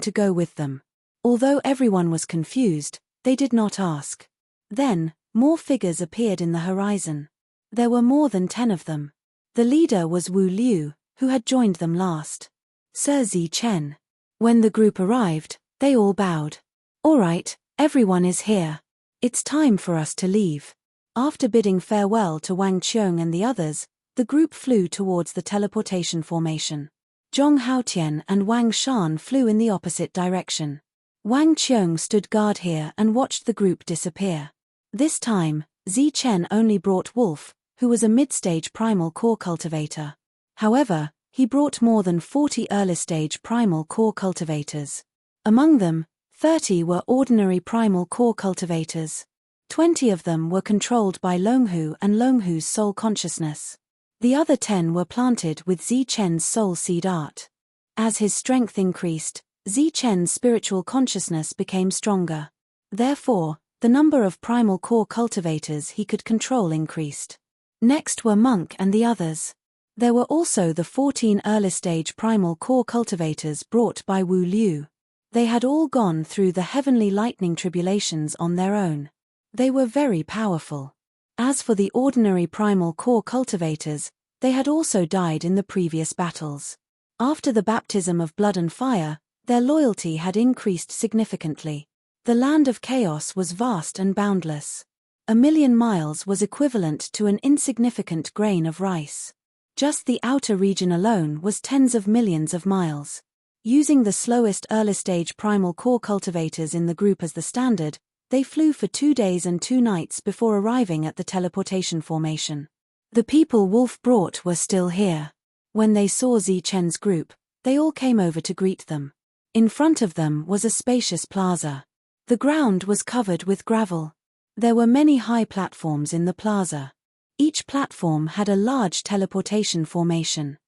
to go with them. Although everyone was confused, they did not ask. Then, more figures appeared in the horizon. There were more than 10 of them. The leader was Wu Liu, who had joined them last. Sir Zichen. When the group arrived, they all bowed. All right, everyone is here. It's time for us to leave. After bidding farewell to Wang Qiong and the others, the group flew towards the teleportation formation. Zhong Haotian and Wang Shan flew in the opposite direction. Wang Qiong stood guard here and watched the group disappear. This time, Zichen only brought Wolf, who was a mid-stage primal core cultivator. However, he brought more than 40 early-stage primal core cultivators. Among them, 30 were ordinary primal core cultivators. 20 of them were controlled by Longhu and Longhu's soul consciousness. The other 10 were planted with Zichen's soul seed art. As his strength increased, Zichen's spiritual consciousness became stronger. Therefore, the number of primal core cultivators he could control increased. Next were Monk and the others. There were also the 14 early-stage primal core cultivators brought by Wu Liu. They had all gone through the heavenly lightning tribulations on their own. They were very powerful. As for the ordinary primal core cultivators, they had also died in the previous battles. After the baptism of blood and fire, their loyalty had increased significantly. The land of chaos was vast and boundless. 1,000,000 miles was equivalent to an insignificant grain of rice. Just the outer region alone was tens of millions of miles. Using the slowest early-stage primal core cultivators in the group as the standard, they flew for 2 days and 2 nights before arriving at the teleportation formation. The people Wolf brought were still here. When they saw Zichen's group, they all came over to greet them. In front of them was a spacious plaza. The ground was covered with gravel. There were many high platforms in the plaza. Each platform had a large teleportation formation.